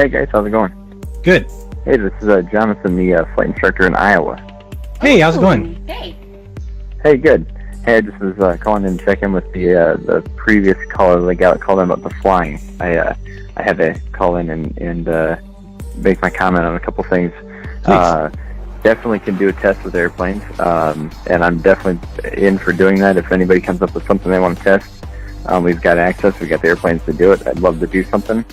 Hey guys, how's it going? Good. Hey, this is Jonathan, the flight instructor in Iowa. Hey, how's it going? Hey. Hey, good. Hey, I just was calling in to check in with the previous caller that called in about the flying. I had to call in and make my comment on a couple things. Definitely can do a test with airplanes, and I'm definitely in for doing that. If anybody comes up with something they want to test, we've got access. We've got the airplanes to do it. I'd love to do something.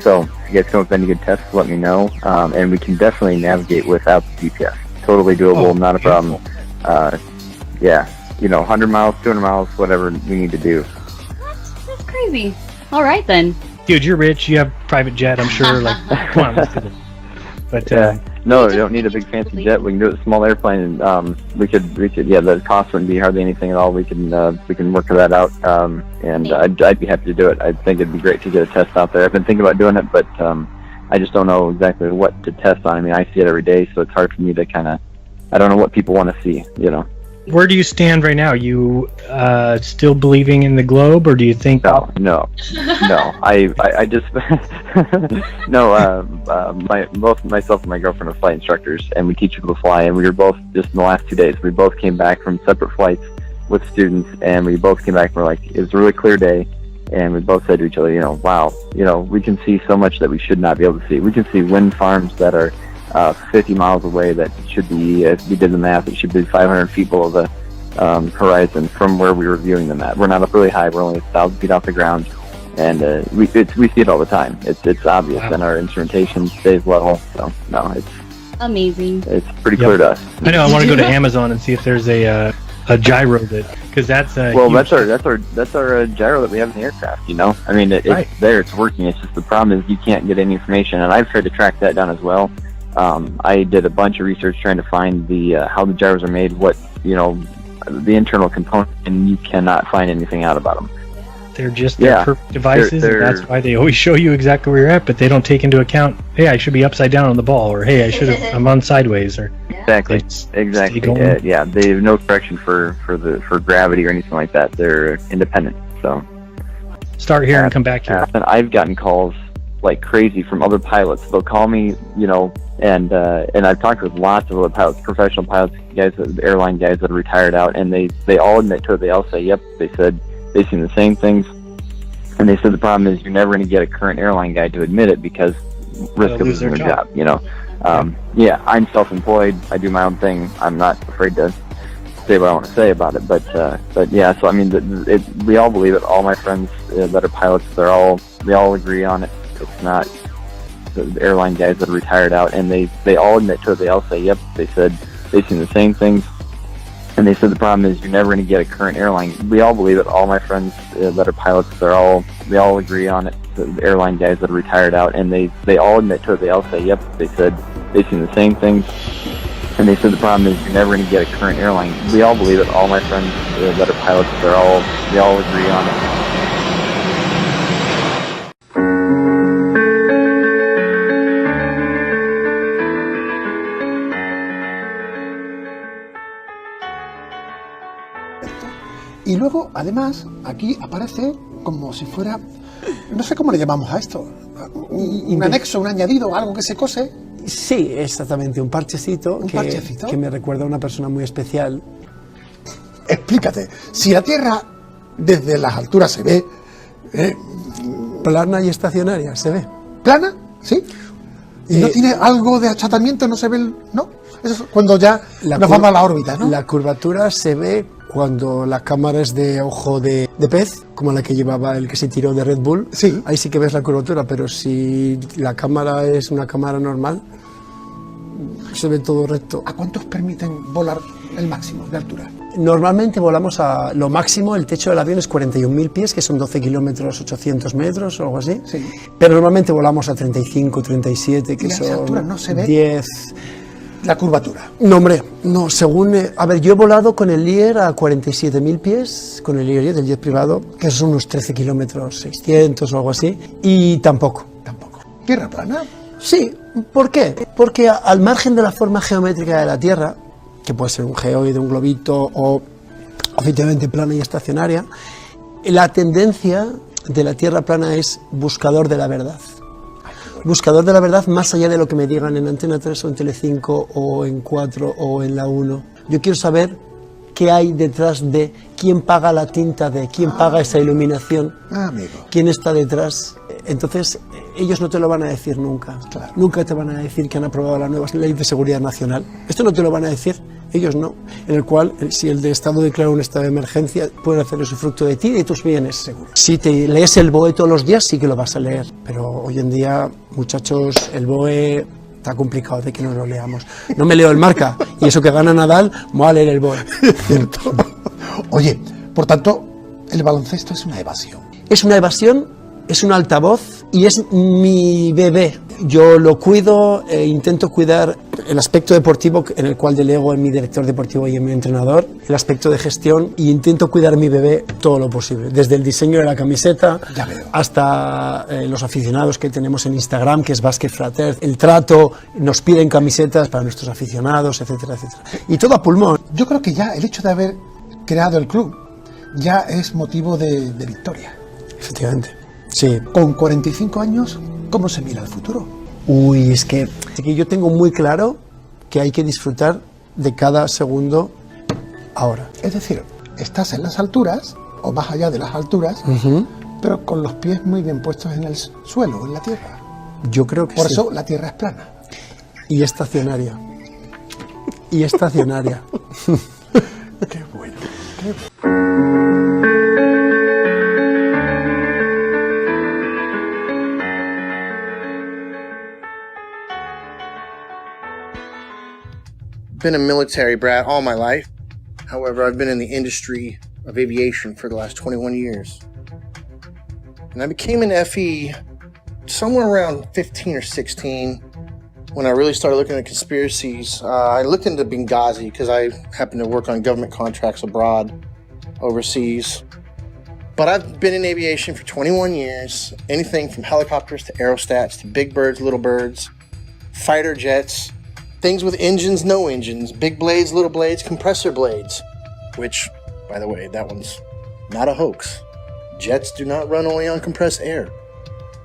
So if you guys come up with any good tests, let me know. And we can definitely navigate without the GPS. Totally doable, not a problem. Yeah, 100 miles, 200 miles, whatever we need to do. That's crazy. All right, then. Dude, you're rich. You have private jet, I'm sure. Come on, let's do this. But, no, we don't need a big fancy jet. We can do it with a small airplane, and we could. Yeah, the cost wouldn't be hardly anything at all. We can work that out, and I'd be happy to do it. I think it'd be great to get a test out there. I've been thinking about doing it, but I just don't know exactly what to test on. I mean, I see it every day, so it's hard for me to I don't know what people want to see, Where do you stand right now? You still believing in the globe, or do you think... No. I just... both myself and my girlfriend are flight instructors, and we teach people to fly, and we were both, just in the last 2 days, we both came back from separate flights with students, and we both came back and we're like, it was a really clear day, and we both said to each other, wow, we can see so much that we should not be able to see. We can see wind farms that are 50 miles away that should be, if we did the math, it should be 500 feet below the horizon from where we were viewing them at. We're not up really high, we're only 1,000 feet off the ground, and we see it all the time. It's obvious, and our instrumentation stays level, so no, it's amazing. It's pretty clear to us. I know, I want to go to Amazon and see if there's a gyro because that's well, that's our gyro that we have in the aircraft. I mean, it's there, it's working. It's just the problem is you can't get any information, and I've tried to track that down as well. I did a bunch of research trying to find how the gyros are made, what the internal component, and you cannot find anything out about them. They're just perfect devices, and that's why they always show you exactly where you're at, but they don't take into account, hey, I should be upside down on the ball, or hey, I'm on sideways, or exactly. Yeah, they have no correction for gravity or anything like that. They're independent. So start here and come back here. And I've gotten calls like crazy from other pilots. They'll call me, and I've talked with lots of other pilots, professional pilots, airline guys that are retired out, and they all admit to it. They all say, yep, they said they've seen the same things, and they said the problem is you're never going to get a current airline guy to admit it because risk of losing their job. Yeah, I'm self-employed. I do my own thing. I'm not afraid to say what I want to say about it, but yeah. So I mean, we all believe it. All my friends that are pilots, they all agree on it. It's not the airline guys that are retired out, and they all admit to it. They all say, yep, they said they've seen the same things, and they said the problem is you're never going to get a current airline. We all believe it. All my friends that are pilots, they all agree on it. The airline guys that are retired out, and they all admit to it. They all say, yep, they said they've seen the same things, and they said the problem is you're never going to get a current airline. We all believe it. All my friends that are pilots, they all agree on it. Y luego, además, aquí aparece como si fuera, no sé cómo le llamamos a esto, un anexo, un añadido, algo que se cose. Sí, exactamente, un parchecito, que me recuerda a una persona muy especial. Explícate, si la Tierra desde las alturas se ve... plana y estacionaria, se ve. ¿Plana? ¿Sí? ¿Y no tiene algo de achatamiento? ¿No se ve no? Eso es cuando ya nos vamos a la órbita, ¿no? La curvatura se ve cuando la cámara es de ojo de pez, como la que llevaba el que se tiró de Red Bull. Sí. Ahí sí que ves la curvatura, pero si la cámara es una cámara normal, se ve todo recto. ¿A cuántos permiten volar el máximo de altura? Normalmente volamos a lo máximo, el techo del avión es 41.000 pies, que son 12 kilómetros, 800 metros o algo así. Sí. Pero normalmente volamos a 35, 37, que son altura no se ve 10... La curvatura. No, hombre, no, según... a ver, yo he volado con el Lear a 47.000 pies, con el Lear del jet privado, que son unos 13 kilómetros, 600 o algo así, y tampoco. ¿Tierra plana? Sí, ¿por qué? Porque al margen de la forma geométrica de la Tierra, que puede ser un geoide, un globito o efectivamente plana y estacionaria, la tendencia de la Tierra plana es buscador de la verdad. buscador de la verdad más allá de lo que me digan en Antena 3 o en Telecinco o en 4 o en la 1. Yo quiero saber qué hay detrás de quién paga la tinta, de quién paga esa iluminación, amigo. quién está detrás. Entonces, ellos no te lo van a decir nunca. Claro. Nunca te van a decir que han aprobado la nueva ley de seguridad nacional. Esto no te lo van a decir, ellos no. En el cual, si el de Estado declara un estado de emergencia, pueden hacer usufructo de ti y de tus bienes, seguro. Si te lees el BOE todos los días, sí que lo vas a leer. Pero hoy en día, muchachos, el BOE está complicado de que no lo leamos. No me leo el Marca, y eso que gana Nadal, me voy a leer el BOE. Cierto. Oye, por tanto, el baloncesto es una evasión. Es una evasión, es un altavoz y es mi bebé. Yo lo cuido e intento cuidar el aspecto deportivo en el cual delego en mi director deportivo y en mi entrenador, el aspecto de gestión, y intento cuidar mi bebé todo lo posible, desde el diseño de la camiseta hasta los aficionados que tenemos en Instagram, que es Basket Frater, el trato, nos piden camisetas para nuestros aficionados, etcétera, etcétera. Y todo a pulmón. Yo creo que ya el hecho de haber creado el club ya es motivo de victoria. Efectivamente. Sí. Con 45 años, ¿cómo se mira el futuro? Uy, es que yo tengo muy claro que hay que disfrutar de cada segundo ahora. Es decir, estás en las alturas, o más allá de las alturas, pero con los pies muy bien puestos en el suelo, en la tierra. Yo creo que Por sí. eso la tierra es plana. Y estacionaria. Y estacionaria. Qué bueno, qué bueno. Been a military brat all my life. However, I've been in the industry of aviation for the last 21 years. And I became an FE somewhere around 15 or 16 when I really started looking at conspiracies. I looked into Benghazi because I happen to work on government contracts abroad, overseas. But I've been in aviation for 21 years. Anything from helicopters to aerostats to big birds, little birds, fighter jets, things with engines, no engines, big blades, little blades, compressor blades, which, by the way, that one's not a hoax. Jets do not run only on compressed air.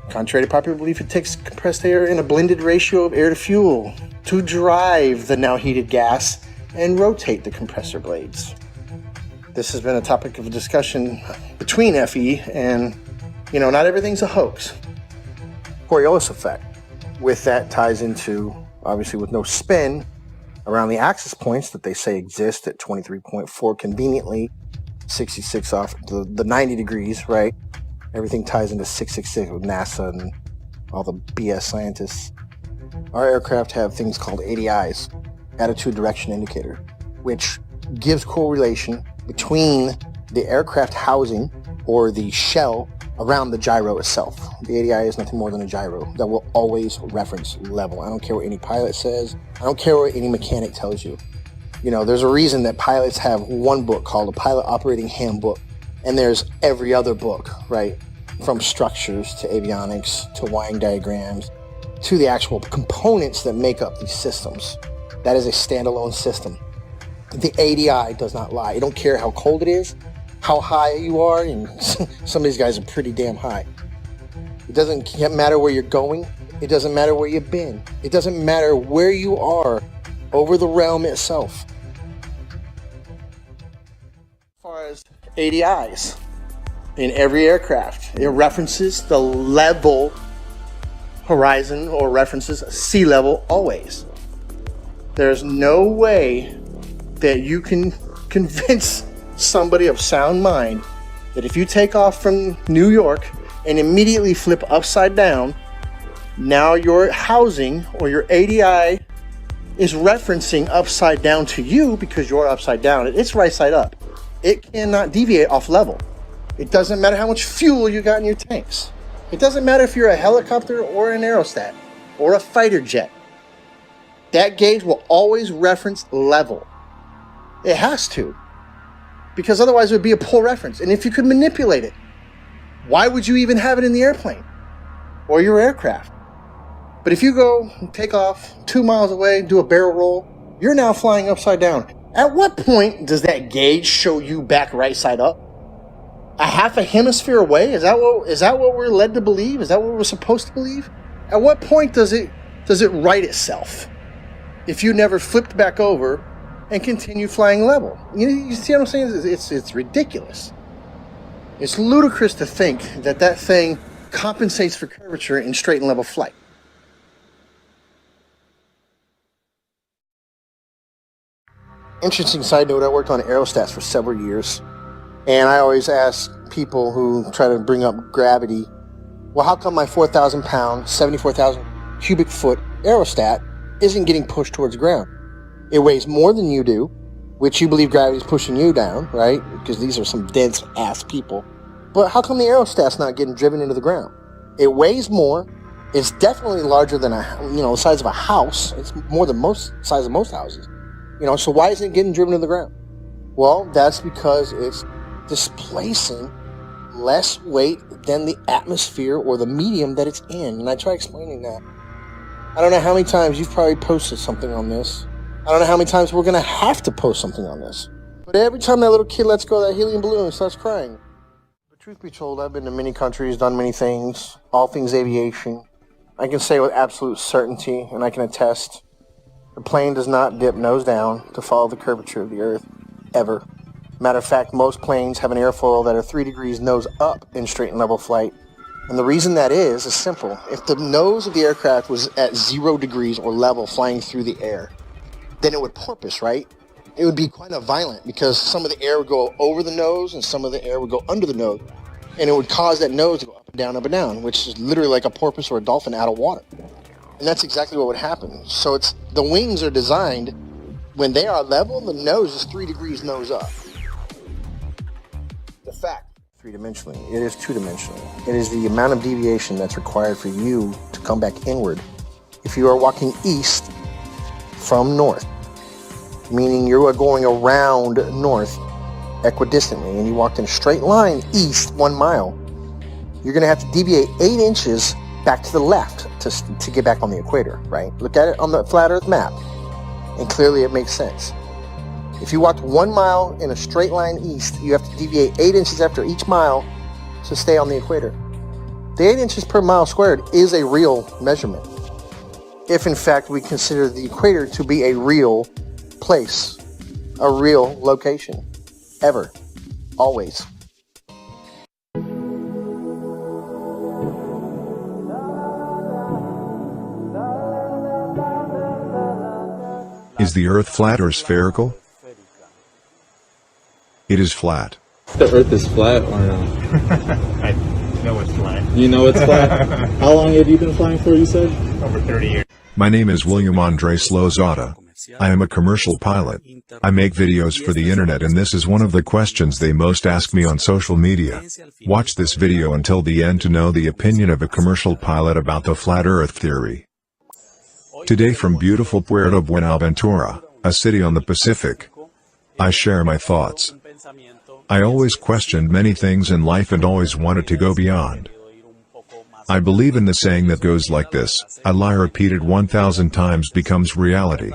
Contrary to popular belief, it takes compressed air in a blended ratio of air to fuel to drive the now heated gas and rotate the compressor blades. This has been a topic of discussion between FE and, not everything's a hoax. Coriolis effect. With that ties into, obviously with no spin, around the axis points that they say exist at 23.4 conveniently, 66 off the 90 degrees, right? Everything ties into 666 with NASA and all the BS scientists. Our aircraft have things called ADIs, attitude direction indicator, which gives correlation between the aircraft housing or the shell around the gyro itself. The ADI is nothing more than a gyro that will always reference level. I don't care what any pilot says. I don't care what any mechanic tells you. There's a reason that pilots have one book called a Pilot Operating Handbook, and there's every other book, right? From structures to avionics to wiring diagrams to the actual components that make up these systems. That is a standalone system. The ADI does not lie. I don't care how cold it is, how high you are, and some of these guys are pretty damn high. It doesn't matter where you're going. It doesn't matter where you've been. It doesn't matter where you are over the realm itself. As far as ADIs, in every aircraft, it references the level horizon or references sea level always. There's no way that you can convince somebody of sound mind that if you take off from New York and immediately flip upside down, now your housing or your ADI is referencing upside down to you because you're upside down. It's right side up. It cannot deviate off level. It doesn't matter how much fuel you got in your tanks. It doesn't matter if you're a helicopter or an aerostat or a fighter jet. That gauge will always reference level. It has to, because otherwise it would be a poor reference. And if you could manipulate it, why would you even have it in the airplane or your aircraft? But if you go and take off 2 miles away, do a barrel roll, you're now flying upside down. At what point does that gauge show you back right side up? A half a hemisphere away? Is that what we're led to believe? Is that what we're supposed to believe? At what point does it right itself? If you never flipped back over and continue flying level. You see what I'm saying? It's ridiculous. It's ludicrous to think that that thing compensates for curvature in straight and level flight. Interesting side note, I worked on aerostats for several years, and I always ask people who try to bring up gravity, well, how come my 4,000 pound, 74,000 cubic foot aerostat isn't getting pushed towards the ground? It weighs more than you do, which you believe gravity is pushing you down, right? Because these are some dense ass people. But how come the aerostat's not getting driven into the ground? It weighs more. It's definitely larger than the size of a house. It's more than size of most houses. So why isn't it getting driven to the ground? Well, that's because it's displacing less weight than the atmosphere or the medium that it's in. And I try explaining that. I don't know how many times you've probably posted something on this. I don't know how many times we're going to have to post something on this. But every time that little kid lets go of that helium balloon and starts crying. But truth be told, I've been to many countries, done many things, all things aviation. I can say with absolute certainty, and I can attest, the plane does not dip nose down to follow the curvature of the Earth, ever. Matter of fact, most planes have an airfoil that are 3 degrees nose up in straight and level flight. And the reason that is simple. If the nose of the aircraft was at 0 degrees or level flying through the air, then it would porpoise, right? It would be quite violent because some of the air would go over the nose and some of the air would go under the nose. And it would cause that nose to go up and down, which is literally like a porpoise or a dolphin out of water. And that's exactly what would happen. So the wings are designed, when they are level, the nose is 3 degrees nose up. The fact, 3-dimensionally, it is 2-dimensional. It is the amount of deviation that's required for you to come back inward. If you are walking east from north, meaning you are going around north equidistantly, and you walked in a straight line east 1 mile, you're going to have to deviate 8 inches back to the left to get back on the equator, right? Look at it on the flat Earth map, and clearly it makes sense. If you walked 1 mile in a straight line east, you have to deviate 8 inches after each mile to stay on the equator. The 8 inches per mile squared is a real measurement, if in fact we consider the equator to be a real place, a real location, ever, always. Is the Earth flat or spherical? It is flat. The Earth is flat or no? I know it's flat. You know it's flat? How long have you been flying for, you said? Over 30 years. My name is William Andres Lozada. I am a commercial pilot. I make videos for the internet, and this is one of the questions they most ask me on social media. Watch this video until the end to know the opinion of a commercial pilot about the flat Earth theory. Today from beautiful Puerto Buenaventura, a city on the Pacific, I share my thoughts. I always questioned many things in life and always wanted to go beyond. I believe in the saying that goes like this: a lie repeated 1,000 times becomes reality.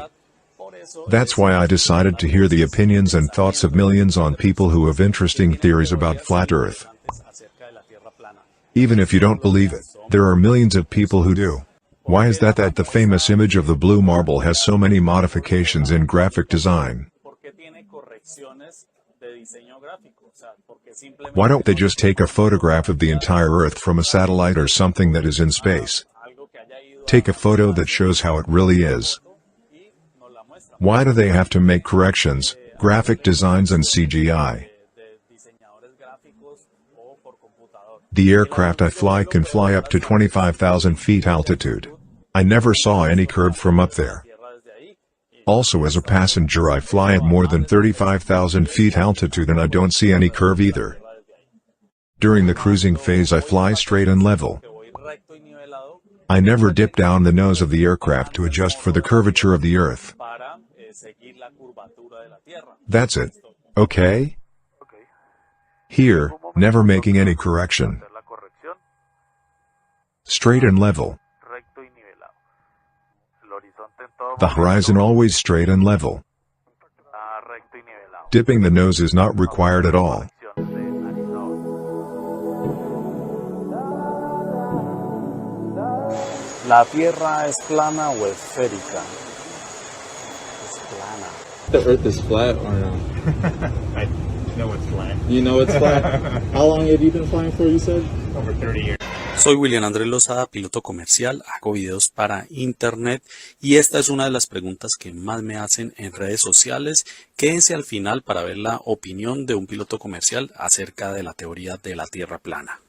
That's why I decided to hear the opinions and thoughts of millions on people who have interesting theories about flat Earth. Even if you don't believe it, there are millions of people who do. Why is that the famous image of the blue marble has so many modifications in graphic design? Why don't they just take a photograph of the entire Earth from a satellite or something that is in space? Take a photo that shows how it really is. Why do they have to make corrections, graphic designs and CGI? The aircraft I fly can fly up to 25,000 feet altitude. I never saw any curve from up there. Also, as a passenger, I fly at more than 35,000 feet altitude and I don't see any curve either. During the cruising phase I fly straight and level. I never dip down the nose of the aircraft to adjust for the curvature of the Earth. That's it. Okay? Here, never making any correction. Straight and level. The horizon always straight and level. Dipping the nose is not required at all. ¿La Tierra es plana o esférica? Es plana. The Earth is flat or no? I know it's flat. You know it's flat? How long have you been flying for, you said? Over 30 years. Soy William Andrés Lozada, piloto comercial, hago videos para internet y esta es una de las preguntas que más me hacen en redes sociales. Quédense al final para ver la opinión de un piloto comercial acerca de la teoría de la Tierra plana.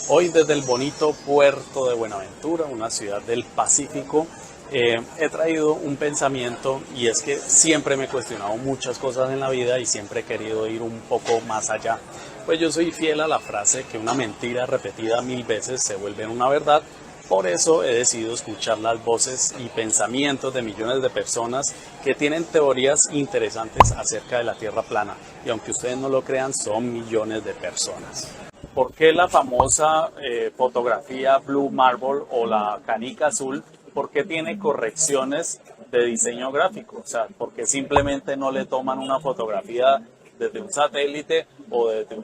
Hoy desde el bonito puerto de Buenaventura, una ciudad del Pacífico, he traído un pensamiento y es que siempre me he cuestionado muchas cosas en la vida y siempre he querido ir un poco más allá. Pues yo soy fiel a la frase que una mentira repetida 1000 veces se vuelve una verdad. Por eso he decidido escuchar las voces y pensamientos de millones de personas que tienen teorías interesantes acerca de la Tierra plana. Y aunque ustedes no lo crean, son millones de personas. ¿Por qué la famosa fotografía Blue Marble o la canica azul? ¿Por qué tiene correcciones de diseño gráfico? O sea, ¿por qué simplemente no le toman una fotografía desde un satélite o desde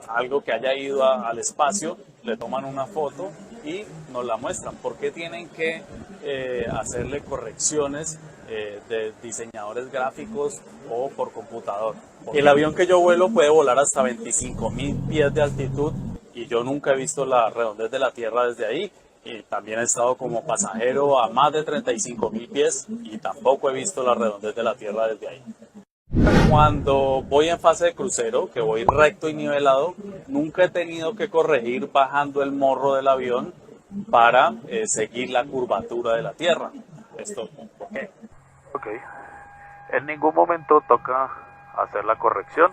algo que haya ido al espacio, le toman una foto y nos la muestran? ¿Por qué tienen que hacerle correcciones de diseñadores gráficos o por computador? El avión que yo vuelo puede volar hasta 25.000 pies de altitud y yo nunca he visto la redondez de la Tierra desde ahí. Y también he estado como pasajero a más de 35.000 pies y tampoco he visto la redondez de la Tierra desde ahí. Cuando voy en fase de crucero, que voy recto y nivelado, nunca he tenido que corregir bajando el morro del avión para seguir la curvatura de la Tierra. ¿Esto por qué? Ok. En ningún momento toca hacer la corrección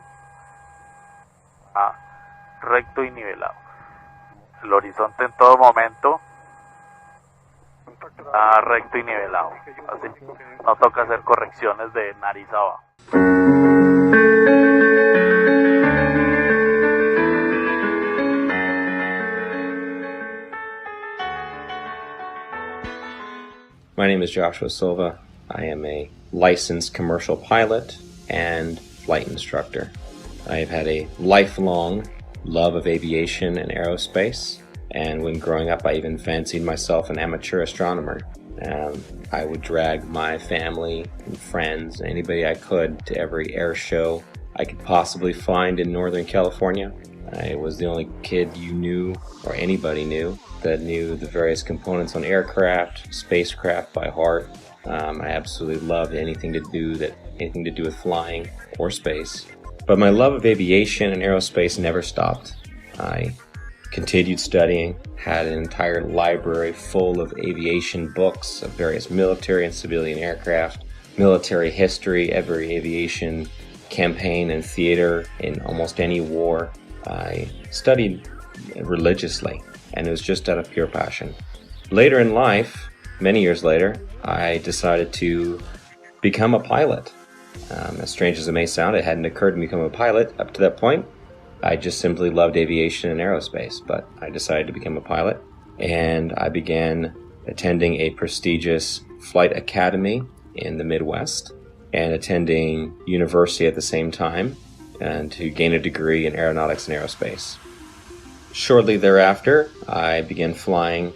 a recto y nivelado. El horizonte en todo momento está recto y nivelado. Así. No toca hacer correcciones de nariz abajo. My name is Joshua Silva. I am a licensed commercial pilot and flight instructor. I have had a lifelong love of aviation and aerospace, and when growing up I even fancied myself an amateur astronomer. I would drag my family and friends, anybody I could, to every air show I could possibly find in Northern California. I was the only kid you knew, or anybody knew, that knew the various components on aircraft, spacecraft by heart. I absolutely loved anything to do with flying or space. But my love of aviation and aerospace never stopped. I continued studying, had an entire library full of aviation books of various military and civilian aircraft, military history, every aviation campaign and theater in almost any war. I studied religiously, and it was just out of pure passion. Later in life, many years later, I decided to become a pilot. As strange as it may sound, it hadn't occurred to me to become a pilot up to that point. I just simply loved aviation and aerospace, but I decided to become a pilot, and I began attending a prestigious flight academy in the Midwest and attending university at the same time, and to gain a degree in aeronautics and aerospace. Shortly thereafter, I began flying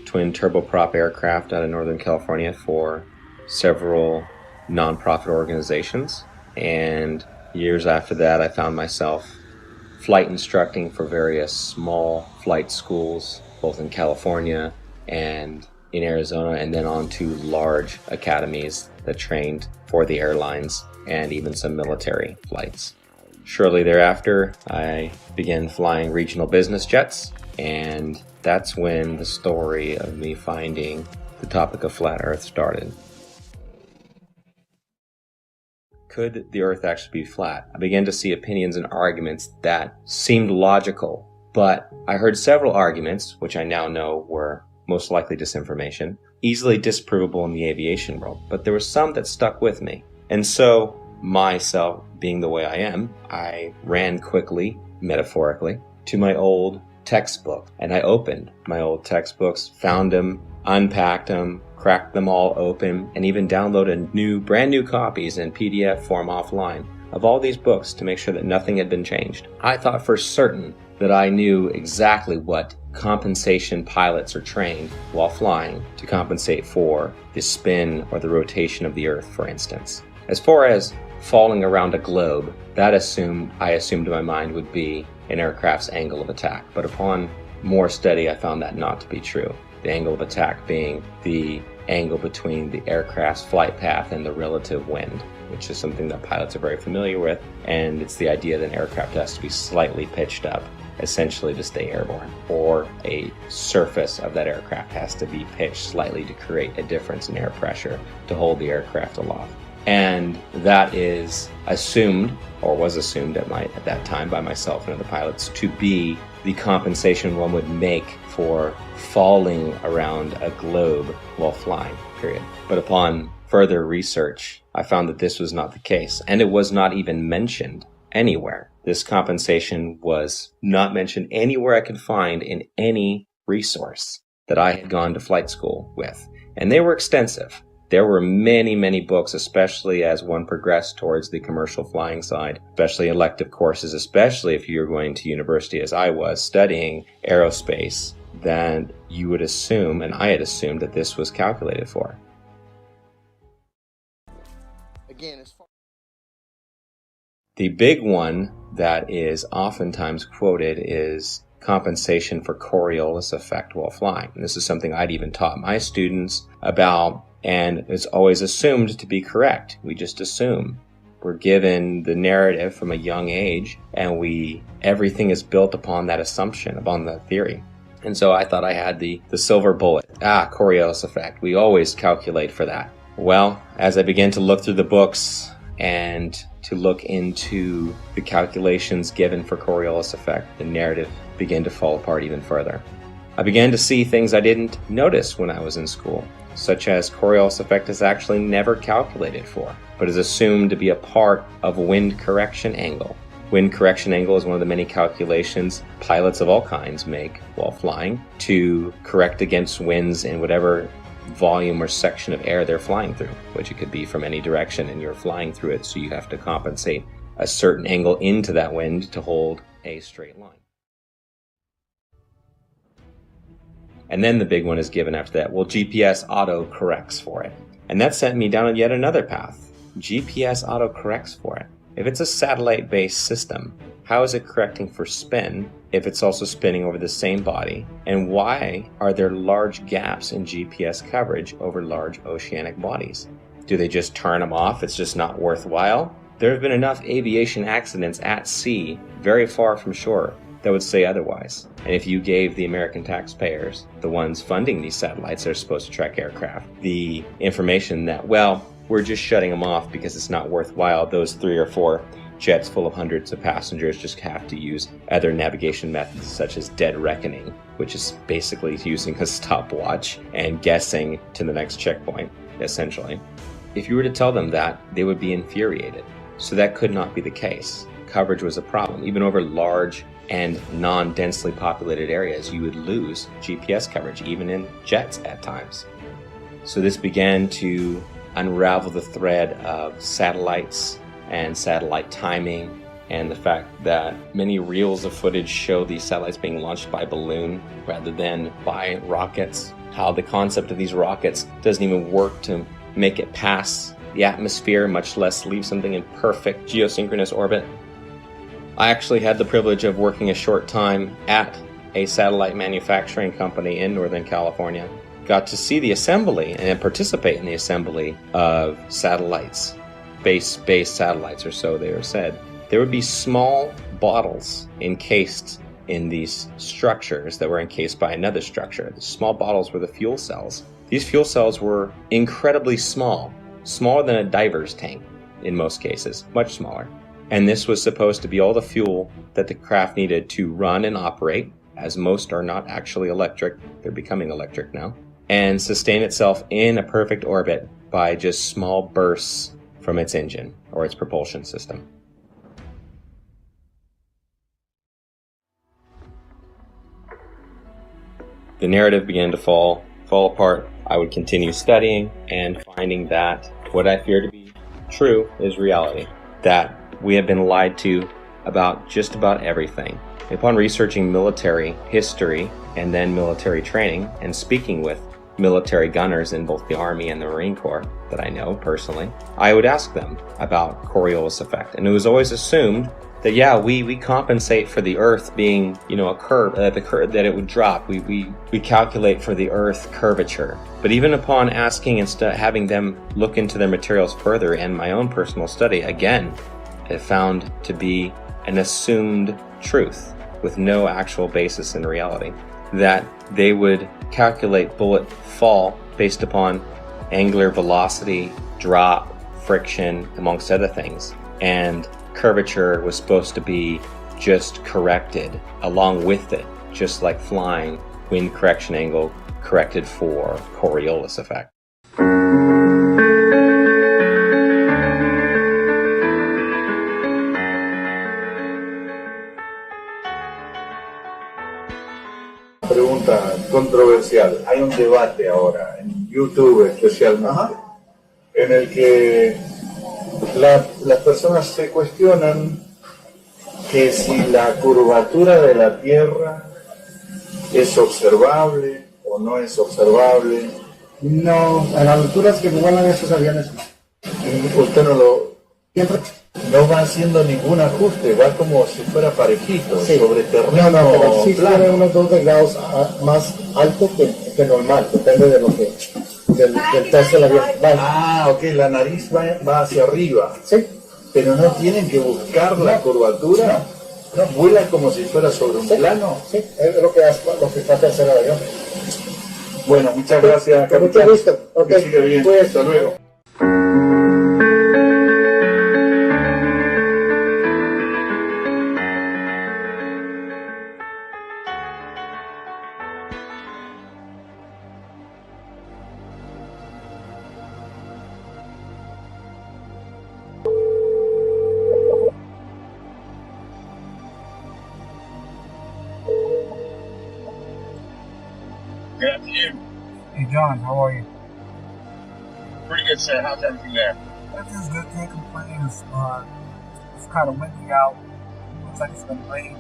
twin turboprop aircraft out of Northern California for several nonprofit organizations, and years after that I found myself flight instructing for various small flight schools, both in California and in Arizona, and then on to large academies that trained for the airlines and even some military flights. Shortly thereafter, I began flying regional business jets, and that's when the story of me finding the topic of flat Earth started. Could the Earth actually be flat? I began to see opinions and arguments that seemed logical, but I heard several arguments, which I now know were most likely disinformation, easily disprovable in the aviation world, but there were some that stuck with me. And so, myself being the way I am, I ran quickly, metaphorically, to my old textbook, and I opened my old textbooks, found them, unpacked them, cracked them all open, and even downloaded brand new copies in PDF form offline of all these books to make sure that nothing had been changed. I thought for certain that I knew exactly what compensation pilots are trained while flying to compensate for the spin or the rotation of the Earth, for instance. As far as falling around a globe, that I assumed in my mind would be an aircraft's angle of attack. But upon more study, I found that not to be true. The angle of attack being the angle between the aircraft's flight path and the relative wind, which is something that pilots are very familiar with, and it's the idea that an aircraft has to be slightly pitched up, essentially to stay airborne, or a surface of that aircraft has to be pitched slightly to create a difference in air pressure to hold the aircraft aloft. And that is assumed, or was assumed at that time by myself and other pilots, to be the compensation one would make for falling around a globe while flying, period. But upon further research, I found that this was not the case, and it was not even mentioned anywhere. This compensation was not mentioned anywhere I could find in any resource that I had gone to flight school with. And they were extensive. There were many, many books, especially as one progressed towards the commercial flying side, especially elective courses, especially if you're going to university as I was studying aerospace, that you would assume, and I had assumed, that this was calculated for. Again, as far The big one that is oftentimes quoted is compensation for Coriolis effect while flying. And this is something I'd even taught my students about, and it's always assumed to be correct. We just assume. We're given the narrative from a young age, and everything is built upon that assumption, upon that theory. And so I thought I had the silver bullet. Coriolis effect. We always calculate for that. Well, as I began to look through the books and to look into the calculations given for Coriolis effect, the narrative began to fall apart even further. I began to see things I didn't notice when I was in school, such as Coriolis effect is actually never calculated for, but is assumed to be a part of wind correction angle. Wind correction angle is one of the many calculations pilots of all kinds make while flying to correct against winds in whatever volume or section of air they're flying through, which it could be from any direction, and you're flying through it, so you have to compensate a certain angle into that wind to hold a straight line. And then the big one is given after that. Well, GPS auto corrects for it. And that sent me down yet another path. GPS auto corrects for it. If it's a satellite-based system, how is it correcting for spin if it's also spinning over the same body? And why are there large gaps in GPS coverage over large oceanic bodies? Do they just turn them off? It's just not worthwhile? There have been enough aviation accidents at sea, very far from shore, that would say otherwise. And if you gave the American taxpayers, the ones funding these satellites that are supposed to track aircraft, the information that, well, we're just shutting them off because it's not worthwhile, those 3 or 4 jets full of hundreds of passengers just have to use other navigation methods such as dead reckoning, which is basically using a stopwatch and guessing to the next checkpoint, essentially. If you were to tell them that, they would be infuriated. So that could not be the case. Coverage was a problem. Even over large and non-densely populated areas, you would lose GPS coverage, even in jets at times. So this began to unravel the thread of satellites and satellite timing, and the fact that many reels of footage show these satellites being launched by balloon rather than by rockets. How the concept of these rockets doesn't even work to make it past the atmosphere, much less leave something in perfect geosynchronous orbit. I actually had the privilege of working a short time at a satellite manufacturing company in Northern California. Got to see the assembly and participate in the assembly of satellites, space-based satellites, or so they were said. There would be small bottles encased in these structures that were encased by another structure. The small bottles were the fuel cells. These fuel cells were incredibly small, smaller than a diver's tank in most cases, much smaller. And this was supposed to be all the fuel that the craft needed to run and operate, as most are not actually electric, they're becoming electric now, and sustain itself in a perfect orbit by just small bursts from its engine or its propulsion system. The narrative began to fall apart. I would continue studying and finding that what I fear to be true is reality. That we have been lied to about just about everything. Upon researching military history and then military training and speaking with military gunners in both the Army and the Marine Corps that I know personally, I would ask them about Coriolis effect. And it was always assumed that, yeah, we compensate for the Earth being, a curve, that it would drop. We calculate for the Earth curvature. But even upon asking and having them look into their materials further and my own personal study, again, it found to be an assumed truth with no actual basis in reality, that they would calculate bullet fall based upon angular velocity, drop, friction, amongst other things. And curvature was supposed to be just corrected along with it, just like flying, wind correction angle corrected for Coriolis effect. Pregunta controversial. Hay un debate ahora, en YouTube especialmente, en el que las personas se cuestionan que si la curvatura de la Tierra es observable o no es observable. No, a las alturas que vuelan esos aviones. Usted no va haciendo ningún ajuste, va como si fuera parejito, sobre terreno. No, pero sí tiene unos 2 grados más alto que normal, depende de lo que del peso del avión. Ah, ok, la nariz va hacia arriba. Sí. Pero no tienen que buscar la curvatura. No, vuela como si fuera sobre un plano. Sí, es lo que trata de hacer el avión. Bueno, muchas gracias, Con mucho gusto. Ok, que siga bien. Pues, hasta luego. Good afternoon. Hey John, how are you? Pretty good, sir. How's everything there? Everything's good, can't complain. It's kind of windy out. Looks like it's going to rain.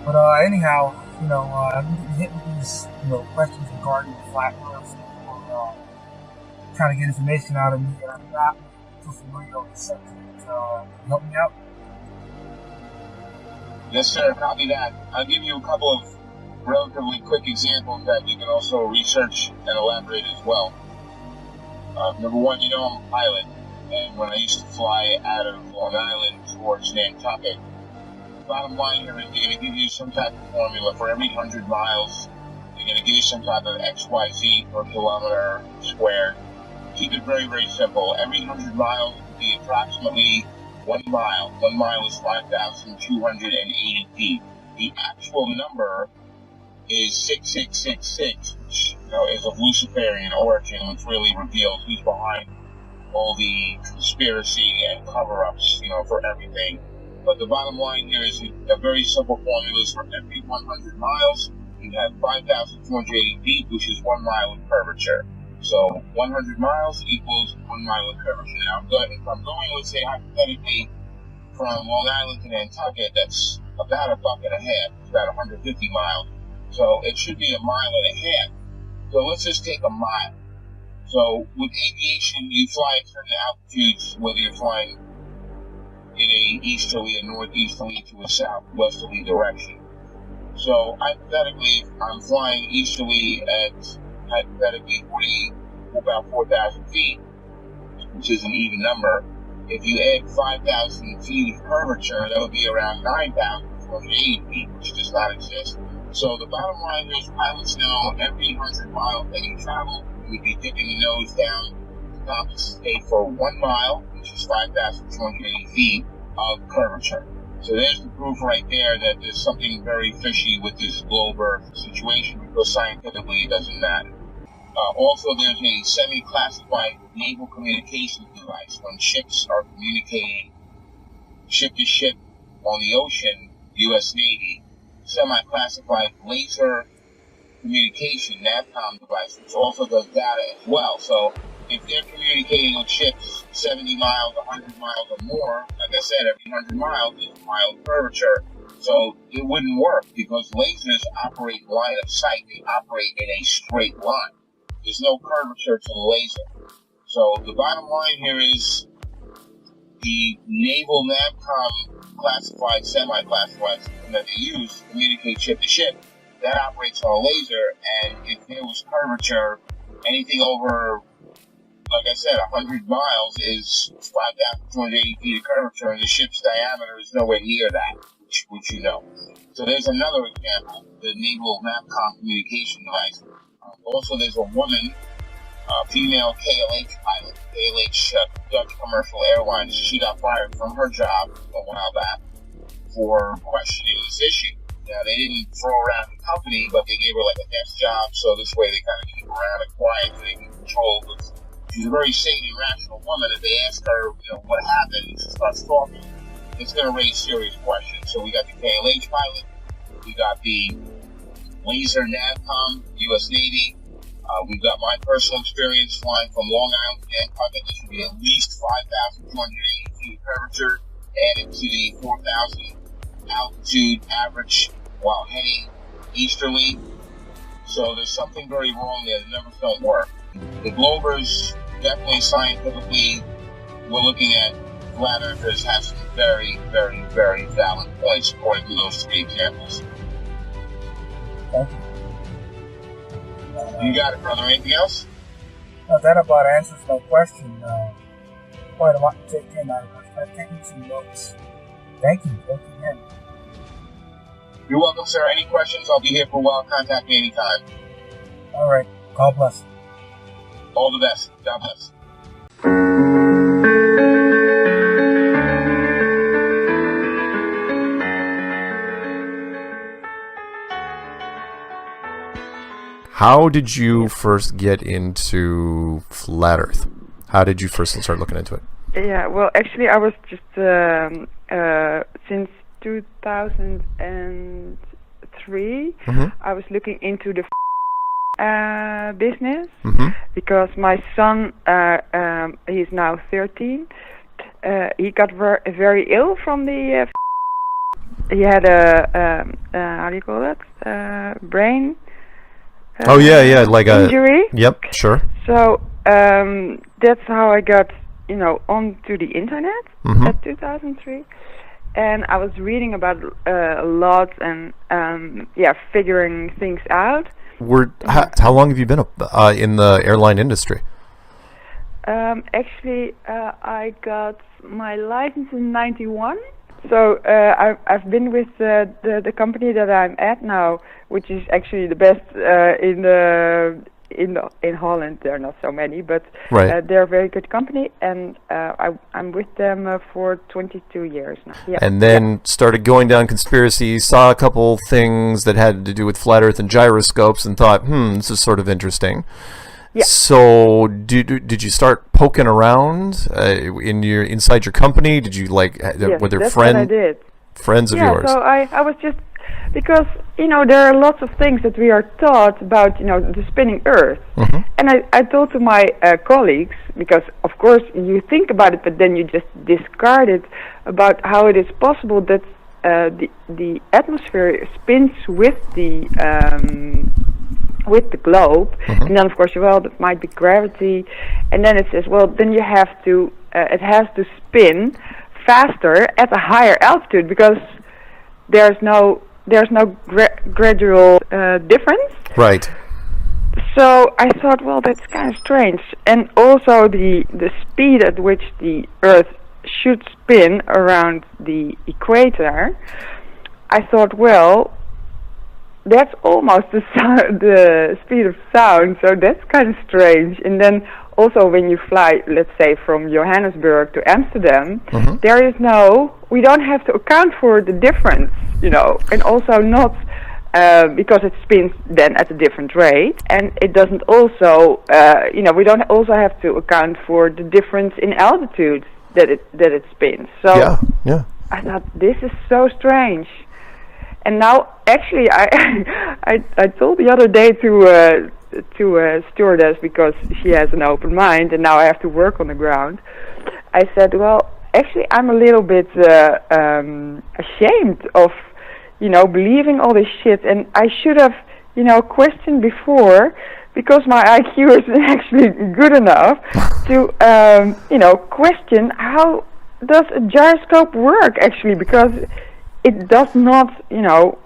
But anyhow, I've been hit with these questions regarding the flat Earth. People trying to get information out of me, and I'm not too familiar with the subject. Can you help me out? Yes, sir. Copy that. I'll give you a couple of relatively quick examples that you can also research and elaborate as well. Number one, I'm a pilot, and when I used to fly out of Long Island towards Nantucket, the bottom line here is they're going to give you some type of formula for every 100 miles. They're going to give you some type of XYZ per kilometer squared. Keep it very, very simple. Every 100 miles would be approximately 1 mile. 1 mile is 5,280 feet. The actual number is 6666, which is of Luciferian origin, which really reveals who's behind all the conspiracy and cover-ups, for everything. But the bottom line here is a very simple formula is for every 100 miles, you have 5,280 feet, which is 1 mile of curvature. So 100 miles equals 1 mile of curvature. Now, if I'm going, let's say, hypothetically, from Long Island to Nantucket, that's about a buck and a half. It's about 150 miles. So it should be 1.5 miles. So let's just take a mile. So with aviation, you fly at certain altitudes, whether you're flying in a easterly, a northeasterly, to a southwesterly direction. So hypothetically, I'm flying easterly at hypothetically about 4,000 feet, which is an even number. If you add 5,000 feet of curvature, that would be around 9,480 feet, which does not exist. So the bottom line is pilots know every 100 miles that you travel, you would be dipping the nose down to compensate for 1 mile, which is 5,280 feet of curvature. So there's the proof right there that there's something very fishy with this globe Earth situation, because scientifically it doesn't matter. Also, there's a semi-classified naval communications device. When ships are communicating ship to ship on the ocean, U.S. Navy, semi-classified laser communication NAVCOM device, which also does data as well. So if they're communicating with ships 70 miles, 100 miles or more, like I said, every 100 miles is a mile of curvature. So it wouldn't work because lasers operate line of sight. They operate in a straight line. There's no curvature to the laser. So the bottom line here is the naval NAVCOM classified, semi-classified system that they use to communicate ship to ship, that operates on a laser, and if there was curvature, anything over, like I said, 100 miles is 5,280 feet of curvature, and the ship's diameter is nowhere near that, which you know. So there's another example, the naval NAVCOM communication device. Also, there's a woman, female KLH pilot, KLH Dutch commercial airlines. She got fired from her job a while back for questioning this issue. Now, they didn't throw her out of the company, but they gave her like a desk job, so this way they kind of keep her around and quiet so they can control. But she's a very sane and rational woman. If they ask her, what happened, she starts talking, it's going to raise serious questions. So we got the KLH pilot, we got the laser NAVCOM, U.S. Navy. We've got my personal experience flying from Long Island to Bangkok. There should be at least 5,280 feet of curvature added to the 4,000 altitude average while heading easterly. So there's something very wrong there. The numbers don't work. The Globers, definitely scientifically, we're looking at flat earthers have some very, very, very valid points according to those three examples. Thank you. You got it, brother. Anything else? No, that about answers my question. Quite a lot to take in. I've taken some notes. Thank you. Thank you again. You're welcome, sir. Any questions? I'll be here for a while. Contact me anytime. All right. God bless. All the best. God bless. How did you first get into flat Earth? How did you first start looking into it? Yeah, well, actually, I was just since 2003. I was looking into the business because my son, he's now 13. He got very ill from the. He had a how do you call that? Brain. Like injury. Yep, sure. So that's how I got, onto the internet at 2003, and I was reading about a lot and figuring things out. How long have you been in the airline industry? Actually, I got my license in '91. So I've been with the company that I'm at now, which is actually the best in Holland. There are not so many, but they're a very good company, and I'm with them for 22 years now. Yeah. And then started going down conspiracies, saw a couple things that had to do with flat Earth and gyroscopes, and thought, this is sort of interesting. Yeah. So did you start poking around inside your company? Did you were there that's what I did. Friends of yours? Yeah, so I was just, because, there are lots of things that we are taught about, the spinning Earth. And I told to my colleagues, because of course you think about it, but then you just discard it, about how it is possible that the atmosphere spins with the globe, and then of course, that might be gravity, and then it says, then you have to, it has to spin faster at a higher altitude because there's no gradual difference. Right. So I thought, that's kind of strange, and also the speed at which the Earth should spin around the equator. I thought, that's almost the speed of sound, so that's kind of strange. And then also when you fly, let's say, from Johannesburg to Amsterdam, we don't have to account for the difference, and also not because it spins then at a different rate, and it doesn't also, we don't also have to account for the difference in altitude that it spins. So I thought, this is so strange. And now, actually, I told the other day to to a stewardess because she has an open mind, and now I have to work on the ground. I said, well, actually, I'm a little bit ashamed of, believing all this shit, and I should have, questioned before, because my IQ isn't actually good enough to, question how does a gyroscope work actually, because it does not,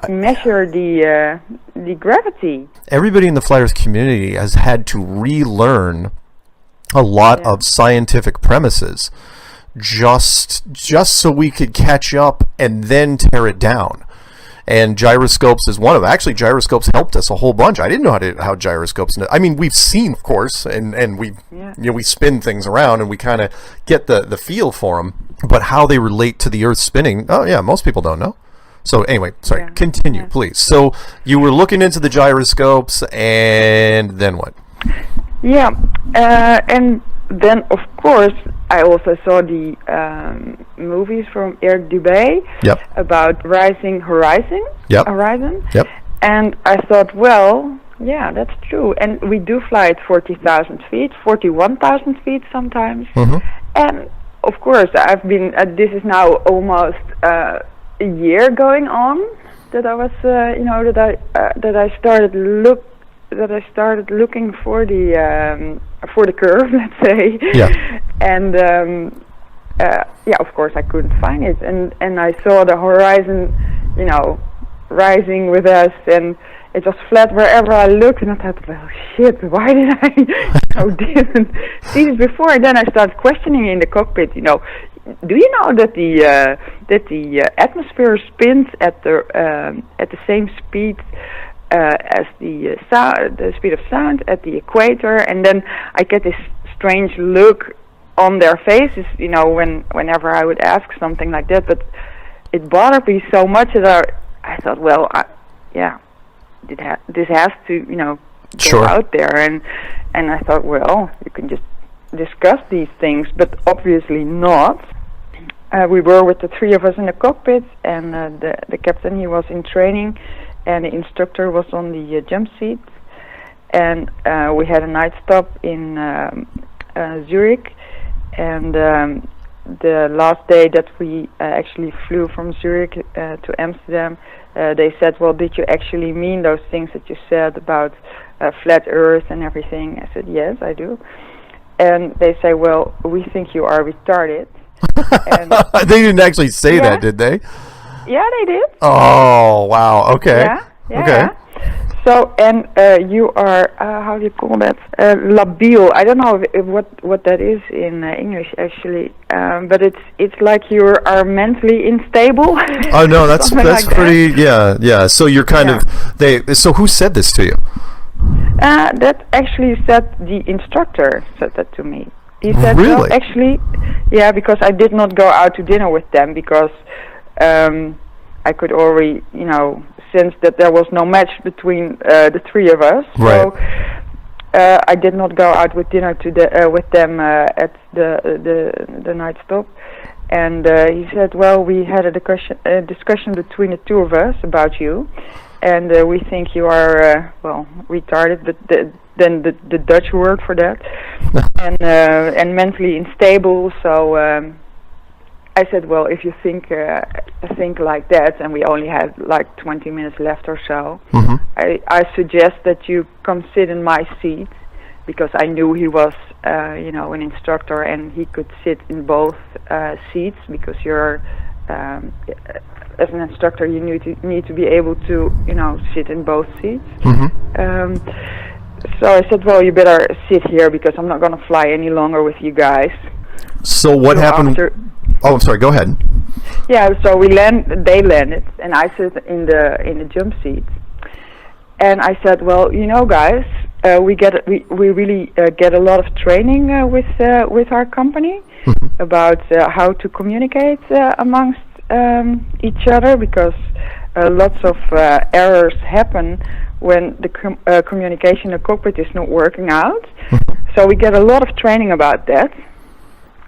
measure the gravity. Everybody in the flat Earth community has had to relearn a lot of scientific premises just so we could catch up and then tear it down. And gyroscopes is one of them. Actually, gyroscopes helped us a whole bunch. I didn't know how gyroscopes. I mean, we've seen, of course, and we we spin things around and we kind of get the feel for them. But how they relate to the Earth spinning, most people don't know. So anyway, sorry, continue, please. So you were looking into the gyroscopes, and then what? Yeah, and then of course I also saw the movies from Eric Dubé about Rising Horizon. Horizon. And I thought, well, yeah, that's true. And we do fly at 40,000 feet, 41,000 feet sometimes. And of course, I've been. This is now almost a year going on that I was, that I started looking for the curve, let's say. And of course I couldn't find it, and I saw the horizon, rising with us, and it was flat wherever I looked, and I thought, well, shit, why did I didn't see this before? And then I started questioning in the cockpit, do you know that the atmosphere spins at the same speed as the speed of sound at the equator? And then I get this strange look on their faces, whenever I would ask something like that. But it bothered me so much that I thought, well, this has to, go out there. And I thought, well, you can just discuss these things, but obviously not. We were with the three of us in the cockpit, and the captain, he was in training, and the instructor was on the jump seat. And we had a night stop in Zurich, and the last day that we actually flew from Zurich to Amsterdam, they said, well, did you actually mean those things that you said about flat Earth and everything? I said, yes, I do. And they say, well, we think you are retarded. And they didn't actually say that, did they? Yeah, they did. Oh, wow. Okay. Okay. So, and you are, how do you call that? Labiel. I don't know what that is in English, actually. But it's like you are mentally unstable. Oh, no, that's like pretty, that. yeah. So you're kind of, so who said this to you? That actually said the instructor said that to me. He said, really? well, actually, yeah, because I did not go out to dinner with them because I could already, sense that there was no match between the three of us. Right. So I did not go out with dinner with them at the night stop. And he said, well, we had a discussion between the two of us about you, and we think you are, retarded, but then the Dutch word for that, and mentally unstable. So I said, well, if you think like that, and we only had like 20 minutes left or so, I suggest that you come sit in my seat, because I knew he was, an instructor, and he could sit in both seats, because you're, as an instructor, you need to be able to, sit in both seats. So I said, well, you better sit here, because I'm not going to fly any longer with you guys. So what happened? Oh, I'm sorry. Go ahead. Yeah. So they landed, and I sat in the jump seat, and I said, well, guys, we really get a lot of training with our company about how to communicate amongst each other, because lots of errors happen when the communication in the cockpit is not working out. So we get a lot of training about that.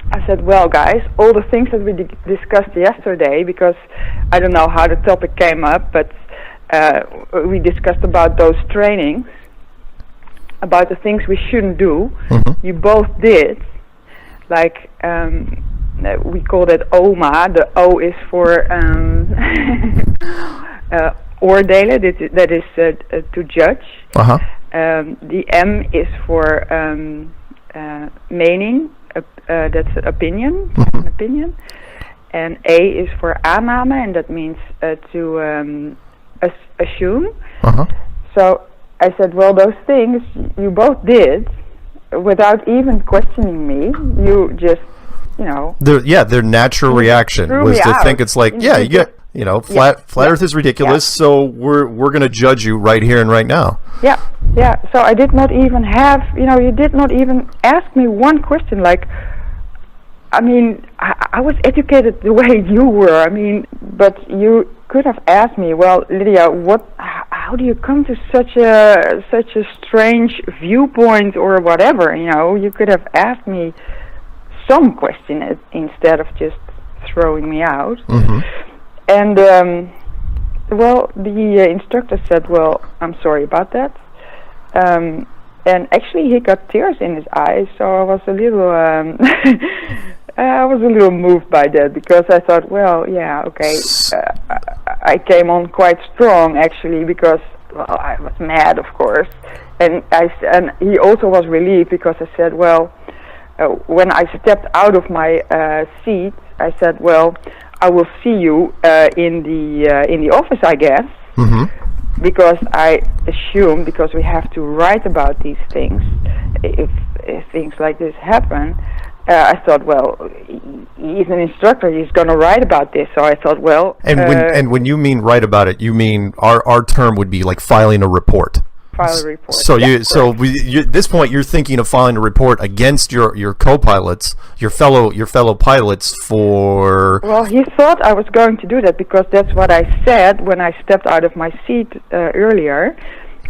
I said, well, guys, all the things that we discussed yesterday, because I don't know how the topic came up, but we discussed about those trainings. about the things we shouldn't do. You both did. Like, we call that OMA. The O is for oordelen, that is to judge. The M is for mening, that's opinion, an opinion. And A is for aanname, and that means to assume. So I said, well, those things you both did without even questioning me. You just, Their natural reaction was to think it's like, flat Earth is ridiculous, so we're going to judge you right here and right now. Yeah. So I did not even have, you did not even ask me one question. Like, I mean, I was educated the way you were. I mean, but you could have asked me, well, Lydia, how do you come to such a strange viewpoint or whatever? You could have asked me some question instead of just throwing me out. And well, the instructor said, well, I'm sorry about that. And actually he got tears in his eyes, so I was a little moved by that, because I thought, well, yeah, okay. I came on quite strong, actually, because, well, I was mad, of course. And he also was relieved, because I said, well, when I stepped out of my seat, I said, well, I will see you in the office, I guess. Because I assume, because we have to write about these things, if things like this happen, I thought, well, he's an instructor, he's going to write about this. So I thought, well... And when you mean write about it, you mean our term would be like filing a report. File a report. So at this point, you're thinking of filing a report against your co-pilots, your fellow pilots for... Well, he thought I was going to do that, because that's what I said when I stepped out of my seat earlier.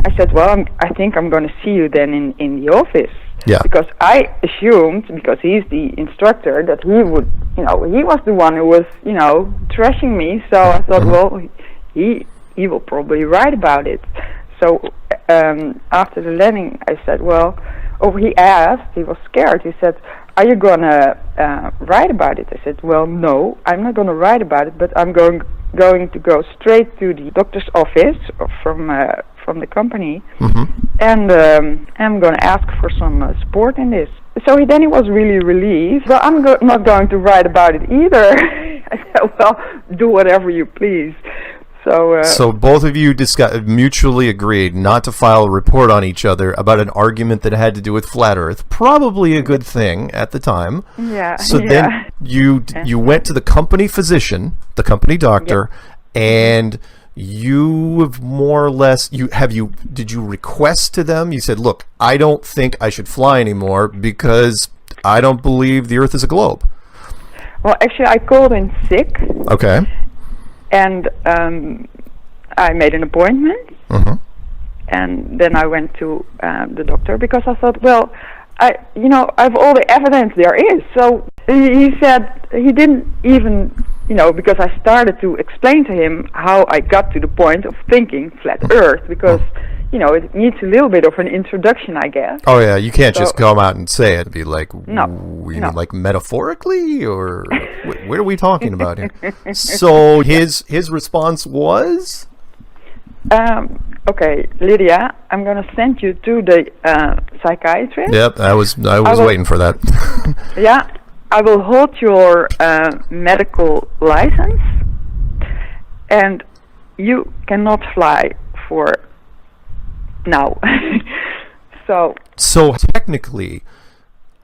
I said, well, I think I'm going to see you then in the office. Yeah. Because I assumed, because he's the instructor, that he would, he was the one who was, trashing me. So I thought, well, he will probably write about it. So after the landing, I said, well, he asked, he was scared. He said, are you going to write about it? I said, well, no, I'm not going to write about it, but I'm going to go straight to the doctor's office from the company, and I'm going to ask for some support in this. So then he was really relieved. Well, I'm not going to write about it either. I said, well, do whatever you please. So both of you mutually agreed not to file a report on each other about an argument that had to do with flat Earth. Probably a good thing at the time. Yeah. So then you went to the company physician, the company doctor, and you have more or less did you request to them? You said, look, I don't think I should fly anymore because I don't believe the Earth is a globe. Well, actually, I called in sick. Okay. And I made an appointment, and then I went to the doctor, because I thought, well, I have all the evidence there is. So he said he didn't even, because I started to explain to him how I got to the point of thinking flat Earth, because it needs a little bit of an introduction, I guess. Oh yeah, you can't just come out and say it and be like, mean like metaphorically, or what are we talking about here? So his response was, okay, Lydia, I'm going to send you to the psychiatrist. Yep, I was waiting for that. Yeah, I will hold your medical license, and you cannot fly for now. So technically,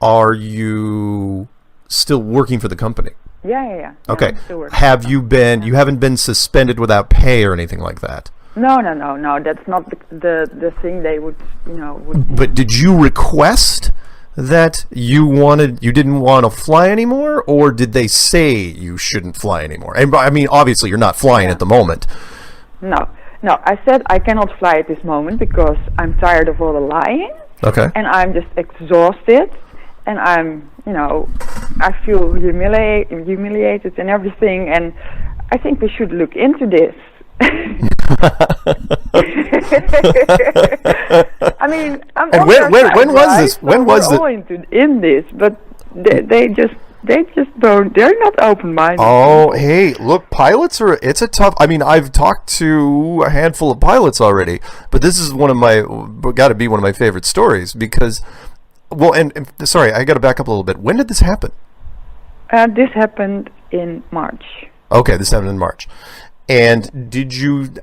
are you still working for the company? Yeah. Okay. Have you been? You haven't been suspended without pay or anything like that? No. That's not the thing they would, But did you request that you didn't want to fly anymore, or did they say you shouldn't fly anymore? And I mean, obviously, you're not flying at the moment. No, I said I cannot fly at this moment because I'm tired of all the lying. Okay. And I'm just exhausted, and I'm, I feel humiliated and everything, and I think we should look into this. I mean, I'm And on when their side, was right? this? So When was we're all in this, but they just don't. They're not open-minded. Oh, hey, look, pilots are. It's a tough. I mean, I've talked to a handful of pilots already, but this is got to be one of my favorite stories because, well, and sorry, I got to back up a little bit. When did this happen? This happened in March. Okay, this happened in March. And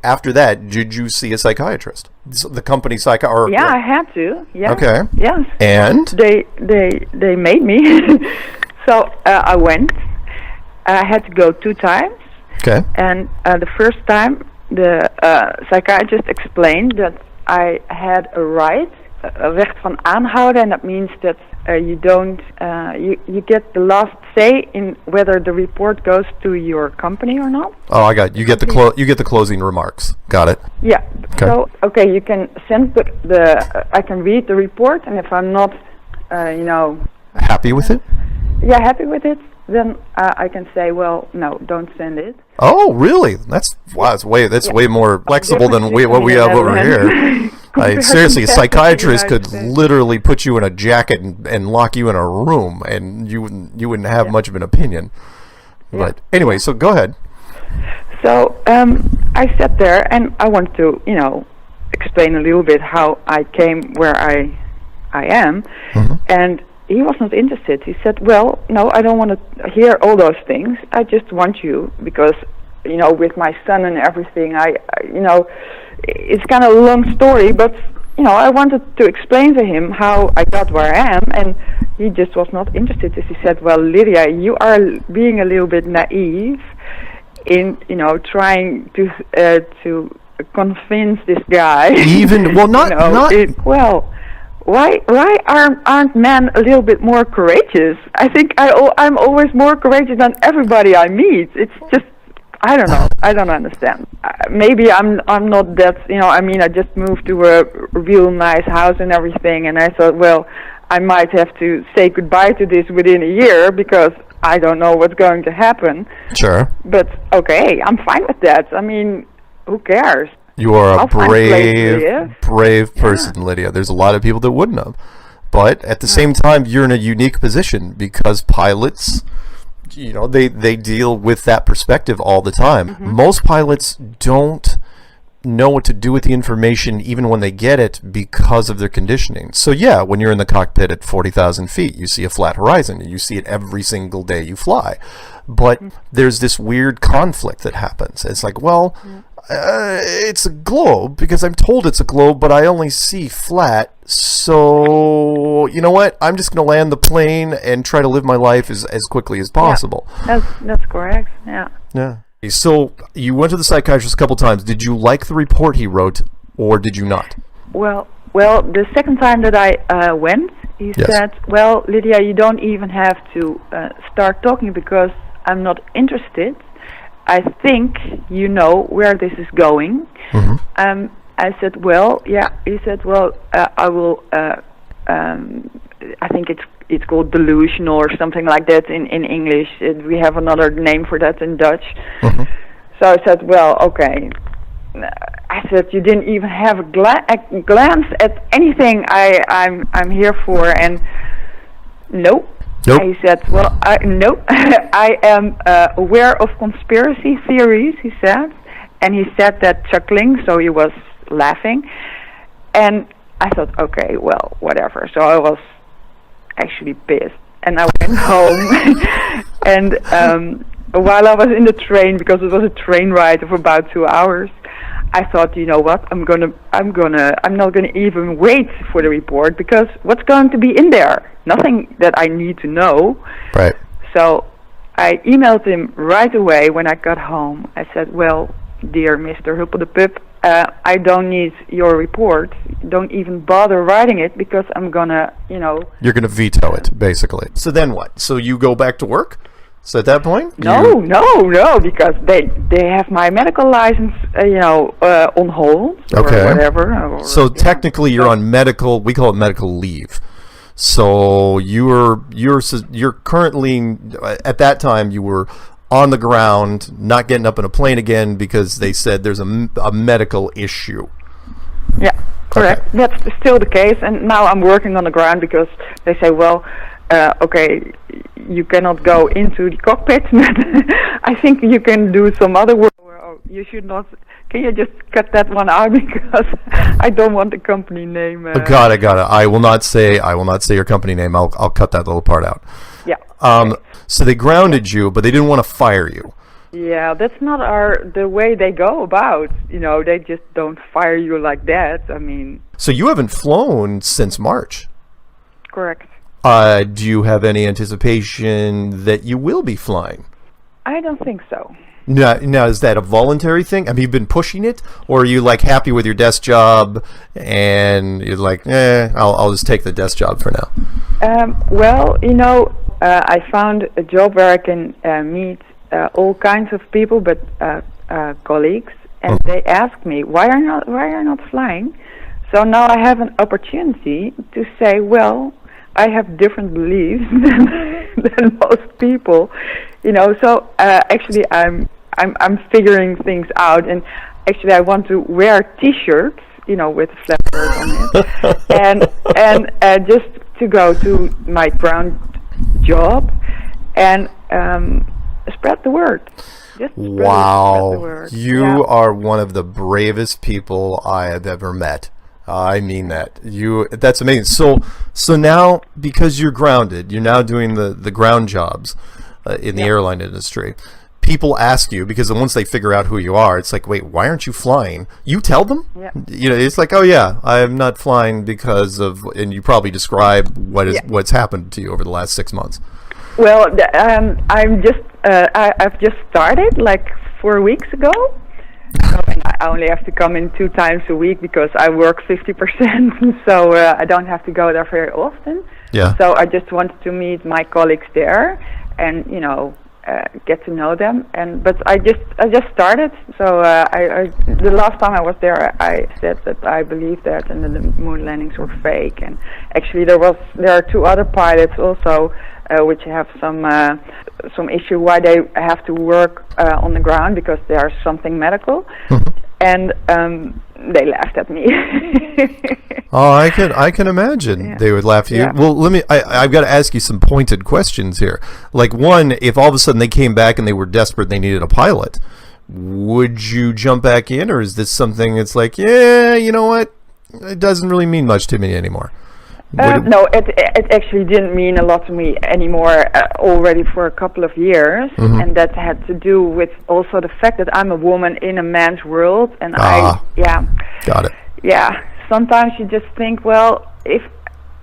after that, did you see a psychiatrist? The company psychiatrist? Yeah, I had to. Yeah. Okay. Yes. And? They made me. So I went. I had to go 2 times. Okay. And the first time, the psychiatrist explained that I had a right, a recht van aanhouden, and that means that you don't, you get the last say in whether the report goes to your company or not. Oh, I got it. You get the closing remarks. Got it. Yeah. Okay. So you can send I can read the report, and if I'm not, happy with it. Yeah, happy with it, then I can say, well, no, don't send it. Oh, really? That's way more flexible than what we have over here. Seriously, a psychiatrist could literally put you in a jacket and lock you in a room, and you wouldn't have much of an opinion. But anyway, so go ahead. So I sat there, and I wanted to, explain a little bit how I came where I am, and he was not interested. He said, well, no, I don't want to hear all those things. I just want you, because, with my son and everything, it's kind of a long story, but, I wanted to explain to him how I got where I am, and he just was not interested. He said, well, Lydia, you are being a little bit naive in, trying to convince this guy. Why aren't men a little bit more courageous? I think I'm always more courageous than everybody I meet. It's just, I don't know. I don't understand. Maybe I'm not that, I just moved to a real nice house and everything, and I thought, well, I might have to say goodbye to this within a year because I don't know what's going to happen. Sure. But okay, I'm fine with that. I mean, who cares? You are a brave person, Lydia. There's a lot of people that wouldn't have. But at the same time, you're in a unique position because pilots, they deal with that perspective all the time. Most pilots don't know what to do with the information even when they get it because of their conditioning. So yeah, when you're in the cockpit at 40,000 feet, you see a flat horizon. You see it every single day you fly. But there's this weird conflict that happens. It's like, well, it's a globe because I'm told it's a globe, but I only see flat. So you know what? I'm just going to land the plane and try to live my life as quickly as possible. Yeah, that's correct. Yeah. Yeah. So you went to the psychiatrist a couple times. Did you like the report he wrote, or did you not? Well, the second time that I went, he said, well, Lydia, you don't even have to start talking because I'm not interested. I think you know where this is going. I said, well, yeah. He said, well, I will. I think it's called delusional or something like that in English. We have another name for that in Dutch. So I said, well, okay. I said, you didn't even have a glance at anything I'm here for, and nope. He said, well, nope. I am aware of conspiracy theories, he said. And he said that chuckling, so he was laughing. And I thought, okay, well, whatever. So I was actually pissed. And I went home. And while I was in the train, because it was a train ride of about 2 hours, I thought, you know what, I'm not gonna even wait for the report, because what's going to be in there? Nothing that I need to know. Right. So I emailed him right away when I got home. I said, well, dear Mr. Huppel de Pup, I don't need your report. Don't even bother writing it, because I'm gonna, You're gonna veto it, basically. So then what? So you go back to work? So at that point? No, because they have my medical license, on hold or whatever. So technically, you're on medical. We call it medical leave. So you're currently at that time you were on the ground, not getting up in a plane again because they said there's a medical issue. Yeah, correct. Okay. That's still the case, and now I'm working on the ground because they say, well, okay, you cannot go into the cockpit, but I think you can do some other work. You should not. Can you just cut that one out because I don't want the company name. Got it. I will not say your company name. I'll cut that little part out. Yeah. So they grounded you, but they didn't want to fire you. Yeah, that's not the way they go about. They just don't fire you like that. I mean. So you haven't flown since March. Correct. Do you have any anticipation that you will be flying? I don't think so. Now, is that a voluntary thing? Have you been pushing it, or are you like happy with your desk job and you're like, I'll just take the desk job for now? Well, I found a job where I can meet all kinds of people, but colleagues, and they asked me, why are you not flying? So now I have an opportunity to say, well, I have different beliefs than most people, So actually, I'm figuring things out, and actually, I want to wear T-shirts, with a flat shirt on it, and just to go to my ground job and spread the word. Just spread the word. You are one of the bravest people I have ever met. I mean that. That's amazing. So now, because you're grounded, you're now doing the ground jobs in the airline industry. People ask you, because once they figure out who you are, it's like, wait, why aren't you flying? You tell them? Yeah. It's like, oh yeah, I'm not flying because of, and you probably describe what's happened to you over the last 6 months. Well, I've just started like 4 weeks ago. And I only have to come in 2 times a week because I work 50%, so I don't have to go there very often. Yeah. So I just wanted to meet my colleagues there, and get to know them. But I just started. So the last time I was there, I said that I believed that, and that the moon landings were fake. And actually, there are 2 other pilots also, which have some issue why they have to work on the ground because there's something medical, and they laughed at me. Oh, I can imagine they would laugh at you. Yeah. Well, I've got to ask you some pointed questions here. Like, one, if all of a sudden they came back and they were desperate and they needed a pilot, would you jump back in, or is this something that's like, yeah, you know what, it doesn't really mean much to me anymore? No, it actually didn't mean a lot to me anymore already for a couple of years, and that had to do with also the fact that I'm a woman in a man's world, and got it. Yeah, sometimes you just think, well,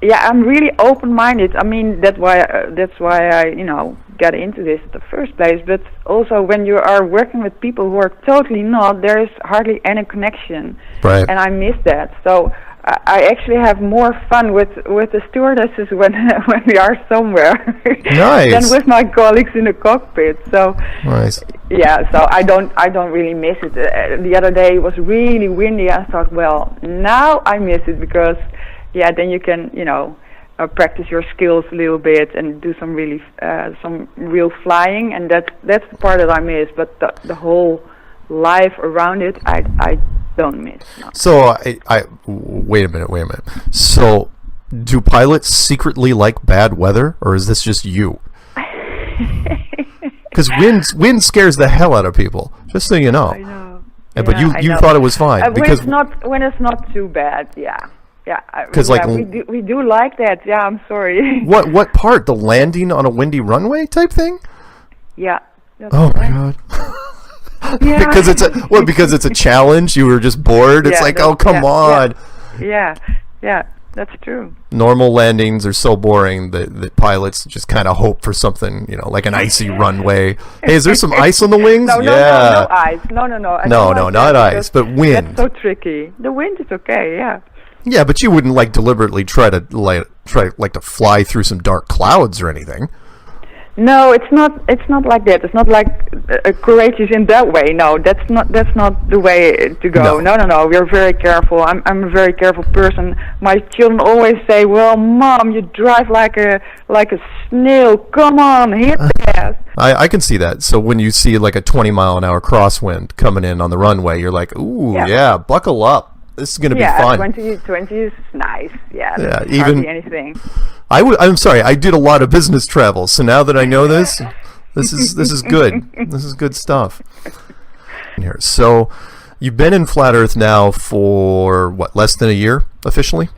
I'm really open-minded. I mean, that's why I got into this in the first place. But also, when you are working with people who are totally not, there is hardly any connection, right? And I miss that. So I actually have more fun with the stewardesses when we are somewhere than with my colleagues in the cockpit. So nice. Yeah, so I don't really miss it. The other day it was really windy. I thought, well, now I miss it because then you can practice your skills a little bit and do some real flying, and that's the part that I miss. But the whole life around it, I don't miss. No. So I wait a minute. So do pilots secretly like bad weather, or is this just you? Because wind scares the hell out of people. Just so you know. I know. But you thought it was fine because when it's not too bad. Yeah. Because we do like that. Yeah, I'm sorry. What part? The landing on a windy runway type thing? Yeah. Oh my god. Yeah. because it's a challenge. You were just bored. It's like, oh come on. Yeah, that's true. Normal landings are so boring that pilots just kind of hope for something, like an icy runway. Hey, is there some ice on the wings? No ice. No, not ice, but wind. That's so tricky. The wind is okay. Yeah. Yeah, but you wouldn't deliberately try to fly through some dark clouds or anything. No, it's not. It's not like that. It's not like courageous in that way. No, that's not the way to go. No. We're very careful. I'm a very careful person. My children always say, "Well, Mom, you drive like a snail. Come on, hit the gas." I can see that. So when you see like a 20-mile-an-hour crosswind coming in on the runway, you're like, "Ooh, yeah, buckle up. This is going to be fun." 20 is nice. Yeah, even hardly anything. I'm sorry. I did a lot of business travel, so now that I know this is good. This is good stuff. Here, so you've been in Flat Earth now for what? Less than a year officially?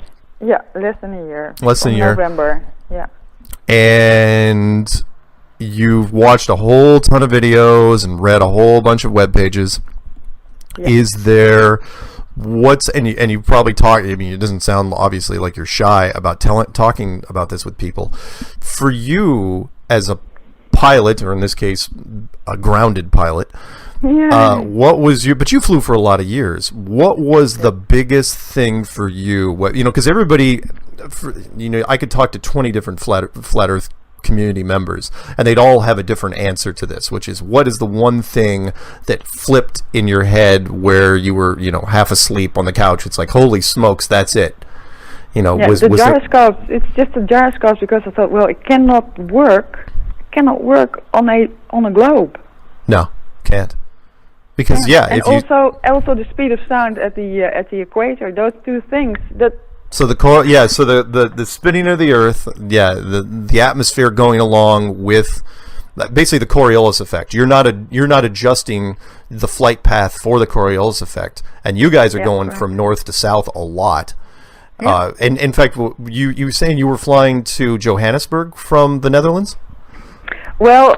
Yeah, less than a year. Less than a year. November. Yeah. And you've watched a whole ton of videos and read a whole bunch of web pages. Yeah. Is there and you probably talk, I mean, it doesn't sound obviously like you're shy about talking about this with people. For you as a pilot, or in this case a grounded pilot, what was but you flew for a lot of years. What was the biggest thing for you? What, because everybody, I could talk to 20 different flat Earth community members, and they'd all have a different answer to this, which is, what is the one thing that flipped in your head where you were, half asleep on the couch? It's like, holy smokes, that's it. Was the gyroscopes. It's just the gyroscopes, because I thought, well, it cannot work on a globe. No, can't. Because and also the speed of sound at the equator. Those two things that. So the the spinning of the Earth, the atmosphere going along with basically the Coriolis effect. You're not adjusting the flight path for the Coriolis effect, and you guys are going from north to south a lot. Yeah. And in fact, you were saying you were flying to Johannesburg from the Netherlands? Well,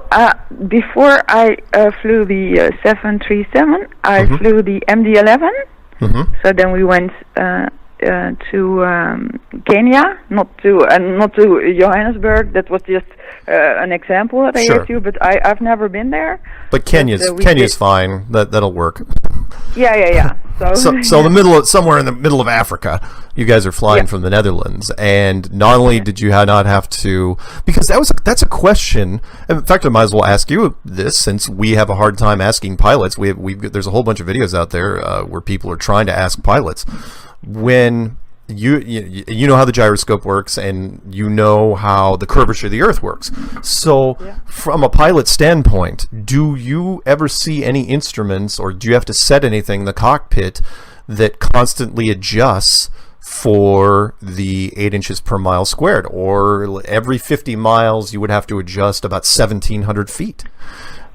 before I flew the 737, I flew the MD-11. So then we went to Kenya, not to Johannesburg. That was just an example that I gave you, but I've never been there. But Kenya's fine. That'll work. Yeah. So somewhere in the middle of Africa, you guys are flying from the Netherlands, and not only did you not have to, because that's a question. In fact, I might as well ask you this, since we have a hard time asking pilots. There's a whole bunch of videos out there where people are trying to ask pilots. When you know how the gyroscope works, and you know how the curvature of the Earth works. So from a pilot standpoint, do you ever see any instruments, or do you have to set anything in the cockpit that constantly adjusts for the 8 inches per mile squared? Or every 50 miles you would have to adjust about 1,700 feet?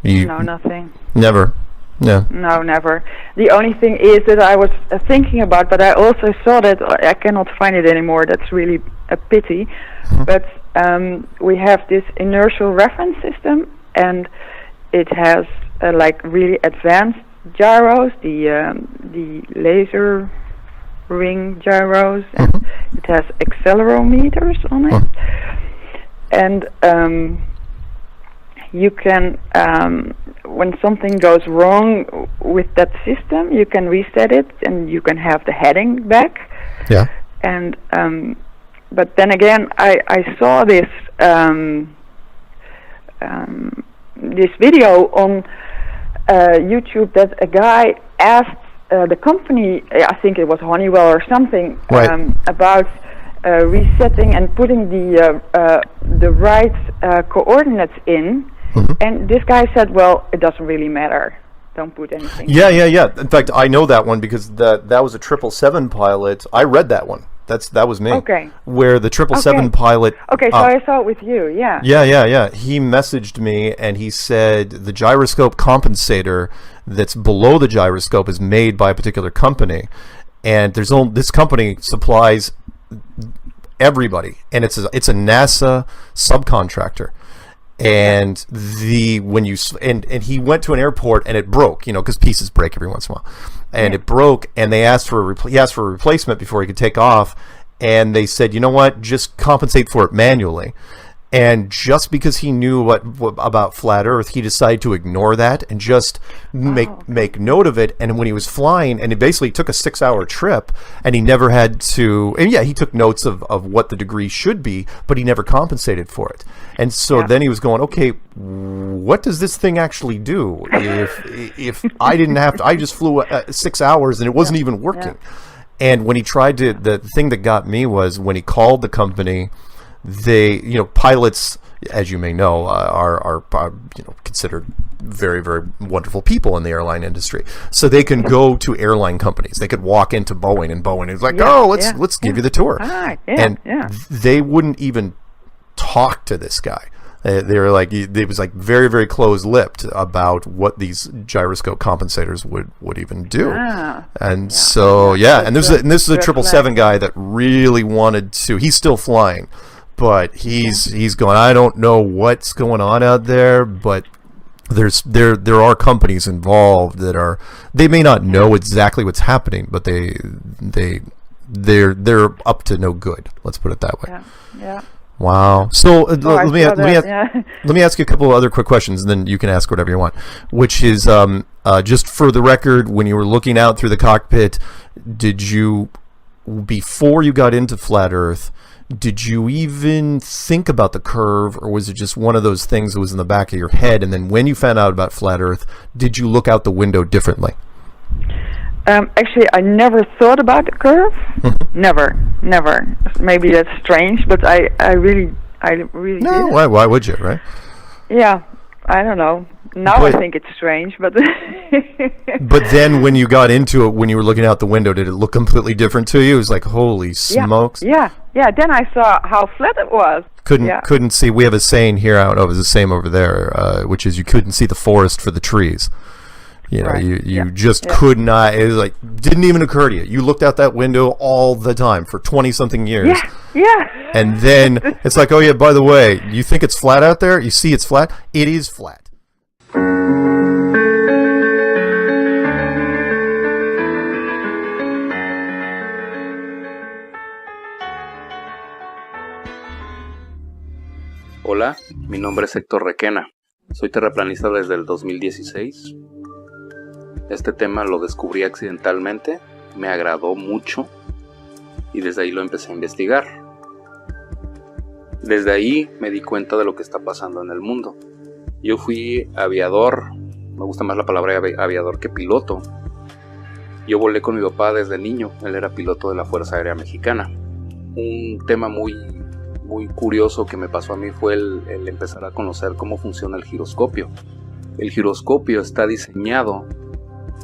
No, nothing. Never. No. No, never. The only thing is that I was thinking about, but I also saw that I cannot find it anymore. That's really a pity. But we have this inertial reference system, and it has like really advanced gyros, the laser ring gyros, and it has accelerometers on it, and you can, when something goes wrong with that system, you can reset it, and you can have the heading back. Yeah. And but then again, I saw this this video on YouTube that a guy asked the company, I think it was Honeywell or something, about resetting and putting the right coordinates in. And this guy said, well, it doesn't really matter. Don't put anything. Yeah. In fact, I know that one, because that was a 777 pilot. I read that one. That was me. Okay. Where the 777 pilot. Okay, so I saw it with you. Yeah. Yeah. He messaged me, and he said the gyroscope compensator that's below the gyroscope is made by a particular company, and this company supplies everybody, and it's a NASA subcontractor. And he went to an airport, and it broke, because pieces break every once in a while, and it broke, and they asked for a replacement before he could take off, and they said, you know what, just compensate for it manually. And just because he knew what about flat Earth, he decided to ignore that and just make note of it. And when he was flying, and he basically took a 6-hour trip, and he never had to. And yeah, he took notes of what the degree should be, but he never compensated for it. And so then he was going, okay, what does this thing actually do? If I didn't have to, I just flew 6 hours and it wasn't even working. And when he tried to, the thing that got me was when he called the company. They, pilots, as you may know, are considered very, very wonderful people in the airline industry. So they can go to airline companies. They could walk into Boeing, and Boeing is like, let's give you the tour. They wouldn't even talk to this guy. They were like, it was like very, very close-lipped about what these gyroscope compensators would even do. And so, and this is a 777 guy that really wanted to. He's still flying. But he's going, I don't know what's going on out there, but there are companies involved that they may not know exactly what's happening, but they're up to no good. Let's put it that way. Yeah. Wow. So let me ask you a couple of other quick questions, and then you can ask whatever you want. Which is just for the record, when you were looking out through the cockpit, did you, before you got into flat Earth, did you even think about the curve, or was it just one of those things that was in the back of your head? And then when you found out about flat Earth, did you look out the window differently? Actually, I never thought about the curve. Never. Maybe that's strange, but I really no, did. Why would you, right? Yeah, I don't know. Now I think it's strange, but but then when you got into it, when you were looking out the window, did it look completely different to you? It was like, holy smokes. Yeah. Then I saw how flat it was. Couldn't see. We have a saying here, I don't know if it's the same over there, which is you couldn't see the forest for the trees. You just could not. It was like, didn't even occur to you. You looked out that window all the time for 20-something years. Yeah. And then it's like, oh yeah, by the way, you think it's flat out there? You see it's flat? It is flat. Hola, mi nombre es Héctor Requena. Soy terraplanista desde el 2016. Este tema lo descubrí accidentalmente, me agradó mucho y desde ahí lo empecé a investigar. Desde ahí me di cuenta de lo que está pasando en el mundo. Yo fui aviador, me gusta más la palabra aviador que piloto. Yo volé con mi papá desde niño, él era piloto de la Fuerza Aérea Mexicana. Un tema muy curioso que me pasó a mí fue el empezar a conocer cómo funciona el giroscopio. El giroscopio está diseñado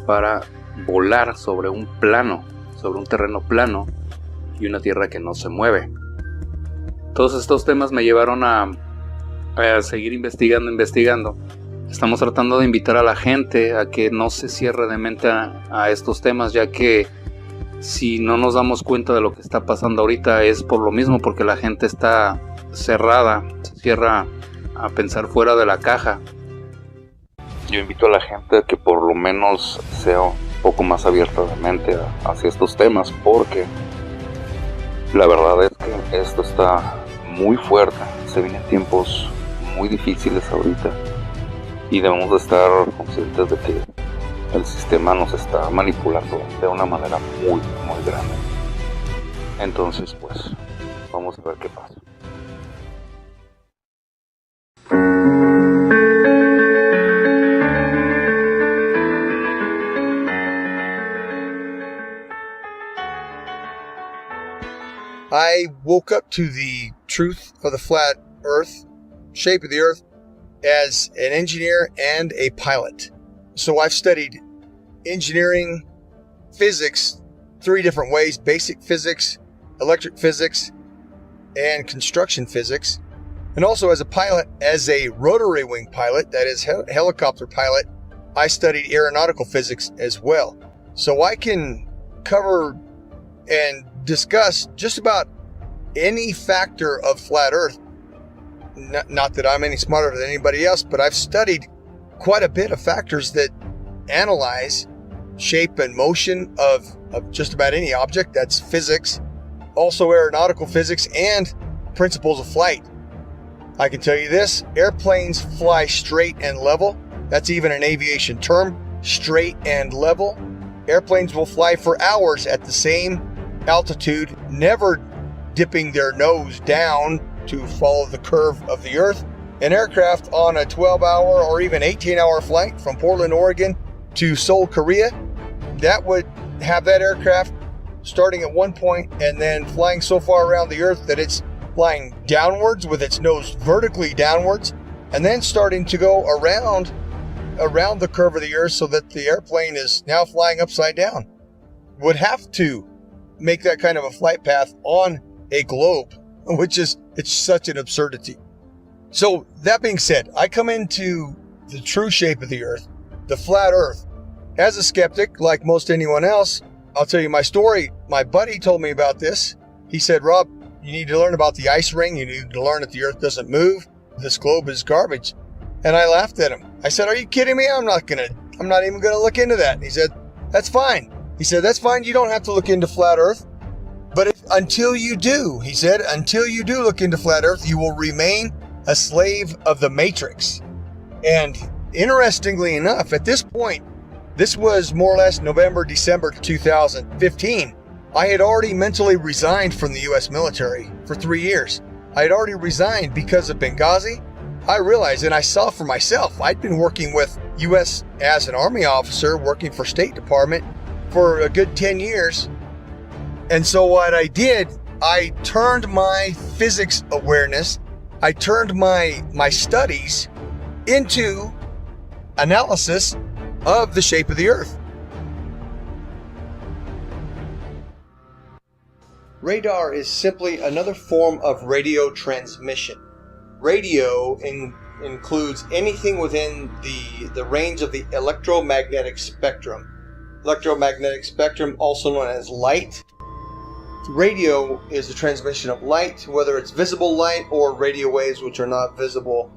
para volar sobre un plano, sobre un terreno plano y una tierra que no se mueve. Todos estos temas me llevaron a seguir investigando. Estamos tratando de invitar a la gente a que no se cierre de mente a estos temas, ya que si no nos damos cuenta de lo que está pasando ahorita es por lo mismo, porque la gente está cerrada, se cierra a pensar fuera de la caja. Yo invito a la gente a que por lo menos sea un poco más abierta de mente hacia estos temas, porque la verdad es que esto está muy fuerte, se vienen tiempos muy difíciles ahorita y debemos de estar conscientes de que el sistema nos está manipulando de una manera muy grande. Entonces, pues, vamos a ver qué pasa. I woke up to the truth of the flat Earth, shape of the Earth, as an engineer and a pilot. So I've studied engineering, physics, 3 different ways: basic physics, electric physics, and construction physics. And also as a pilot, as a rotary wing pilot, that is helicopter pilot, I studied aeronautical physics as well. So I can cover and discuss just about any factor of flat Earth. Not that I'm any smarter than anybody else, but I've studied quite a bit of factors that analyze shape and motion of just about any object. That's physics, also aeronautical physics and principles of flight. I can tell you this, airplanes fly straight and level. That's even an aviation term, straight and level. Airplanes will fly for hours at the same altitude, never dipping their nose down to follow the curve of the Earth. An aircraft on a 12-hour or even 18-hour flight from Portland, Oregon to Seoul, Korea, that would have that aircraft starting at one point and then flying so far around the Earth that it's flying downwards with its nose vertically downwards, and then starting to go around the curve of the Earth so that the airplane is now flying upside down. Would have to make that kind of a flight path on a globe, which is, it's such an absurdity. So that being said, I come into the true shape of the Earth, the flat Earth, as a skeptic, like most anyone else. I'll tell you my story. My buddy told me about this. He said, Rob, you need to learn about the ice ring. You need to learn that the Earth doesn't move. This globe is garbage. And I laughed at him. I said, are you kidding me? I'm not even gonna look into that. And he said, that's fine. He said, that's fine. You don't have to look into flat Earth. But until you do, he said, until you do look into flat Earth, you will remain a slave of the Matrix. And interestingly enough, at this point, this was more or less November, December 2015. I had already mentally resigned from the U.S. military for 3 years. I had already resigned because of Benghazi. I realized, and I saw for myself, I'd been working with U.S. as an Army officer, working for State Department for a good 10 years. And so what I did, I turned my physics awareness, I turned my studies into analysis of the shape of the Earth. Radar is simply another form of radio transmission. Radio includes anything within the range of the electromagnetic spectrum. Electromagnetic spectrum, also known as light. Radio is the transmission of light, whether it's visible light or radio waves which are not visible.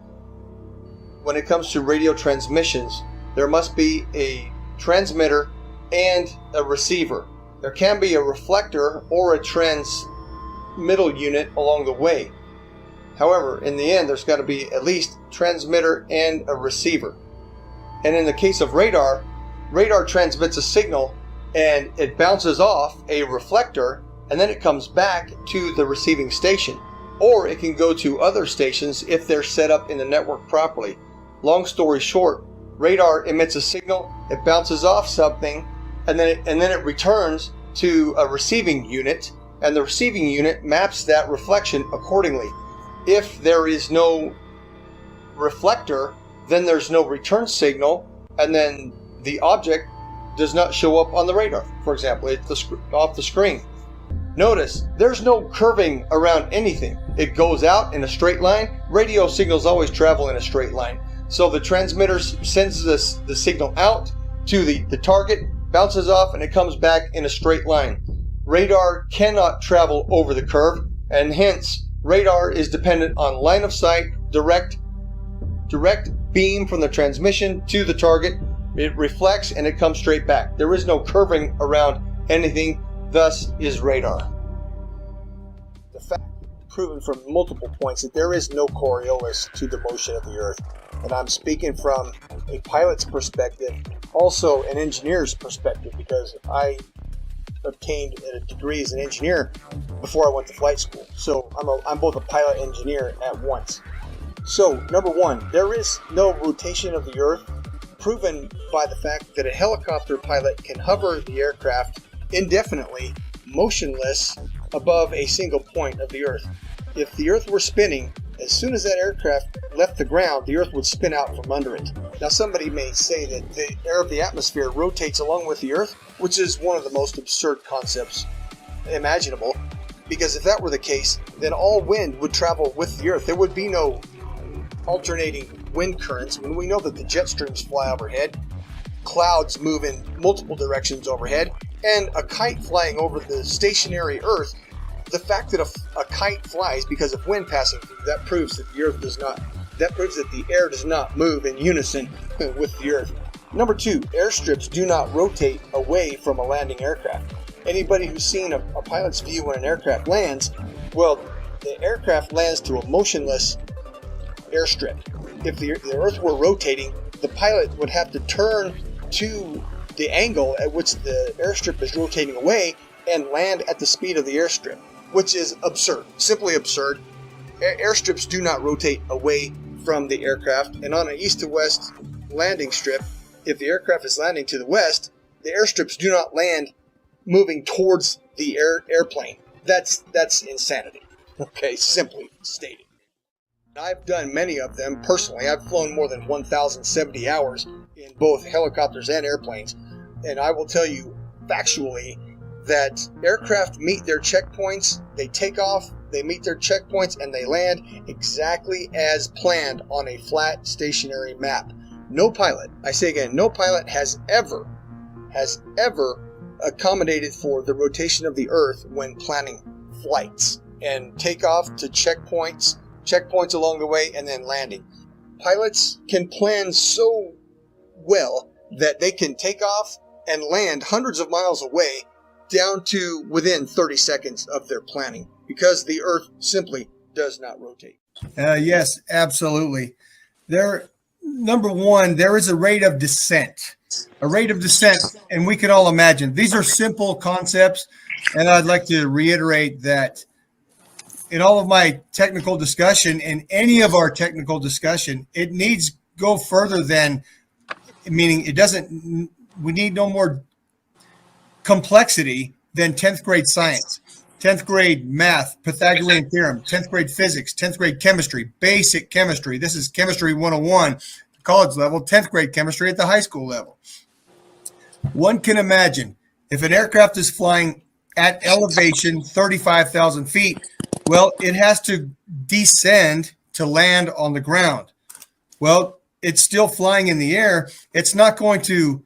When it comes to radio transmissions, there must be a transmitter and a receiver. There can be a reflector or a transmittal unit along the way. However, in the end, there's got to be at least transmitter and a receiver. And in the case of radar, radar transmits a signal and it bounces off a reflector and then it comes back to the receiving station. Or it can go to other stations if they're set up in the network properly. Long story short, radar emits a signal, it bounces off something, and then it returns to a receiving unit, and the receiving unit maps that reflection accordingly. If there is no reflector, then there's no return signal, and then the object does not show up on the radar. For example, it's off the screen. Notice, there's no curving around anything. It goes out in a straight line. Radio signals always travel in a straight line. So the transmitter sends the signal out to the target, bounces off, and it comes back in a straight line. Radar cannot travel over the curve, and hence radar is dependent on line of sight, direct beam from the transmission to the target. It reflects and it comes straight back. There is no curving around anything, thus is radar. The fact proven from multiple points that there is no Coriolis to the motion of the Earth. And I'm speaking from a pilot's perspective, also an engineer's perspective, because I obtained a degree as an engineer before I went to flight school. So I'm both a pilot and engineer at once. So, number one, there is no rotation of the Earth, proven by the fact that a helicopter pilot can hover the aircraft indefinitely, motionless, above a single point of the Earth. If the Earth were spinning, as soon as that aircraft left the ground, the Earth would spin out from under it. Now, somebody may say that the air of the atmosphere rotates along with the Earth, which is one of the most absurd concepts imaginable, because if that were the case, then all wind would travel with the Earth. There would be no alternating wind currents. When we know that the jet streams fly overhead, clouds move in multiple directions overhead, and a kite flying over the stationary Earth, the fact that a kite flies because of wind passing through, that proves that the Earth does not, that proves that the air does not move in unison with the Earth. Number two, airstrips do not rotate away from a landing aircraft. Anybody who's seen a pilot's view when an aircraft lands, well, the aircraft lands to a motionless airstrip. If the Earth were rotating, the pilot would have to turn to the angle at which the airstrip is rotating away and land at the speed of the airstrip, which is absurd, simply absurd. Airstrips do not rotate away from the aircraft, and on an east to west landing strip, if the aircraft is landing to the west, the airstrips do not land moving towards the airplane. That's insanity. Okay, simply stated. I've done many of them personally. I've flown more than 1,070 hours in both helicopters and airplanes, and I will tell you factually that aircraft meet their checkpoints, they take off, they meet their checkpoints, and they land exactly as planned on a flat stationary map. No pilot, I say again, no pilot has ever accommodated for the rotation of the Earth when planning flights and takeoff to checkpoints along the way, and then landing. Pilots can plan so well that they can take off and land hundreds of miles away down to within 30 seconds of their planning because the Earth simply does not rotate. Yes, absolutely. Number one, there is a rate of descent. A rate of descent, and we can all imagine. These are simple concepts, and I'd like to reiterate that in all of my technical discussion, in any of our technical discussion, it needs go further than, meaning it doesn't, we need no more complexity than 10th grade science, 10th grade math, Pythagorean theorem, 10th grade physics, 10th grade chemistry, basic chemistry. This is chemistry 101, college level, 10th grade chemistry at the high school level. One can imagine if an aircraft is flying at elevation 35,000 feet, well, it has to descend to land on the ground. Well, it's still flying in the air. It's not going to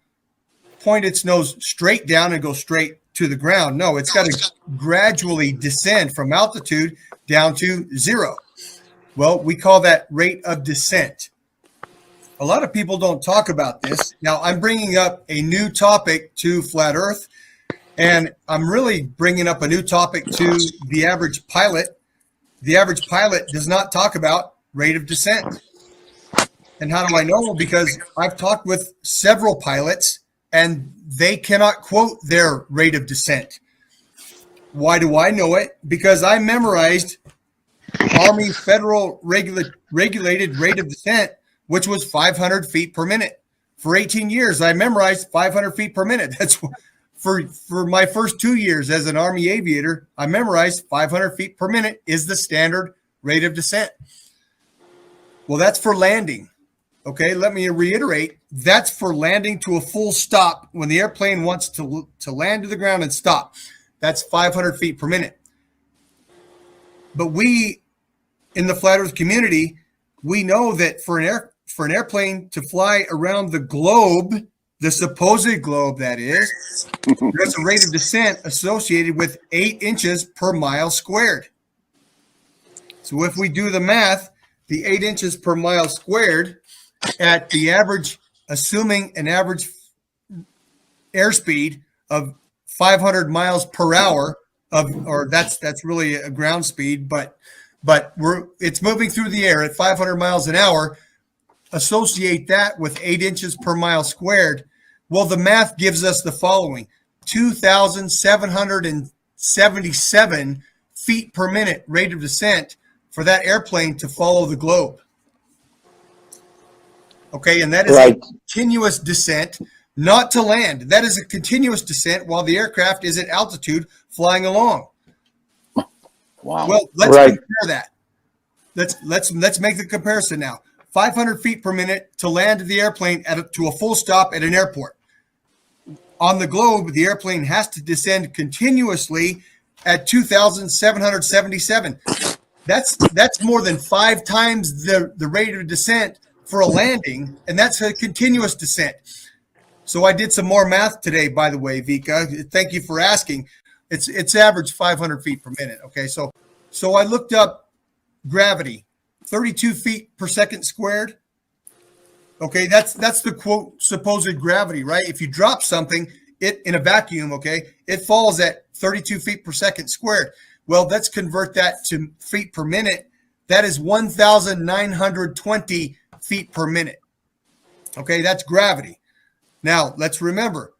point its nose straight down and go straight to the ground. No, it's got to gradually descend from altitude down to zero. Well, we call that rate of descent. A lot of people don't talk about this. Now, I'm bringing up a new topic to Flat Earth, and I'm really bringing up a new topic to the average pilot. The average pilot does not talk about rate of descent. And how do I know? Because I've talked with several pilots, and they cannot quote their rate of descent. Why do I know it? Because I memorized Army federal regulated rate of descent, which was 500 feet per minute. For 18 years, I memorized 500 feet per minute. That's for my first 2 years as an Army aviator, I memorized 500 feet per minute is the standard rate of descent. Well, that's for landing. Okay, let me reiterate. That's for landing to a full stop when the airplane wants to land to the ground and stop. That's 500 feet per minute. But we, in the Flat Earth community, we know that for an airplane to fly around the globe, the supposed globe that is, there's a rate of descent associated with 8 inches per mile squared. So if we do the math, the 8 inches per mile squared at the average, assuming an average airspeed of 500 miles per hour or that's really a ground speed, but it's moving through the air at 500 miles an hour. Associate that with 8 inches per mile squared. Well, the math gives us the following: 2,777 feet per minute rate of descent for that airplane to follow the globe. Okay, and that is a continuous descent, not to land. That is a continuous descent while the aircraft is at altitude flying along. Wow. Well, let's compare that. Let's make the comparison now. 500 feet per minute to land the airplane to a full stop at an airport. On the globe, the airplane has to descend continuously at 2,777. That's more than 5 times the rate of descent for a landing, and that's a continuous descent. So I did some more math today, by the way, Vika. Thank you for asking. It's average 500 feet per minute. Okay, so I looked up gravity, 32 feet per second squared. Okay, that's the quote supposed gravity, right? If you drop something, it in a vacuum, okay, it falls at 32 feet per second squared. Well, let's convert that to feet per minute. That is 1,920 feet per minute. Okay, that's gravity. Now, let's remember,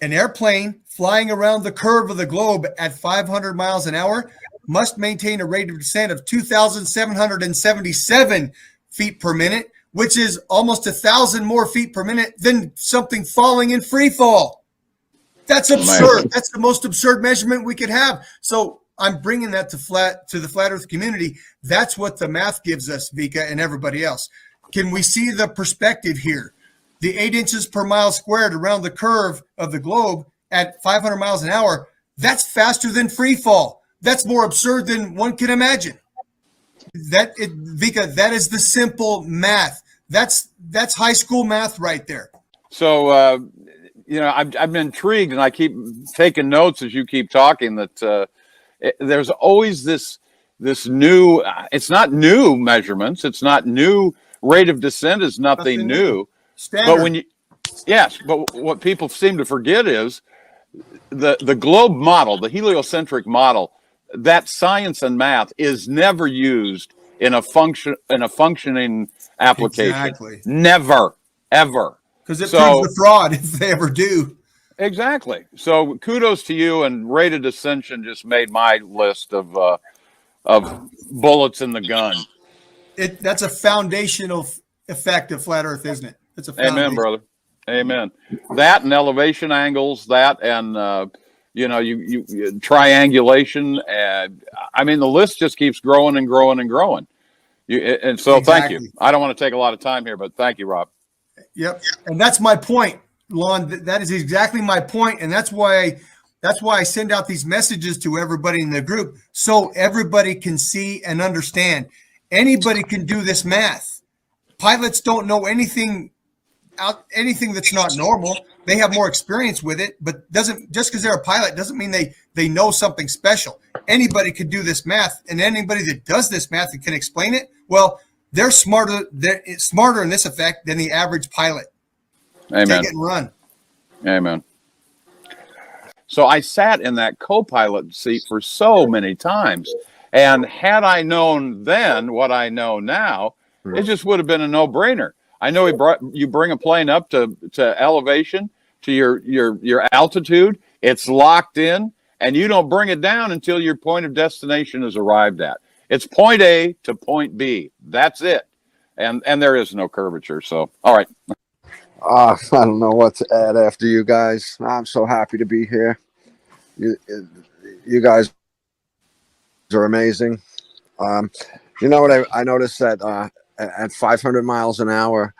an airplane flying around the curve of the globe at 500 miles an hour must maintain a rate of descent of 2,777 feet per minute, which is almost 1,000 more feet per minute than something falling in free fall. That's absurd. That's the most absurd measurement we could have. So I'm bringing that to the flat Earth community. That's what the math gives us, Vika, and everybody else. Can we see the perspective here? The 8 inches per mile squared around the curve of the globe at 500 miles an hour, that's faster than free fall. That's more absurd than one can imagine. Vika, that is the simple math. That's high school math right there. So, I've been intrigued, and I keep taking notes as you keep talking, that there's always this new, it's not new measurements. It's not new. Rate of descent is nothing new. Standard. But what people seem to forget is the globe model, the heliocentric model, that science and math is never used in a functioning application. Exactly. Never, ever. Because it proves the fraud if they ever do. Exactly. So kudos to you, and rate of descension just made my list of bullets in the gun. That's a foundational effect of flat Earth, isn't it? It's a foundation. Amen, brother. Amen. That and elevation angles, that and you triangulation, and I mean the list just keeps growing and growing and growing. Thank you. I don't want to take a lot of time here, but thank you, Rob. Yep, and that's my point, Lon. That is exactly my point, and that's why I send out these messages to everybody in the group, so everybody can see and understand. Anybody can do this math. Pilots don't know anything that's not normal. They have more experience with it, but just because they're a pilot doesn't mean they know something special. Anybody can do this math, and anybody that does this math and can explain it, well, they're smarter in this effect than the average pilot. Amen. Take it and run. Amen. So I sat in that co-pilot seat for so many times, and had I known then what I know now, it just would have been a no-brainer. I know you bring a plane up to elevation, to your altitude. It's locked in, and you don't bring it down until your point of destination is arrived at. It's point A to point B. That's it, and there is no curvature. So, all right. I don't know what to add after you guys. I'm so happy to be here. You guys are amazing. You know what I noticed that at 500 miles an hour,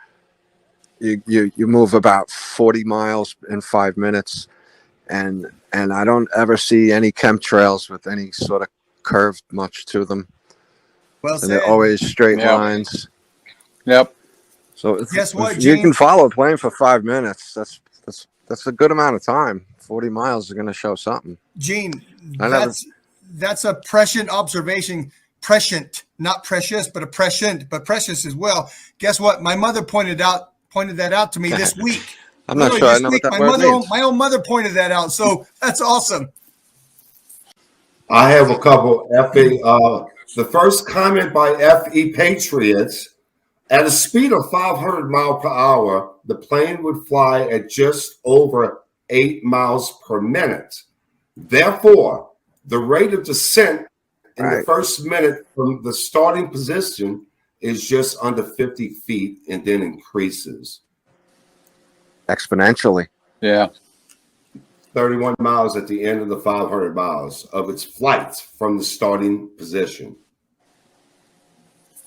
you move about 40 miles in 5 minutes, and I don't ever see any chemtrails with any sort of curve much to them. Well and said. they're always straight lines. Yep. So guess what, if you Gene? can follow a plane for 5 minutes, that's a good amount of time. 40 miles is going to show something. Gene, that's a prescient observation. Prescient, not precious, but a prescient, but precious as well. Guess what? My mother pointed that out to me this week. I'm not sure I know what that word means. My own mother pointed that out, so that's awesome. I have a couple. The first comment by FE Patriots: at a speed of 500 miles per hour, the plane would fly at just over 8 miles per minute. Therefore, the rate of descent in the first minute from the starting position is just under 50 feet and then increases exponentially. Yeah. 31 miles at the end of the 500 miles of its flight from the starting position.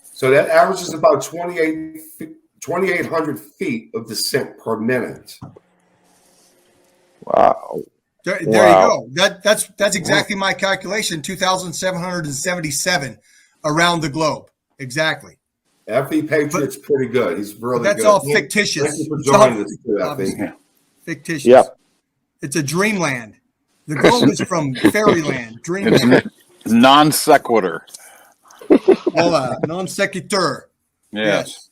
So that averages about 2,800 feet of descent per minute. Wow. There you go. That's exactly my calculation. 2,777 around the globe. Exactly. FE Patriot's pretty good. He's really good. That's all fictitious. Thank you for joining us too, FE. Fictitious. Yep. It's a dreamland. The globe is from fairyland. Dreamland. It's non sequitur. Voila, non sequitur. Yes.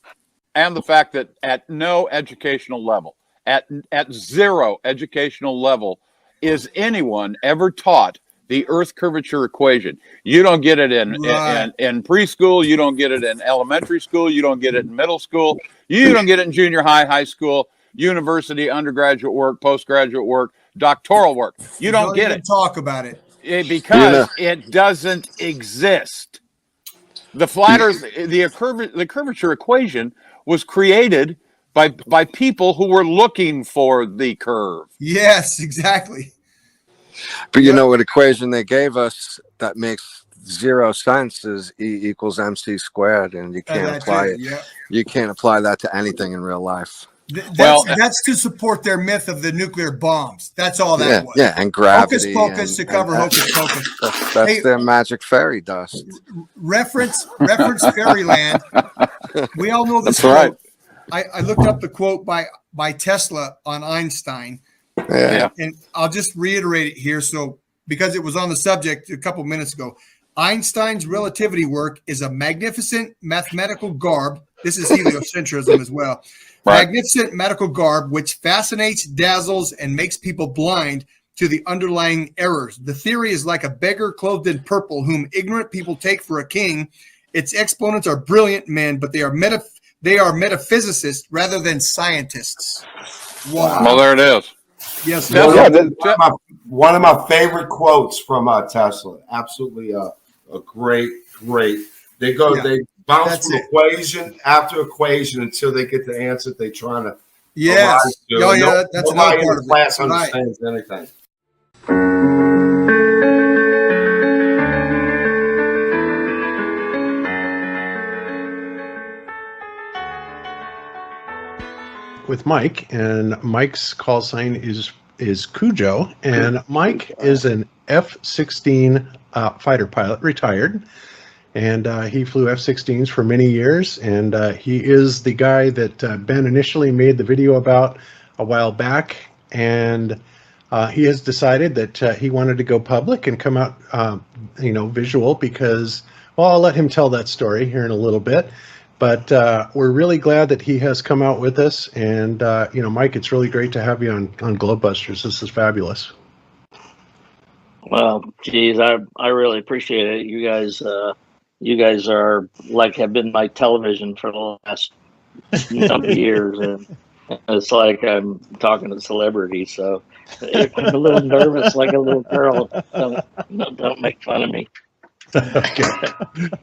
And the fact that at no educational level, at zero educational level, is anyone ever taught the Earth curvature equation. You don't get it in preschool. You don't get it in elementary school. You don't get it in middle school. You don't get it in junior high, high school, university, undergraduate work, postgraduate work, doctoral work. You don't get even it. Talk about it. Because it doesn't exist. The flat Earth, the curvature equation was created by people who were looking for the curve. Yes, exactly. But you know what equation they gave us that makes 0 sense is E equals MC squared, and you can't apply it. Yeah. You can't apply that to anything in real life. That's to support their myth of the nuclear bombs. That's all that was. Yeah, and gravity. Hocus pocus to cover hocus pocus. That's their magic fairy dust. Reference Fairyland. We all know this quote. Right. I looked up the quote by Tesla on Einstein. Yeah. And I'll just reiterate it here. So, because it was on the subject a couple minutes ago, Einstein's relativity work is a magnificent mathematical garb. This is heliocentrism as well. Right. Magnificent mathematical garb which fascinates, dazzles, and makes people blind to the underlying errors. The theory is like a beggar clothed in purple, whom ignorant people take for a king. Its exponents are brilliant men, but they are metaphysicists rather than scientists. Wow. Well, there it is. Yes, one of my favorite quotes from Tesla. Absolutely, a great. They bounce from equation after equation until they get the answer they're trying to. Yes. That's nobody another part in the class of it. understands anything. With Mike, and Mike's call sign is Cujo, and Mike is an F-16 fighter pilot, retired, and he flew F-16s for many years, and he is the guy that Ben initially made the video about a while back, and he has decided that he wanted to go public and come out, visual, because, well, I'll let him tell that story here in a little bit. But we're really glad that he has come out with us. And, Mike, it's really great to have you on Globebusters. This is fabulous. Well, geez, I really appreciate it. You guys are have been my television for the last number of years. And it's like I'm talking to celebrities. So I'm a little nervous, like a little girl. Don't make fun of me. Okay.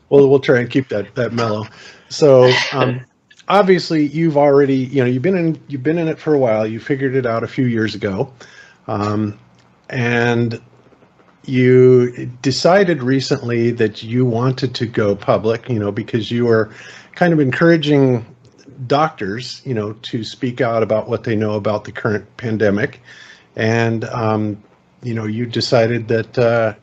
Well, we'll try and keep that mellow. So, obviously, you've already, you've been in it for a while. You figured it out a few years ago, and you decided recently that you wanted to go public. Because you were kind of encouraging doctors, to speak out about what they know about the current pandemic, and you decided that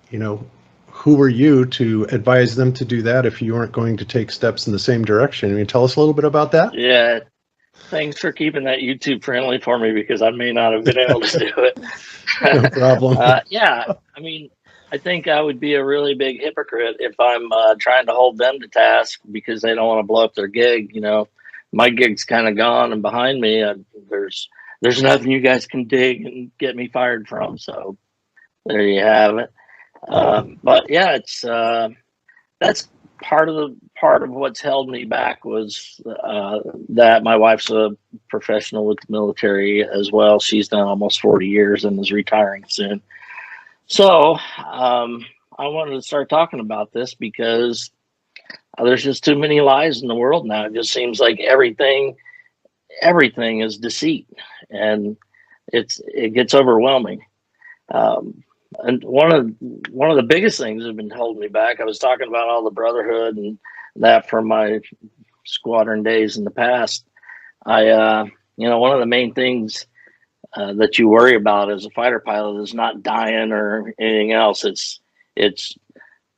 who were you to advise them to do that if you weren't going to take steps in the same direction? Can you tell us a little bit about that? Yeah. Thanks for keeping that YouTube friendly for me, because I may not have been able to do it. No problem. Yeah. I mean, I think I would be a really big hypocrite if I'm trying to hold them to task because they don't want to blow up their gig. My gig's kind of gone and behind me. There's nothing you guys can dig and get me fired from. So there you have it. But yeah, it's that's part of what's held me back was that my wife's a professional with the military as well. She's done almost 40 years and is retiring soon. So I wanted to start talking about this because there's just too many lies in the world now. It just seems like everything is deceit, and it gets overwhelming. And one of the biggest things that have been holding me back, I was talking about all the brotherhood and that from my squadron days in the past. One of the main things that you worry about as a fighter pilot is not dying or anything else. It's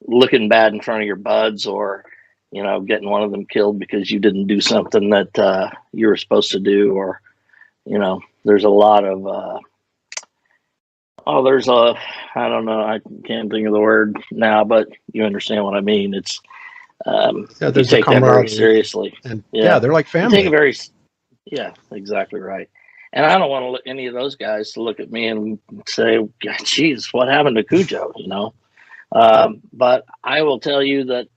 looking bad in front of your buds, or getting one of them killed because you didn't do something that you were supposed to do, or there's a lot of I don't know, I can't think of the word now, but you understand what I mean. It's you take that very seriously, and they're like family. Yeah, exactly right. And I don't want any of those guys to look at me and say, geez, what happened to Cujo, you know? But I will tell you that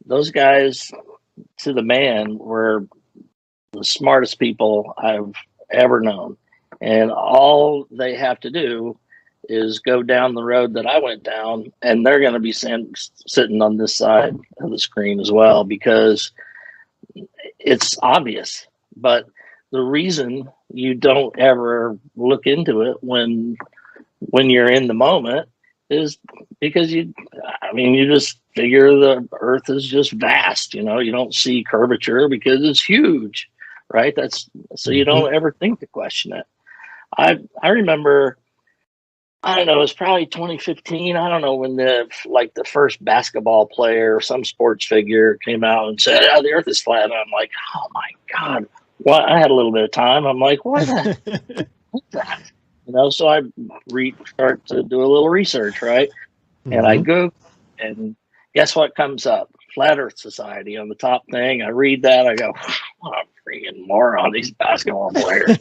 those guys, to the man, were the smartest people I've ever known. And all they have to do is go down the road that I went down, and they're going to be sitting on this side of the screen as well, because it's obvious. But the reason you don't ever look into it when you're in the moment is because you just figure the earth is just vast, you know. You don't see curvature because it's huge, right? So you don't ever think to question it. I remember, I don't know, it was probably 2015. I don't know when the first basketball player or some sports figure came out and said, "Oh, the earth is flat." And I'm like, oh my God. Well, I had a little bit of time. I'm like, what's that? You know, so I start to do a little research, right? And I go, and guess what comes up? Flat Earth Society on the top thing. I read that. I go, what a freaking moron, these basketball players.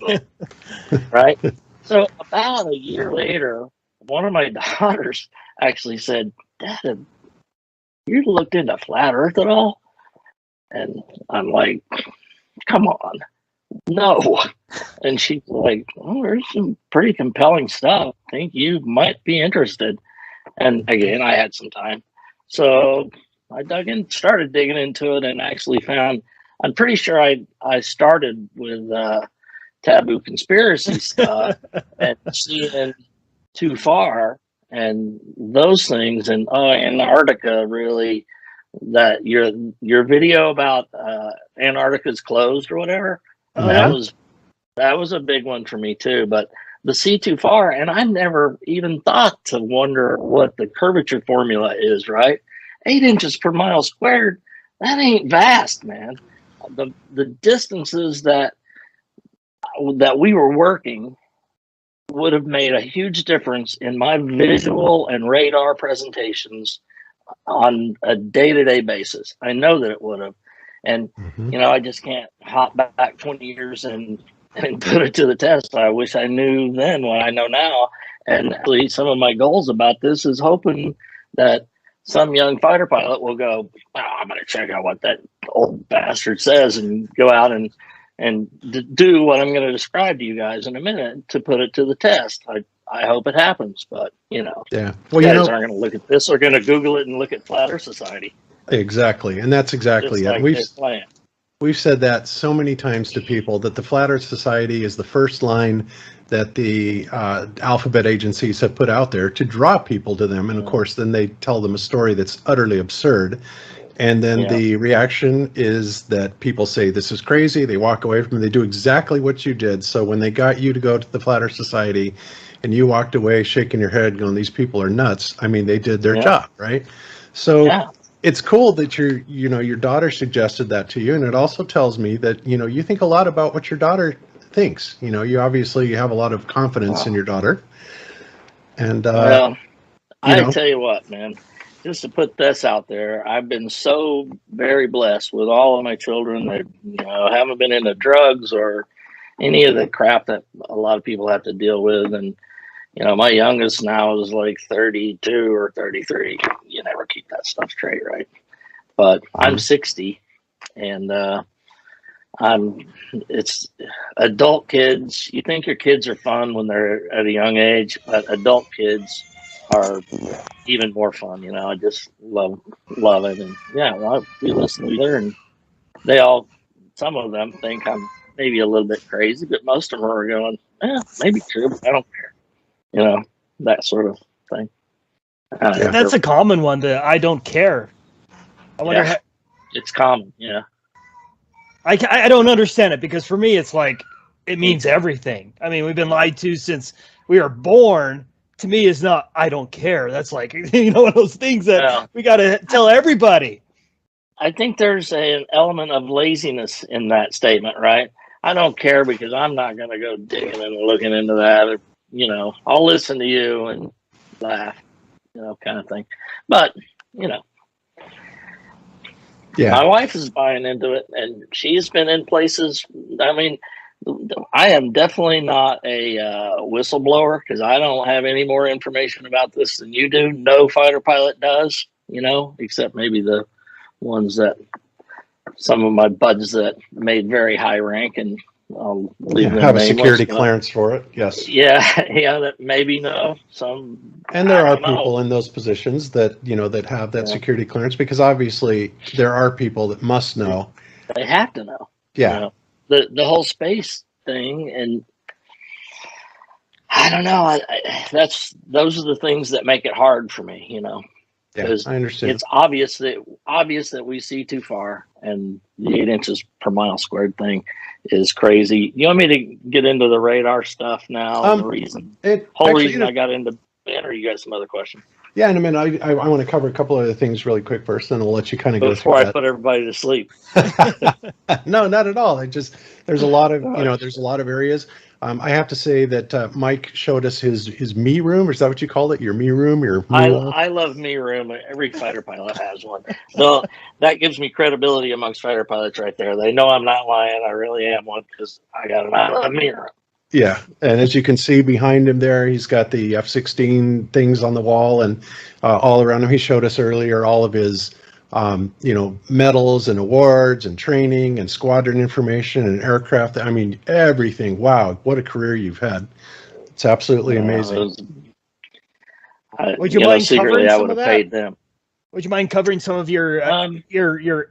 Right? So about a year later, one of my daughters actually said, "Dad, have you looked into Flat Earth at all?" And I'm like, come on. No. And she's like, "Oh, there's some pretty compelling stuff. I think you might be interested." And again, I had some time. So I started digging into it, and actually found, I'm pretty sure I started with taboo conspiracy stuff and seeing Too Far and those things, and Antarctica, really, that your video about Antarctica's closed or whatever. That was a big one for me too. But the See Too Far, and I never even thought to wonder what the curvature formula is, right? 8 inches per mile squared, that ain't vast, man. The distances that we were working would have made a huge difference in my visual and radar presentations on a day-to-day basis. I know that it would have. And, you know, I just can't hop back 20 years and put it to the test. I wish I knew then what I know now. And actually, some of my goals about this is hoping that some young fighter pilot will go, "Oh, I'm going to check out what that old bastard says," and go out and do what I'm going to describe to you guys in a minute to put it to the test. I hope it happens, but you know, well, you guys aren't going to look at this. They're going to Google it and look at Flat Earth Society. Exactly, and that's exactly Just it. like they're playing. We've said that so many times to people, that the Flat Earth Society is the first line that the alphabet agencies have put out there to draw people to them. And of course, then they tell them a story that's utterly absurd. And then the reaction is that people say, "This is crazy." They walk away from it. They do exactly what you did. So when they got you to go to the Flat Earth Society and you walked away shaking your head going, "These people are nuts," I mean, they did their job, right? So it's cool that your daughter suggested that to you. And it also tells me that, you think a lot about what your daughter thinks. You obviously have a lot of confidence in your daughter. And, I tell you what, man, just to put this out there, I've been so very blessed with all of my children that, haven't been into drugs or any of the crap that a lot of people have to deal with. And, my youngest now is like 32 or 33. You never keep that stuff straight, right? But I'm 60, and it's adult kids. You think your kids are fun when they're at a young age, but adult kids are even more fun. I just love it. And we listen to each other, and some of them think I'm maybe a little bit crazy, but most of them are going, maybe true, but I don't care. That sort of thing. That's a common one, that I don't care. I wonder how it's common. Yeah. I don't understand it, because for me, it's like, it means everything. I mean, we've been lied to since we were born. To me, it's not, I don't care. That's like, one of those things that we got to tell everybody. I think there's an element of laziness in that statement, right? I don't care because I'm not going to go digging and looking into that. Or, I'll listen to you and laugh, kind of thing. But, my wife is buying into it, and she's been in places. I mean, I am definitely not a whistleblower because I don't have any more information about this than you do. No fighter pilot does, except maybe the ones that some of my buds that made very high rank, and I'll leave them have a nameless, security but clearance for it. Yes. yeah, that maybe know some. And there I are don't know. people in those positions that, that have that Yeah. security clearance, because obviously there are people that must know. They have to know. Yeah. The whole space thing, and I don't know. Those are the things that make it hard for me, Yeah, because I understand. it's obvious that we see too far, and the 8 inches per mile squared thing is crazy. You want me to get into the radar stuff now? And the reason I got into it, or you got some other questions? Yeah, and I mean, I want to cover a couple other things really quick first, then I'll let you kind of go through Before I that. put everybody to sleep. No, not at all. There's a lot of, there's a lot of areas. I have to say that Mike showed us his me room. Is that what you call it? Your me room? Your me wall? I love me room. Every fighter pilot has one. So that gives me credibility amongst fighter pilots right there. They know I'm not lying. I really am one because I got a me room. Yeah, and as you can see behind him there, he's got the F-16 things on the wall, and all around him. He showed us earlier all of his, medals and awards and training and squadron information and aircraft. I mean, everything. Wow, what a career you've had! It's absolutely amazing. Would you mind covering I some would of have that? paid them. Would you mind covering some of your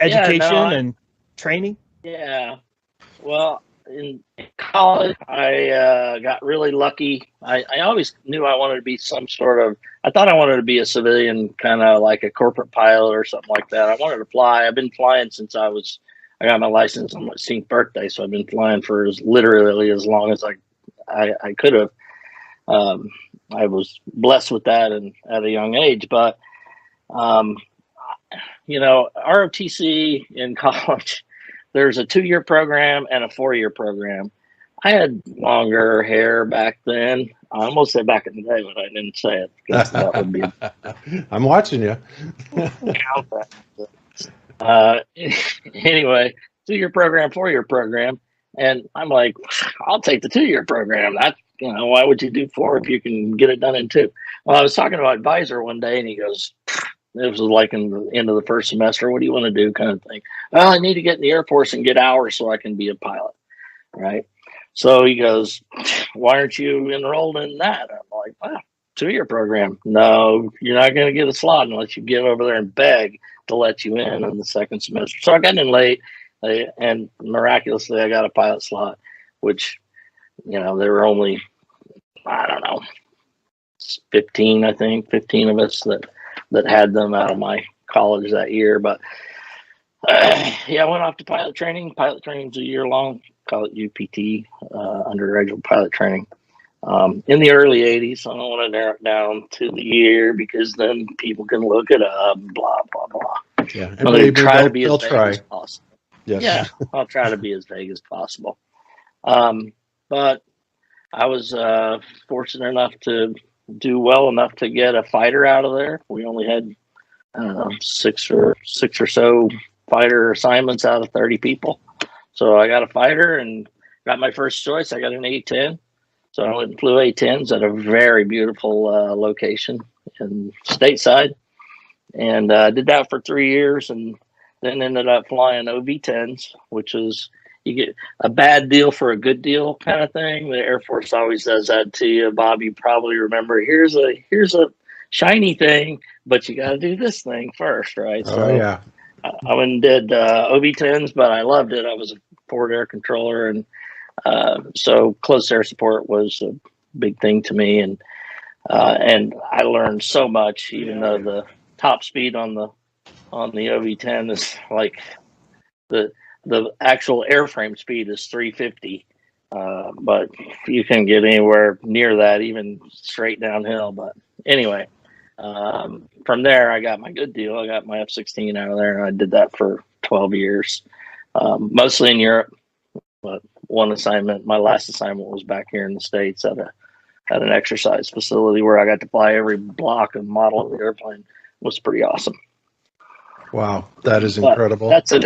education and training? Yeah. Well, in college, I got really lucky. I always knew I wanted to be I thought I wanted to be a civilian, kind of like a corporate pilot or something like that. I wanted to fly. I've been flying since I got my license on my 16th birthday. So I've been flying for literally as long as I could have. I was blessed with that and at a young age, but, ROTC in college, there's a 2-year program and a 4-year program. I had longer hair back then. I almost said back in the day, but I didn't say it because that would be. I'm watching you. Anyway, 2-year program, 4-year program, and I'm like, I'll take the 2-year program. Why would you do 4 if you can get it done in 2? Well, I was talking to my advisor one day, and he goes, it was like in the end of the first semester. What do you want to do, kind of thing? Well, I need to get in the Air Force and get hours so I can be a pilot, right? So he goes, why aren't you enrolled in that? I'm like, 2-year program. No, you're not going to get a slot unless you get over there and beg to let you in the second semester. So I got in late, and miraculously I got a pilot slot, which, there were only, I don't know, 15 of us that had them out of my college that year. But I went off to pilot training. Pilot training's a year long. Call it UPT, undergraduate pilot training. In the early 80s. I don't want to narrow it down to the year because then people can look it up, blah, blah, blah. Yeah, and I'll try to be as vague as possible. Yes. Yeah, I'll try to be as vague as possible. But I was fortunate enough to do well enough to get a fighter out of there. We only had, I don't know, six or so fighter assignments out of 30 people. So I got a fighter and got my first choice. I got an A-10. So I went and flew A-10s at a very beautiful location in stateside. And did that for 3 years and then ended up flying OV-10s, which is, you get a bad deal for a good deal kind of thing. The Air Force always does that to you. Bob, you probably remember, here's a shiny thing, but you got to do this thing first, right? Yeah. I went and did OV-10s, but I loved it. I was a forward air controller, and so close air support was a big thing to me. And I learned so much, even though the top speed on the OV-10 is like the actual airframe speed is 350, but you can get anywhere near that, even straight downhill. But anyway, from there, I got my good deal. I got my F-16 out of there, and I did that for 12 years, mostly in Europe. But one assignment, my last assignment, was back here in the States at an exercise facility where I got to fly every block and model of the airplane. It was pretty awesome. Wow, that is incredible. That's it.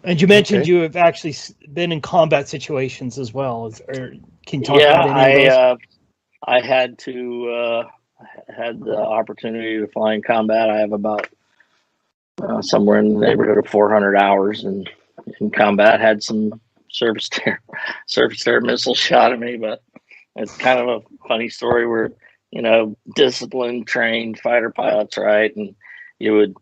And you mentioned Okay. you have actually been in combat situations as well. Or can you talk Yeah, about any of those? I had to had the opportunity to fly in combat. I have about somewhere in the neighborhood of 400 hours in combat. Had some surface to air missiles shot at me, but it's kind of a funny story where, disciplined, trained fighter pilots, right? And you would,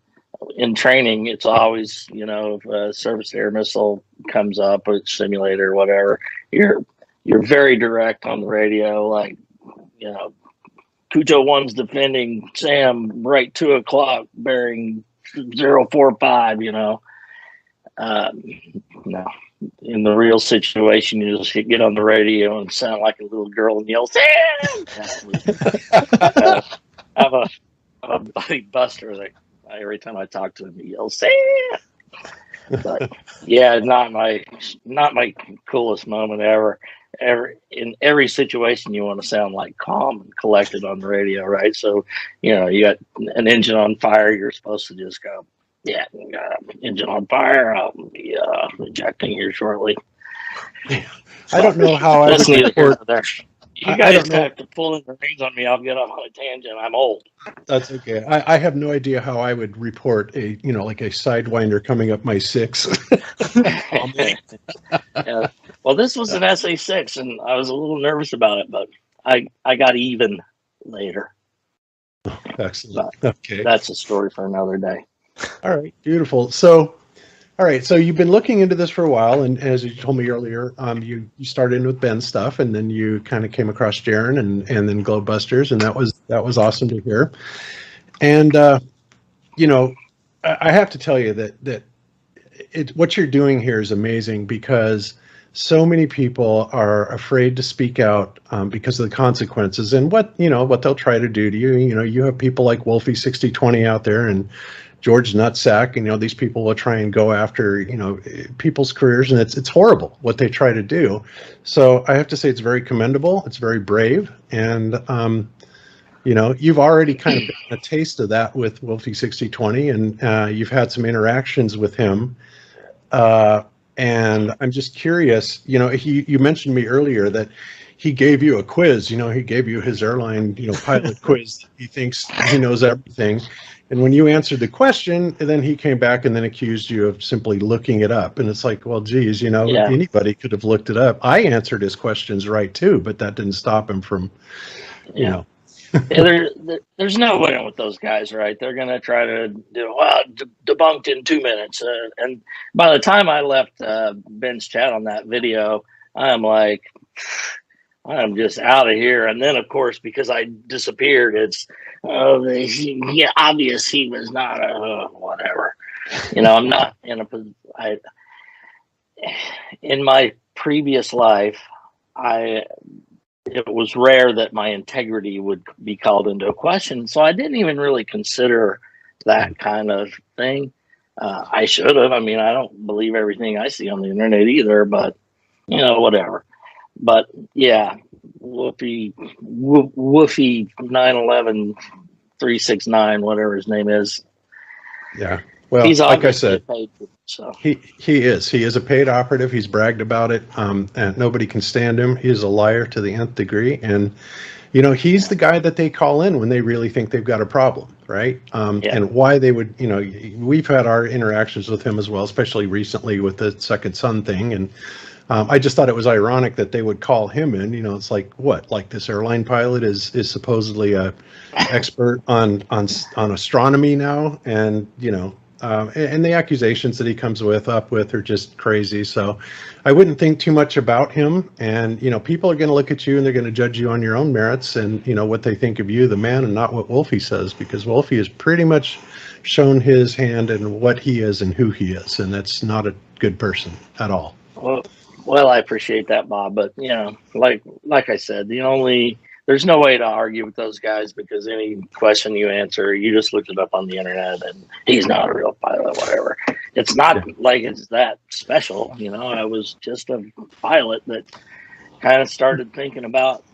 in training, it's always, if a surface to air missile comes up, or simulator or whatever, you're very direct on the radio, like, Cujo 1's defending Sam right 2 o'clock bearing 045, No, in the real situation, you just get on the radio and sound like a little girl and yell, Sam! I have a buddy Buster that every time I talk to him, he yells, Sam! But yeah, not my coolest moment ever. In every situation, you want to sound like calm and collected on the radio, right? So, you got an engine on fire, you're supposed to just go, yeah, engine on fire. I'll be ejecting here shortly. I don't know how I That's would neither here report. nor there. You I guys don't know. have to pull in the reins on me. I'll get off on a tangent. I'm old. That's okay. I have no idea how I would report like a sidewinder coming up my 6. Yeah. Well, this was an SA6, and I was a little nervous about it, but I got even later. Excellent. But Okay. that's a story for another day. All right. Beautiful. So, all right. So you've been looking into this for a while, and as you told me earlier, you started in with Ben's stuff, and then you kind of came across Jaren and then Globebusters, and that was awesome to hear. And I have to tell you that what you're doing here is amazing, because so many people are afraid to speak out because of the consequences and what they'll try to do to you. You have people like Wolfie 6020 out there and George Nutsack, and these people will try and go after people's careers, and it's horrible what they try to do. So I have to say it's very commendable. It's very brave, and you've already kind of gotten a taste of that with Wolfie 6020, and you've had some interactions with him. And I'm just curious, you mentioned me earlier that he gave you a quiz, he gave you his airline, pilot quiz. He thinks he knows everything. And when you answered the question, then he came back and then accused you of simply looking it up. And it's like, well, geez, anybody could have looked it up. I answered his questions right too, but that didn't stop him from, Yeah, there's no winning with those guys, right? They're going to try to do, debunked in 2 minutes. And by the time I left Ben's chat on that video, I'm like, I'm just out of here. And then, of course, because I disappeared, it's, obvious he was not whatever. I'm not in my previous life, it was rare that my integrity would be called into question. So I didn't even really consider that kind of thing. I should have. I mean, I don't believe everything I see on the internet either, but whatever. But yeah, Woofy 911 369, whatever his name is. Yeah. Well, he's like I said, paid, so he is a paid operative. He's bragged about it, and nobody can stand him. He is a liar to the nth degree, and he's the guy that they call in when they really think they've got a problem, right? And why they would, we've had our interactions with him as well, especially recently with the Second Son thing, and I just thought it was ironic that they would call him in. It's like, what? Like, this airline pilot is supposedly a expert on astronomy now, and and the accusations that he comes up with are just crazy. So I wouldn't think too much about him. And people are going to look at you and they're going to judge you on your own merits and what they think of you, the man, and not what Wolfie says, because Wolfie has pretty much shown his hand and what he is and who he is, and that's not a good person at all. Well, I appreciate that, Bob, but like I said, there's no way to argue with those guys, because any question you answer, you just looked it up on the internet and he's not a real pilot, whatever. It's not like it's that special. I was just a pilot that kind of started thinking about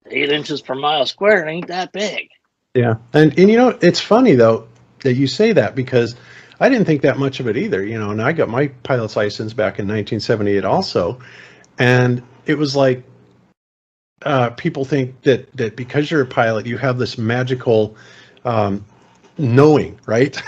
8 inches per mile squared. It ain't that big. Yeah. And it's funny though that you say that, because I didn't think that much of it either, you know, and I got my pilot's license back in 1978 also. And it was like, people think that because you're a pilot, you have this magical knowing, right?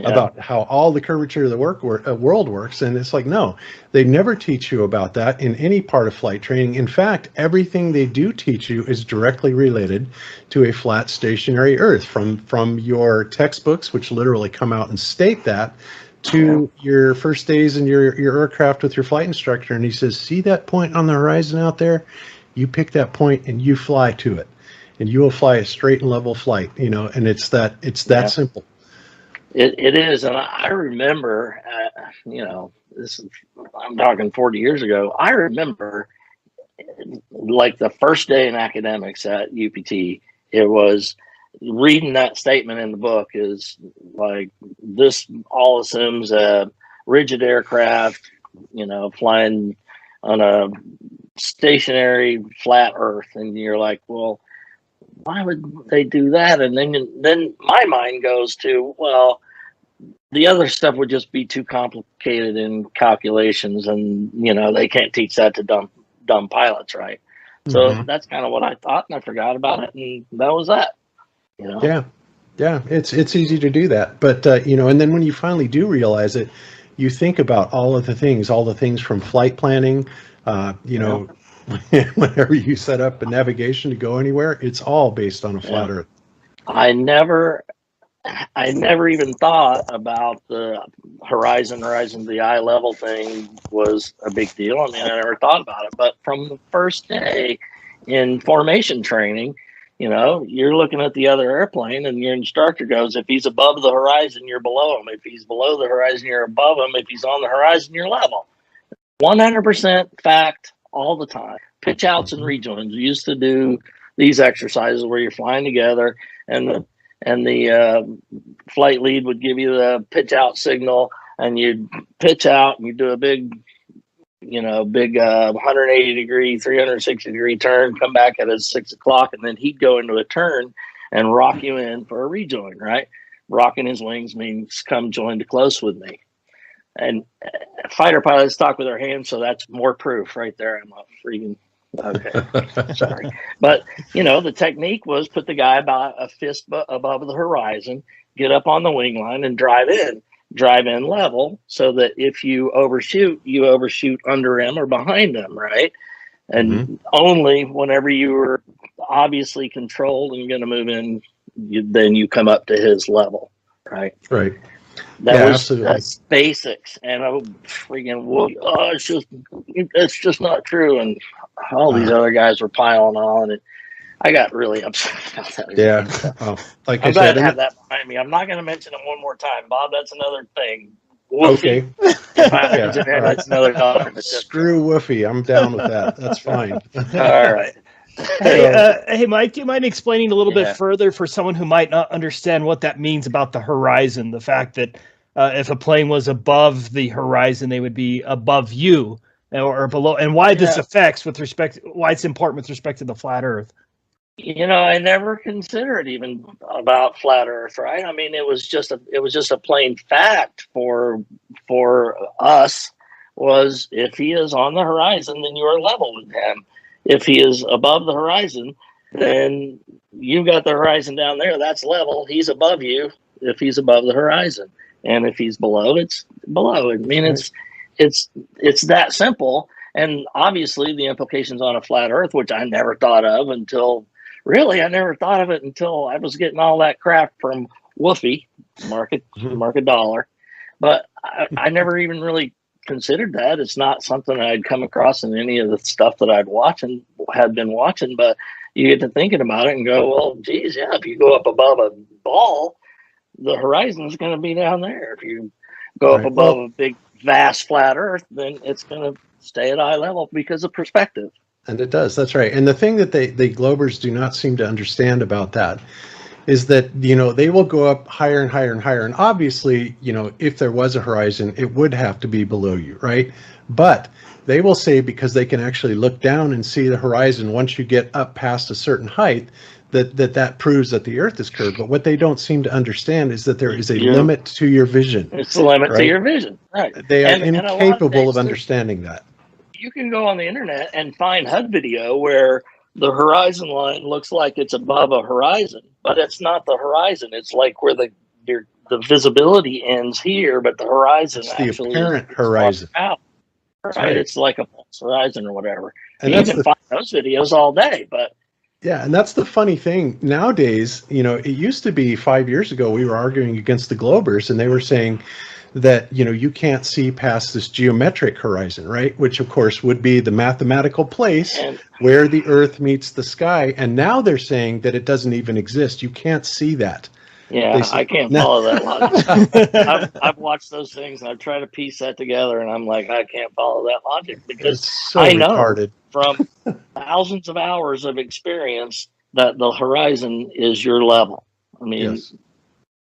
About how all the curvature of the world works. And it's like, no, they never teach you about that in any part of flight training. In fact, everything they do teach you is directly related to a flat stationary Earth, from your textbooks, which literally come out and state that, to your first days in your aircraft with your flight instructor. And he says, see that point on the horizon out there? You pick that point and you fly to it. And you will fly a straight and level flight, you know, and it's that simple. It is, and I remember, you know, I'm talking 40 years ago. I remember, like the first day in academics at UPT, it was reading that statement in the book is like, this all assumes a rigid aircraft, you know, flying on a stationary flat Earth, and you're like, well, why would they do that? And then my mind goes to, well, the other stuff would just be too complicated in calculations, and you know they can't teach that to dumb pilots, right? So that's kind of what I thought, and I forgot about it, and that was that. You know? Yeah, it's easy to do that, but you know, and then when you finally do realize it, you think about all the things from flight planning, you know. Whenever you set up a navigation to go anywhere, it's all based on a flat Earth. I never even thought about the horizon to the eye level thing was a big deal. I mean, I never thought about it, but from the first day in formation training, you know, you're looking at the other airplane and your instructor goes, if he's above the horizon, you're below him. If he's below the horizon, you're above him. If he's on the horizon, you're level. 100% fact. All the time. Pitch outs and rejoins. We used to do these exercises where you're flying together, and the flight lead would give you the pitch out signal, and you'd pitch out and you do a big 180 degree, 360 degree turn, come back at 6 o'clock, and then he'd go into a turn and rock you in for a rejoin, right? Rocking his wings means come join to close with me. And fighter pilots talk with their hands, so that's more proof right there. I'm not freaking okay. Sorry, but you know the technique was put the guy about a fist above the horizon, get up on the wing line, and drive in level, so that if you overshoot under him or behind him, right? And only whenever you were obviously controlled and going to move in, then you come up to his level, right? Right. That's basics, and I'm freaking. It's just not true, and all these other guys were piling on, and I got really upset about that. Yeah, like I'm I glad said, to have that behind me. I'm not going to mention it one more time, Bob. That's another thing. Okay. That's another topic. Screw Woofy. I'm down with that. That's fine. All right. Hey, Mike, do you mind explaining a little bit further for someone who might not understand what that means about the horizon? The fact that if a plane was above the horizon, they would be above you or below, and why this affects why it's important with respect to the flat Earth. You know, I never considered even about flat Earth, right? I mean, it was just a plain fact for us was if he is on the horizon, then you are level with him. If he is above the horizon, then you got the horizon down there. That's level. He's above you if he's above the horizon, and if he's below, it's below. I mean, it's that simple. And obviously, the implications on a flat Earth, which I never thought of until I was getting all that crap from Woofy, market dollar. But I never even really considered that. It's not something I'd come across in any of the stuff that had been watching, but you get to thinking about it and go, well, geez, yeah, if you go up above a ball, the horizon is going to be down there. If you go up above a big, vast, flat Earth, then it's going to stay at eye level because of perspective. And it does. That's right. And the thing that the Globers do not seem to understand about that is that, you know, they will go up higher and higher and higher. And obviously, you know, if there was a horizon, it would have to be below you, right? But they will say because they can actually look down and see the horizon once you get up past a certain height, that proves that the Earth is curved. But what they don't seem to understand is that there is a limit to your vision. It's a limit to right? your vision, right? They are And a lot of incapable of things, understanding that. you can go on the internet and find HUD video where the horizon line looks like it's above a horizon, but it's not the horizon. It's like where the visibility ends here, but the horizon It's the actually apparent is horizon. out. That's Right? right. It's like a false horizon or whatever. And You that's can find those videos all day, but Yeah, and that's the funny thing. Nowadays, it used to be 5 years ago, we were arguing against the Globers, and they were saying that, you can't see past this geometric horizon, right? Which, of course, would be the mathematical place where the Earth meets the sky. And now they're saying that it doesn't even exist. You can't see that. yeah, I can't follow that logic. I've watched those things and I've tried to piece that together, and I'm like, I can't follow that logic because It's so I know retarded. from thousands of hours of experience that the horizon is your level. I mean,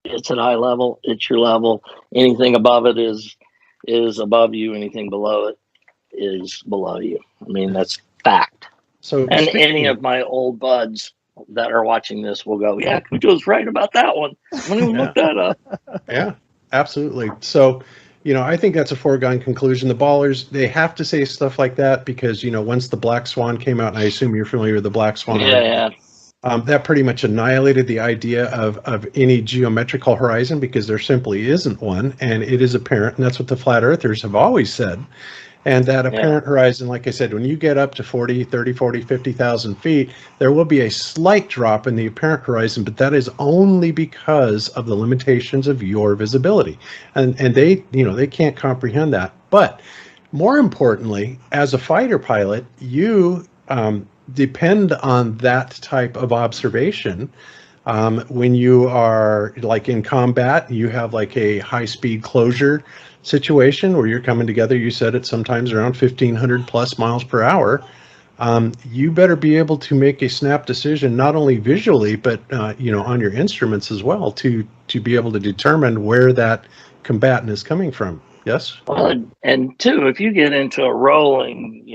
it's at eye level, it's your level. Anything above it is above you. Anything below it is below you. I mean, that's fact. So, and any of my old buds that are watching this will go, yeah, Cujo's right about that one. I'm going to look that up. Yeah, absolutely. So, I think that's a foregone conclusion. The ballers, they have to say stuff like that because, once the Black Swan came out, and I assume you're familiar with the Black Swan. Yeah. That pretty much annihilated the idea of any geometrical horizon because there simply isn't one, and it is apparent, and that's what the flat earthers have always said. And that apparent horizon, like I said, when you get up to 40, 30, 40, 50,000 feet, there will be a slight drop in the apparent horizon, but that is only because of the limitations of your visibility. And they, they can't comprehend that. But more importantly, as a fighter pilot, you depend on that type of observation. When you are like in combat, you have like a high-speed closure situation where you're coming together. You said it's sometimes around 1,500 plus miles per hour. You better be able to make a snap decision, not only visually, but on your instruments as well, to be able to determine where that combatant is coming from. Yes. Well, and two, if you get into a rolling,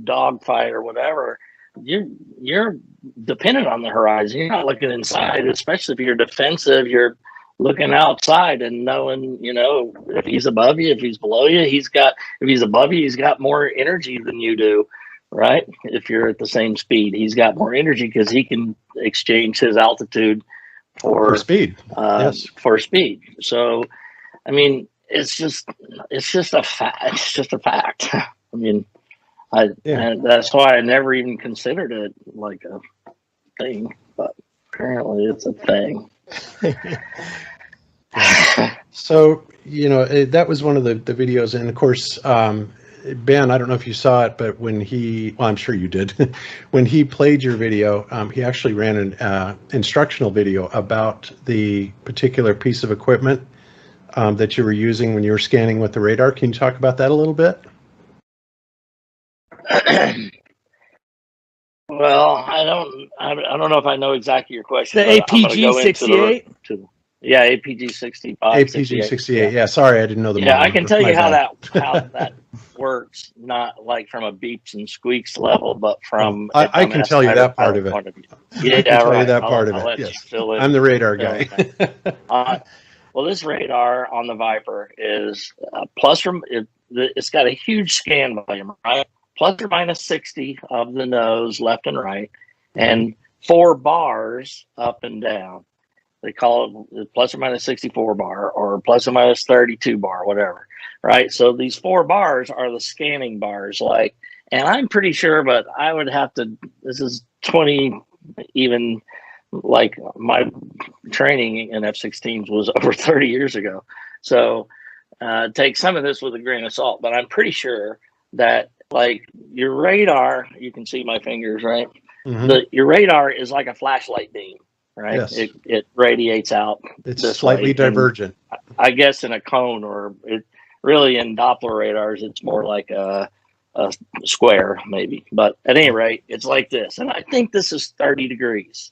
dogfight or whatever, you're dependent on the horizon. You're not looking inside, especially if you're defensive. You're looking outside and knowing, if he's above you, if he's below you, if he's above you, he's got more energy than you do, right? If you're at the same speed, he's got more energy because he can exchange his altitude for speed. Yes. For speed. So, I mean, it's just a fact. It's just a fact. I mean, and that's why I never even considered it like a thing, but apparently it's a thing. So, that was one of the videos. And of course, Ben, I don't know if you saw it, but when I'm sure you did, when he played your video, he actually ran an instructional video about the particular piece of equipment that you were using when you were scanning with the radar. Can you talk about that a little bit? Well, I don't know if I know exactly your question. The APG 68. Yeah, APG 65. APG 68. Yeah, sorry, I didn't know the model. I can tell you how that works. Not like from a beeps and squeaks level, but from I can tell you that part of it. Yeah, I can tell you that I'll part of let it. you Yes, fill in. I'm the radar guy. Well, this radar on the Viper is it's got a huge scan volume, right? Plus or minus 60 of the nose, left and right, and 4 bars up and down. They call it plus or minus 64 bar or plus or minus 32 bar, whatever, right? So these 4 bars are the scanning bars, and I'm pretty sure, but I would have to, this is 20, even like my training in F-16s was over 30 years ago. So take some of this with a grain of salt, but I'm pretty sure that like your radar, you can see my fingers, right? Mm-hmm. Your radar is like a flashlight beam, right? Yes. It radiates out. It's slightly divergent. I guess in a cone, or it really in Doppler radars, it's more like a square maybe. But at any rate, it's like this. And I think this is 30 degrees,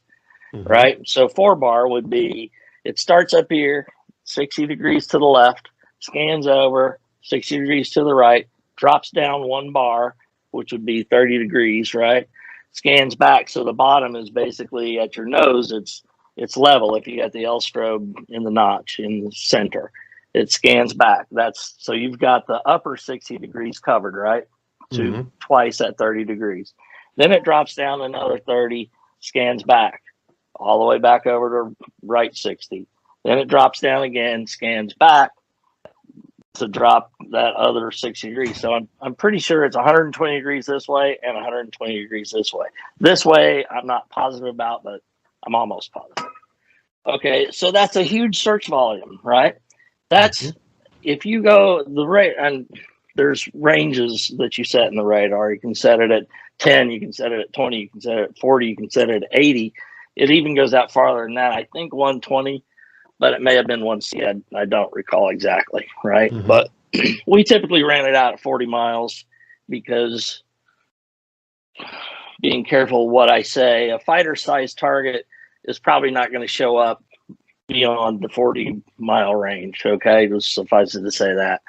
right? So 4 bar would be, it starts up here, 60 degrees to the left, scans over, 60 degrees to the right, drops down 1 bar, which would be 30 degrees, right? Scans back, so the bottom is basically at your nose. It's level if you got the L strobe in the notch in the center. It scans back. So you've got the upper 60 degrees covered, right? To twice at 30 degrees. Then it drops down another 30, scans back, all the way back over to right 60. Then it drops down again, scans back to drop that other 60 degrees. So I'm pretty sure it's 120 degrees this way and 120 degrees this way. This way, I'm not positive about, but I'm almost positive. Okay, so that's a huge search volume, right? That's if you go the rate, and there's ranges that you set in the radar. You can set it at 10, you can set it at 20, you can set it at 40, you can set it at 80. It even goes out farther than that. I think 120, but it may have been 160. I don't recall exactly, right? But we typically ran it out at 40 miles because being careful what I say, a fighter-sized target is probably not going to show up beyond the 40-mile range, okay? Just suffice it to say that.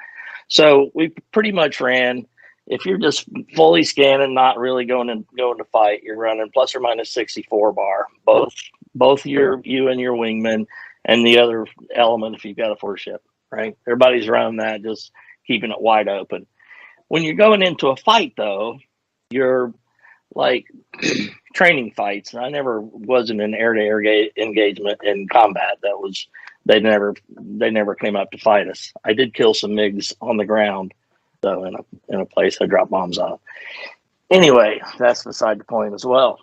So we pretty much ran, if you're just fully scanning, not really going to fight, you're running plus or minus 64 bar, both you and your wingman and the other element if you've got a 4-ship, right? Everybody's running that, just keeping it wide open. When you're going into a fight, though, you're like training fights. I never was in an air-to-air engagement in combat. They never came up to fight us. I did kill some MiGs on the ground, though, in a place I dropped bombs on. Anyway, that's beside the point as well.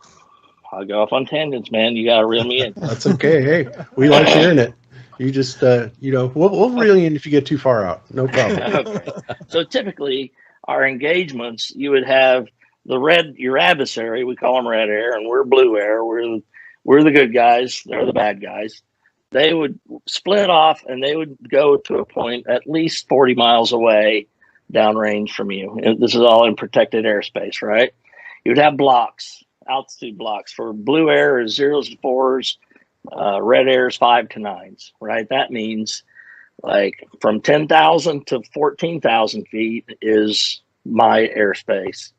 I'll go off on tangents, man. You gotta reel me in. That's okay. Hey, we like hearing it. You just, we'll reel you in if you get too far out. No problem. Okay. So typically, our engagements, you would have your adversary. We call them red air, and we're blue air. We're the good guys. They're the bad guys. They would split off, and they would go to a point at least 40 miles away, downrange from you. And this is all in protected airspace, right? You would have blocks, altitude blocks. For blue air is 0s to 4s, red air is 5 to 9s, right? That means like from 10,000 to 14,000 feet is my airspace.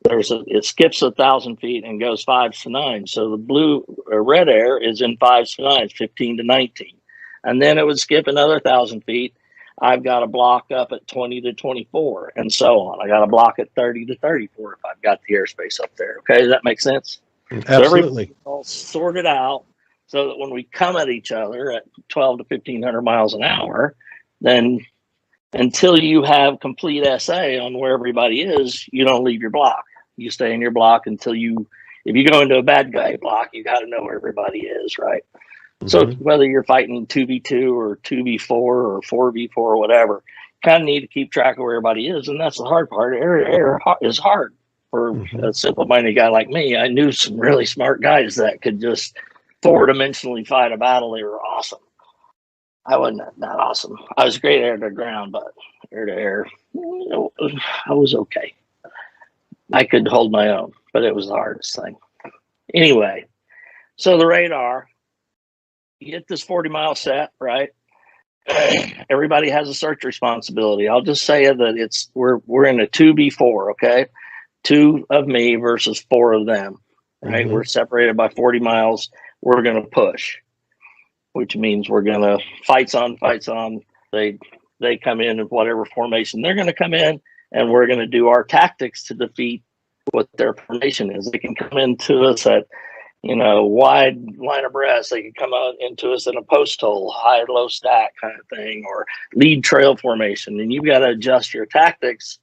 It skips 1,000 feet and goes 5s to 9s. So the red air is in 5s to 9s, 15 to 19. And then it would skip another 1,000 feet. I've got a block up at 20 to 24 and so on. I got a block at 30 to 34 if I've got the airspace up there. Okay, does that make sense? Absolutely. So all sorted out so that when we come at each other at 12 to 1,500 miles an hour, then until you have complete SA on where everybody is, you don't leave your block. You stay in your block until if you go into a bad guy block, you got to know where everybody is, right? So whether you're fighting 2v2 or 2v4 or 4v4 or whatever, kind of need to keep track of where everybody is. And that's the hard part. Air is hard for a simple-minded guy like me. I knew some really smart guys that could just four-dimensionally fight a battle. They were awesome. I wasn't that awesome. I was great air to ground, but air to air, I was okay. I could hold my own, but it was the hardest thing. Anyway, so the radar, you get this 40-mile set, right? Everybody has a search responsibility. I'll just say that we're in a 2v4, okay? 2 of me versus 4 of them, right? We're separated by 40 miles. We're going to push, which means we're going to fights on. They come in whatever formation they're going to come in, and we're going to do our tactics to defeat what their formation is. They can come into us at, wide line abreast. They can come out into us in a post hole, high, low stack kind of thing, or lead trail formation. And you've got to adjust your tactics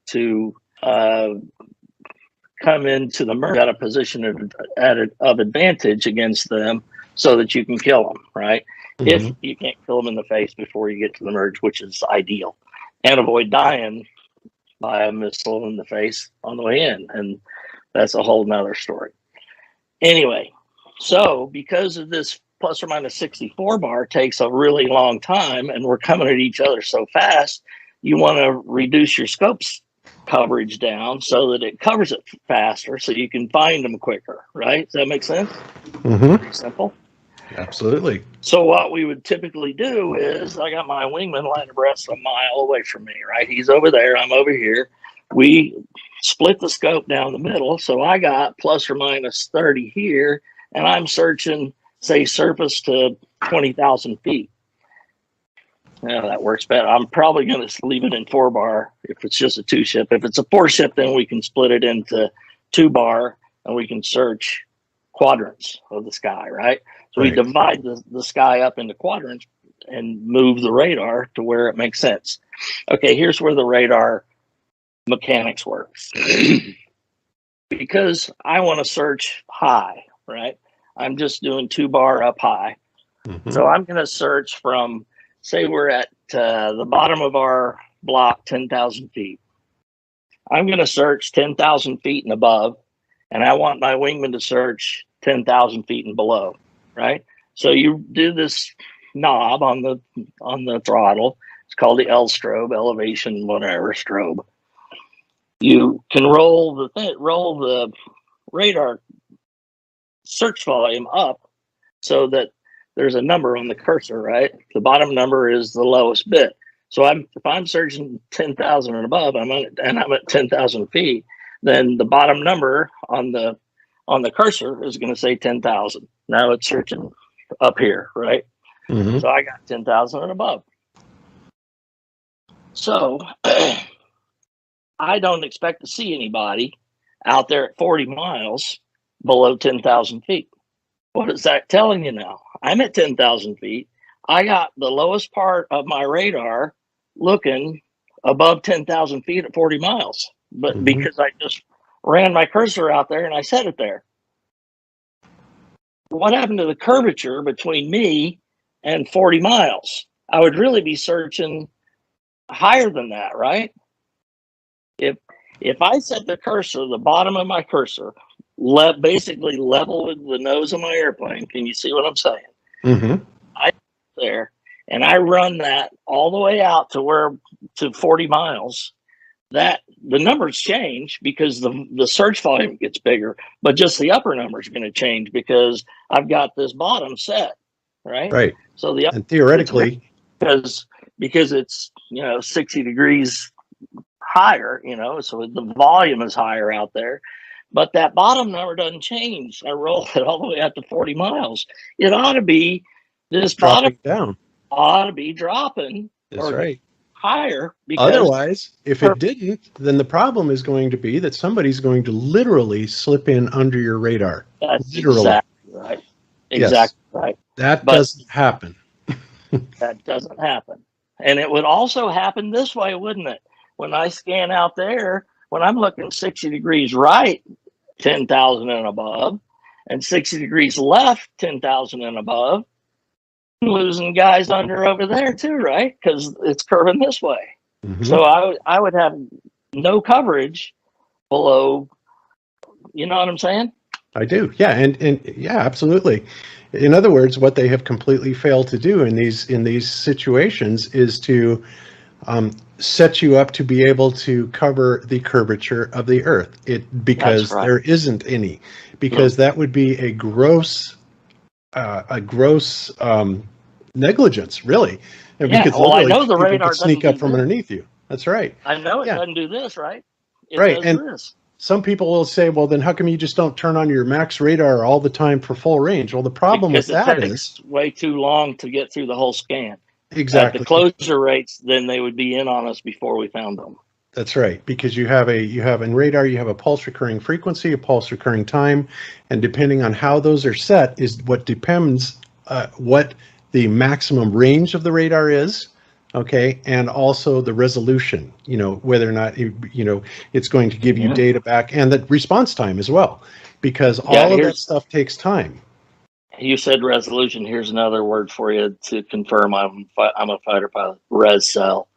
to come into the merge at a position of advantage against them so that you can kill them, right? If you can't kill them in the face before you get to the merge, which is ideal, and avoid dying by a missile in the face on the way in. And that's a whole nother story. Anyway, so because of this plus or minus 64 bar takes a really long time and we're coming at each other so fast, you want to reduce your scopes coverage down so that it covers it faster so you can find them quicker, right? Does that make sense? Pretty simple. Absolutely. So what we would typically do is I got my wingman line abreast a mile away from me, right? He's over there, I'm over here. We split the scope down the middle. So I got plus or minus 30 here, and I'm searching, say, surface to 20,000 feet. Yeah, that works better. I'm probably going to leave it in 4-bar if it's just a 2-ship. If it's a 4-ship, then we can split it into 2-bar and we can search quadrants of the sky, right? So we divide the sky up into quadrants and move the radar to where it makes sense. Okay, here's where the radar mechanics works. Because I want to search high, right? I'm just doing 2-bar up high. So I'm going to search from, say we're at the bottom of our block, 10,000 feet. I'm going to search 10,000 feet and above, and I want my wingman to search 10,000 feet and below, right? So you do this knob on the throttle. It's called the L strobe, elevation, whatever strobe. You can roll the radar search volume up so that there's a number on the cursor, right? The bottom number is the lowest bit. So if I'm searching 10,000 and above, I'm at 10,000 feet, then the bottom number on the cursor is going to say 10,000. Now it's searching up here, right? So I got 10,000 and above. So I don't expect to see anybody out there at 40 miles below 10,000 feet. What is that telling you now? I'm at 10,000 feet. I got the lowest part of my radar looking above 10,000 feet at 40 miles, but because I just ran my cursor out there and I set it there. What happened to the curvature between me and 40 miles? I would really be searching higher than that, right? If I set the cursor, the bottom of my cursor, basically level with the nose of my airplane, can you see what I'm saying? I there and I run that all the way out to 40 miles. That the numbers change because the search volume gets bigger, but just the upper number is going to change because I've got this bottom set, right? Right. So the upper, and theoretically, because it's 60 degrees higher, so the volume is higher out there, but that bottom number doesn't change. I roll it all the way out to 40 miles. It ought to be this dropping bottom down. ought to be dropping That's right. higher because Otherwise, if it didn't, then the problem is going to be that somebody's going to literally slip in under your radar. That's literally. exactly right. Exactly right. That But doesn't happen. that doesn't happen. And it would also happen this way, wouldn't it? When I scan out there, when I'm looking 60 degrees right, 10,000 and above, and 60 degrees left, 10,000 and above, I'm losing guys under over there too, right? Because it's curving this way. So I would have no coverage below, you know what I'm saying? I do. Yeah. And yeah, absolutely. In other words, what they have completely failed to do in these situations is to set you up to be able to cover the curvature of the Earth. Because there isn't any, because that would be a gross negligence, really. And Yeah. because Well, I know the people radar could sneak doesn't up from underneath you. That's right. I know it doesn't do this, right? It Right. does And this. some people will say, well, then how come you just don't turn on your max radar all the time for full range? Well, the problem Because with that it is takes way too long to get through the whole scan. exactly At the closure rates, then they would be in on us before we found them. that's right, because you have in radar, you have a pulse recurring frequency, a pulse recurring time, and depending on how those are set is what depends what the maximum range of the radar is. Okay, and also the resolution, whether or not it's going to give you data back, and the response time as well, because all of that stuff takes time. You said resolution. Here's another word for you to confirm I'm a fighter pilot. Res cell.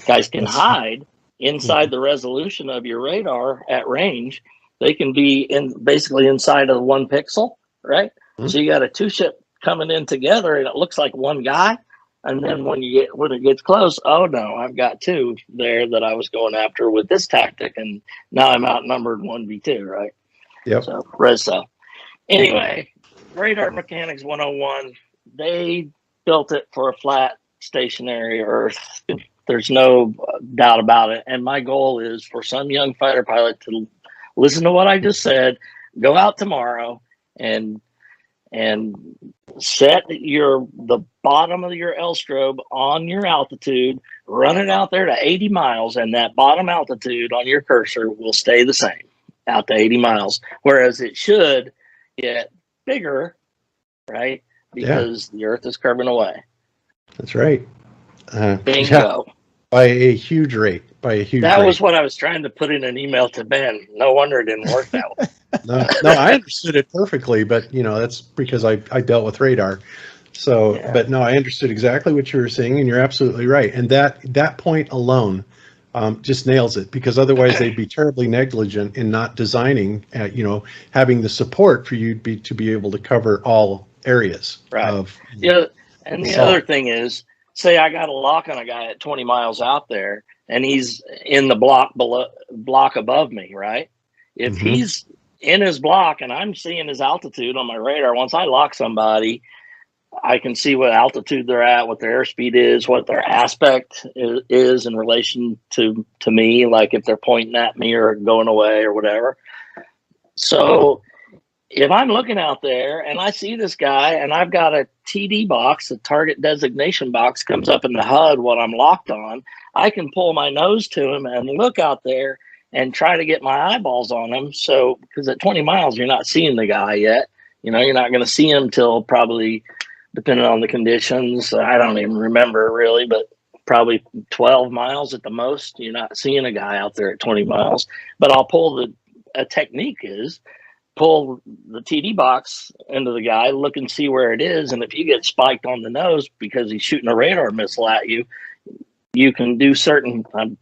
Guys can hide inside the resolution of your radar at range. They can be basically inside of 1 pixel, right? So you got a 2-ship coming in together, and it looks like one guy. And then when it gets close, oh no, I've got 2 there that I was going after with this tactic, and now I'm outnumbered 1v2, right? Yep. So res cell. Anyway, Radar Mechanics 101, they built it for a flat, stationary Earth. There's no doubt about it. And my goal is for some young fighter pilot to listen to what I just said, go out tomorrow and set the bottom of your L strobe on your altitude, run it out there to 80 miles, and that bottom altitude on your cursor will stay the same out to 80 miles. Whereas it should get bigger, right? Because the Earth is curving away. That's right. Bingo. Yeah, by a huge rate. That was what I was trying to put in an email to Ben. No wonder it didn't work that way. No, I understood it perfectly, but that's because I dealt with radar. So, but no, I understood exactly what you were saying, and you're absolutely right. And that point alone just nails it, because otherwise they'd be terribly negligent in not designing, having the support for you to be able to cover all areas. Right. And the other thing is, say I got a lock on a guy at 20 miles out there, and he's in the block above me, right? If he's in his block and I'm seeing his altitude on my radar, once I lock somebody, I can see what altitude they're at, what their airspeed is, what their aspect is in relation to me, like if they're pointing at me or going away or whatever. So if I'm looking out there and I see this guy and I've got a TD box, a target designation box, comes up in the HUD what I'm locked on, I can pull my nose to him and look out there and try to get my eyeballs on him. So, because at 20 miles, you're not seeing the guy yet. You're not going to see him till probably, depending on the conditions, I don't even remember really, but probably 12 miles at the most. You're not seeing a guy out there at 20 miles. But I'll pull a technique is pull the TD box into the guy, look and see where it is. And if you get spiked on the nose because he's shooting a radar missile at you, you can do certain, I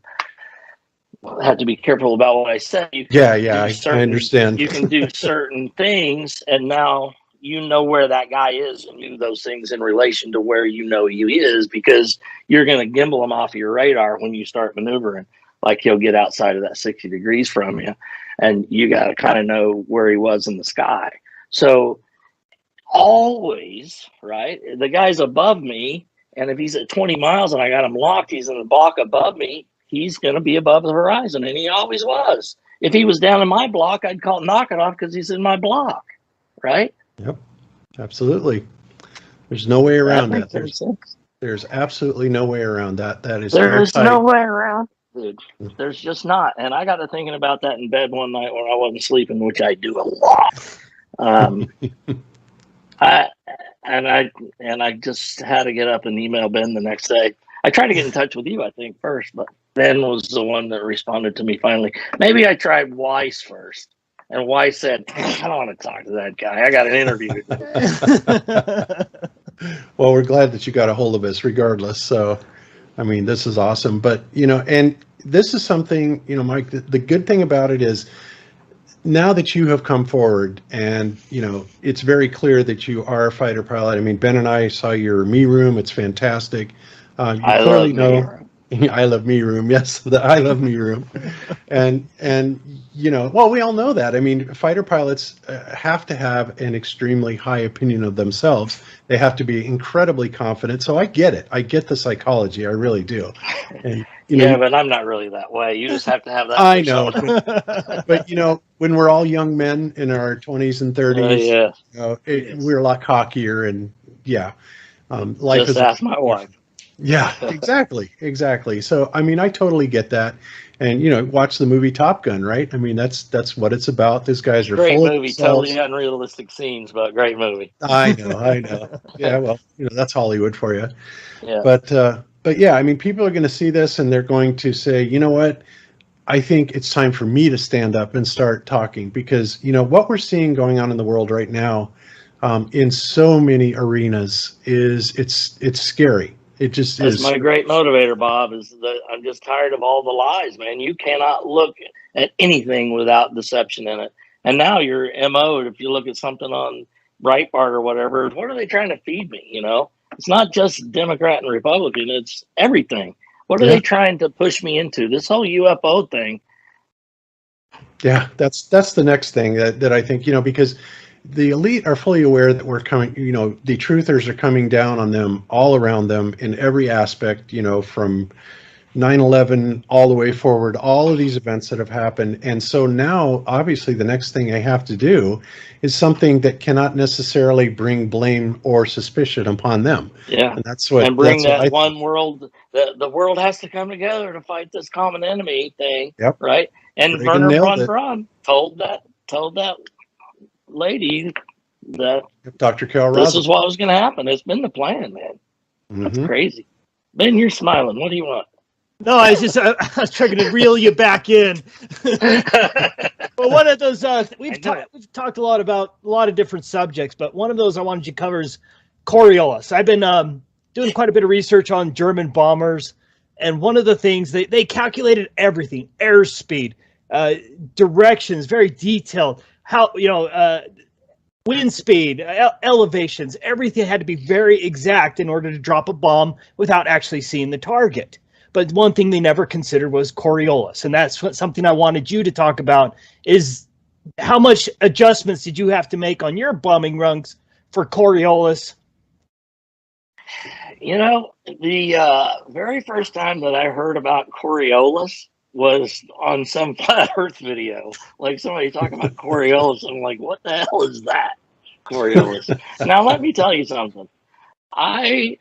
have to be careful about what I say. I understand. You can do certain things, and now you know where that guy is and do those things in relation to where he is, because you're going to gimbal him off your radar when you start maneuvering. Like he'll get outside of that 60 degrees from you, and you got to kind of know where he was in the sky. So always, right, the guy's above me, and if he's at 20 miles and I got him locked, he's in the block above me, he's going to be above the horizon, and he always was. If he was down in my block, I'd knock it off because he's in my block, right? Yep, absolutely. There's no way around that. There's absolutely no way around that. That is there's no way around, dude. There's just not. And I got to thinking about that in bed one night when I wasn't sleeping, which I do a lot. I just had to get up and email Ben the next day. I tried to get in touch with you, I think, first, but Ben was the one that responded to me finally. Maybe I tried Weiss first, and Weiss said, I don't want to talk to that guy. I got an interview. Well, we're glad that you got a hold of us regardless. So, I mean, this is awesome. But, and this is something, Mike, the good thing about it is now that you have come forward and, it's very clear that you are a fighter pilot. I mean, Ben and I saw your me room. It's fantastic. You clearly know. I love me room. Yes, the I love me room. And well, we all know that. I mean, fighter pilots have to have an extremely high opinion of themselves. They have to be incredibly confident. So I get it. I get the psychology. I really do. And but I'm not really that way. You just have to have that. I know. But when we're all young men in our 20s and 30s, we're a lot cockier, and life just ask my wife. Yeah, exactly. So, I mean, I totally get that. And, watch the movie Top Gun, right? I mean, that's what it's about. These guys are great full movie, of themselves. totally unrealistic scenes, but great movie. I know. Yeah, well, that's Hollywood for you. Yeah. But yeah, I mean, people are going to see this and they're going to say, you know what? I think it's time for me to stand up and start talking, because, what we're seeing going on in the world right now, in so many arenas it's scary. It just That's is. my great motivator, Bob, is that I'm just tired of all the lies, man. You cannot look at anything without deception in it. And now you're MO'd. If you look at something on Breitbart or whatever, what are they trying to feed me? It's not just Democrat and Republican, it's everything. What are they trying to push me into? This whole UFO thing. Yeah, that's the next thing that I think, because the elite are fully aware that we're coming, the truthers are coming down on them all around them in every aspect, from 9/11 all the way forward, all of these events that have happened. And so now, obviously, the next thing they have to do is something that cannot necessarily bring blame or suspicion upon them. Yeah. And that's what, And bring that's what that I one think. world, the world has to come together to fight this common enemy thing, Yep. right? And Reagan Werner nailed von it. Braun told that lady that Dr. Carol this is Rosin. what was going to happen. It's been the plan, man. That's Mhm. crazy. Ben, you're smiling. What do you want? No, I was trying to reel you back in. Well, one of those we've talked a lot about a lot of different subjects, but one of those I wanted you to cover is Coriolis. I've been doing quite a bit of research on German bombers, and one of the things they calculated everything: airspeed, directions, very detailed. How wind speed, elevations, everything had to be very exact in order to drop a bomb without actually seeing the target. But one thing they never considered was Coriolis, and that's something I wanted you to talk about. Is how much adjustments did you have to make on your bombing runs for Coriolis? The very first time that I heard about Coriolis was on some flat Earth video. Like somebody talking about Coriolis. I'm like, what the hell is that? Coriolis. Now, let me tell you something. I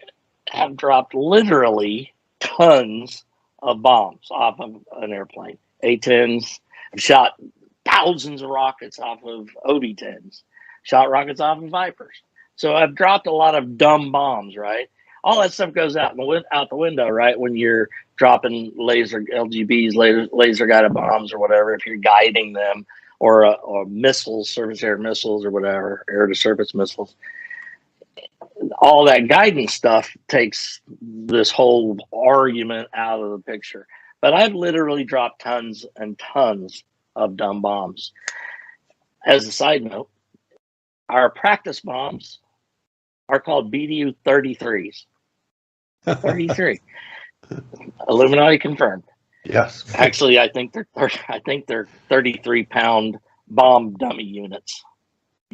have dropped literally tons of bombs off of an airplane. A-10s. I've shot thousands of rockets off of OD-10s. Shot rockets off of Vipers. So I've dropped a lot of dumb bombs, right? All that stuff goes out the window, right? When you're dropping laser LGBs, laser guided bombs or whatever, if you're guiding them, or missiles, surface air missiles or whatever, air to surface missiles. All that guidance stuff takes this whole argument out of the picture. But I've literally dropped tons and tons of dumb bombs. As a side note, our practice bombs are called BDU 33s. 33. Illuminati confirmed. Yes. Actually, I think they're 33-pound bomb dummy units.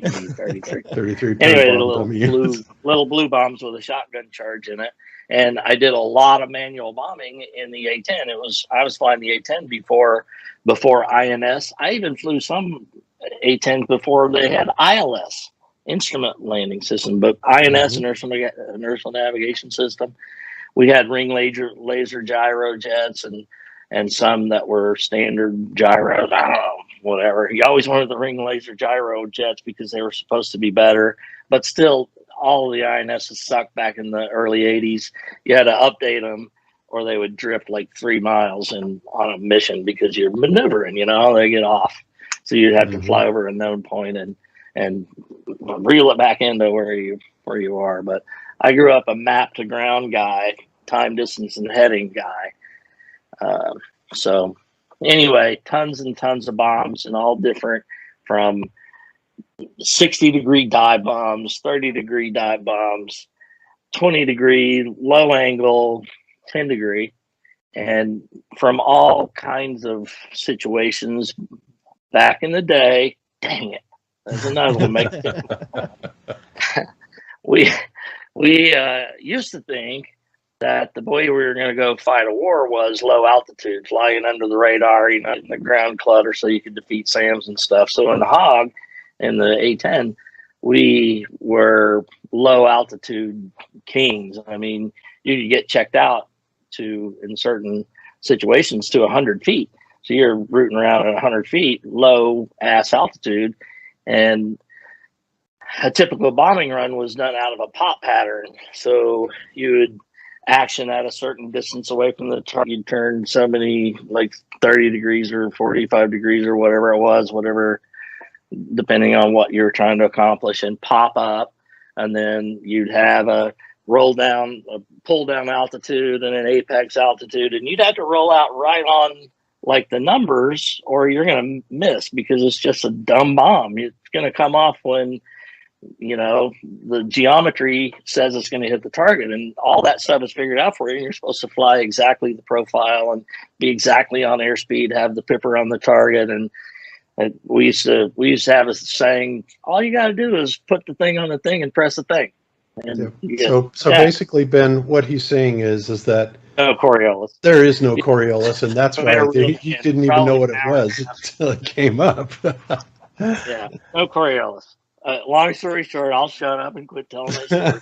33. 33 Anyway, bomb little dummy units. blue bombs with a shotgun charge in it. And I did a lot of manual bombing in the A-10. I was flying the A-10 before INS. I even flew some A-10s before they had ILS, instrument landing system, but INS, inertial navigation system. We had ring laser gyro jets and some that were standard gyros. I don't know, whatever. He always wanted the ring laser gyro jets because they were supposed to be better, but still, all of the INSs sucked back in the early 80s. You had to update them or they would drift like 3 miles on a mission because you're maneuvering, they get off. So you'd have to fly over a known point and reel it back into where you are. But I grew up a map to ground guy, time, distance, and heading guy. So anyway, tons and tons of bombs and all different, from 60-degree dive bombs, 30-degree dive bombs, 20-degree, low angle, 10-degree, and from all kinds of situations back in the day. Dang it. There's another one. We used to think that the way we were going to go fight a war was low altitude, flying under the radar, in the ground clutter, so you could defeat SAMs and stuff. So in the Hog, in the A-10, we were low altitude kings. I mean, you could get checked out in certain situations to 100 feet. So you're rooting around at 100 feet, low ass altitude, and a typical bombing run was done out of a pop pattern. So you would action at a certain distance away from the target. You'd turn so many, like 30 degrees or 45 degrees or whatever it was, depending on what you're trying to accomplish, and pop up. And then you'd have a pull down altitude and an apex altitude. And you'd have to roll out right on like the numbers, or you're going to miss because it's just a dumb bomb. It's going to come off when, the geometry says it's going to hit the target, and all that stuff is figured out for you. And you're supposed to fly exactly the profile and be exactly on airspeed, have the pipper on the target. And And we used to have a saying, all you got to do is put the thing on the thing and press the thing. And you get, So basically, Ben, what he's saying is that no Coriolis. there is no Coriolis, and that's why he didn't even know what it Probably was until it came up. Yeah, no Coriolis. Long story short, I'll shut up and quit telling my story.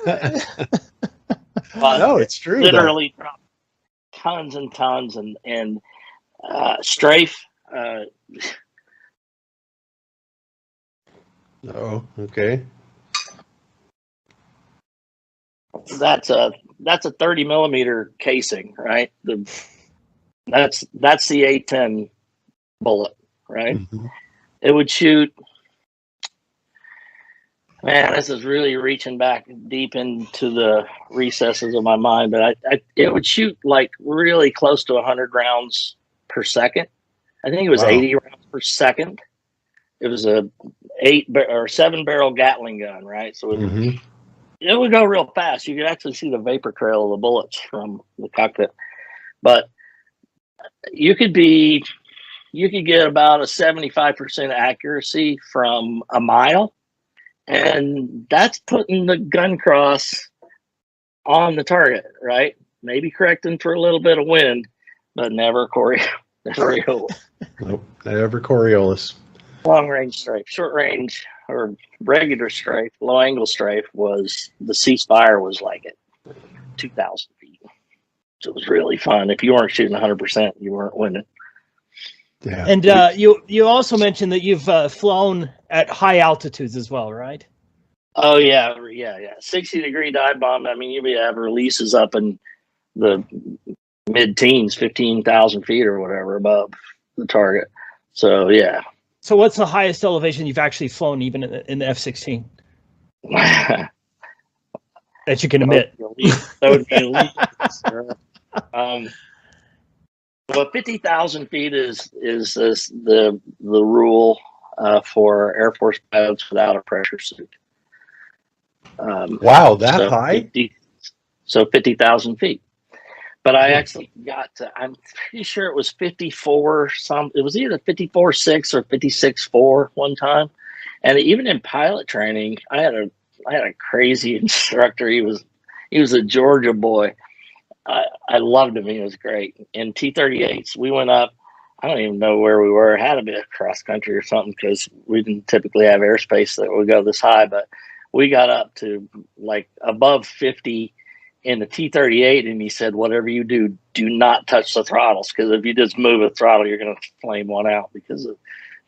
But No, it's true. Literally dropped tons and tons and strafe. Oh, okay. That's a 30 millimeter casing, right? That's the A10 bullet, right? Mm-hmm. It would shoot. Man, this is really reaching back deep into the recesses of my mind, but it would shoot like really close to 100 rounds per second. I think it was 80 rounds per second. It was a 7-barrel Gatling gun, right? So it would go real fast. You could actually see the vapor trail of the bullets from the cockpit. But you could get about a 75% accuracy from a mile, and that's putting the gun cross on the target, right? Maybe correcting for a little bit of wind, but never Coriolis. Nope, never Coriolis. Long range strafe, short range or regular strafe, low angle strafe was the ceasefire was like at 2,000 feet. So it was really fun. If you weren't shooting 100%, you weren't winning. Yeah. And you also mentioned that you've flown at high altitudes as well, right? Oh yeah. 60-degree dive bomb. I mean, you have releases up in the mid-teens, 15,000 feet or whatever above the target. So yeah. So what's the highest elevation you've actually flown, even in the F-16? That you can admit. That would be illegal. Well, 50,000 feet is the rule for Air Force pilots without a pressure suit. Wow, that high? So 50,000 feet. But I actually got to, I'm pretty sure it was 54, it was either 54.6 or 56.4 one time. And even in pilot training, I had a crazy instructor. He was a Georgia boy. I loved him. He was great. In T-38s, we went up. I don't even know where we were. It had to be cross country or something because we didn't typically have airspace that would go this high. But we got up to like above 50 in the T-38, and he said, "Whatever you do, do not touch the throttles because if you just move a throttle, you're going to flame one out because of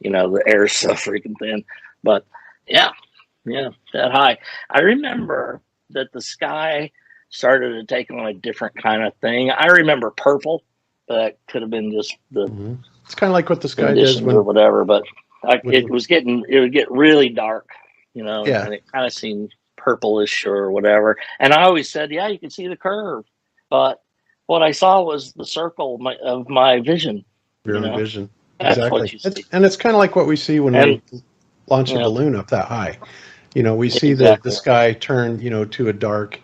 the air is so freaking thin." But yeah, that high. I remember that the sky started to take on a different kind of thing. I remember purple, but that could have been just the. It's kind of like what the sky does when or whatever, but it would get really dark, Yeah. and it kind of seemed purplish or whatever. And I always said, yeah, you can see the curve, but what I saw was the circle of my vision. Your own vision. That's Exactly. what you see. And it's kind of like what we see when we launch a balloon up that high. We see the sky turn, to a dark.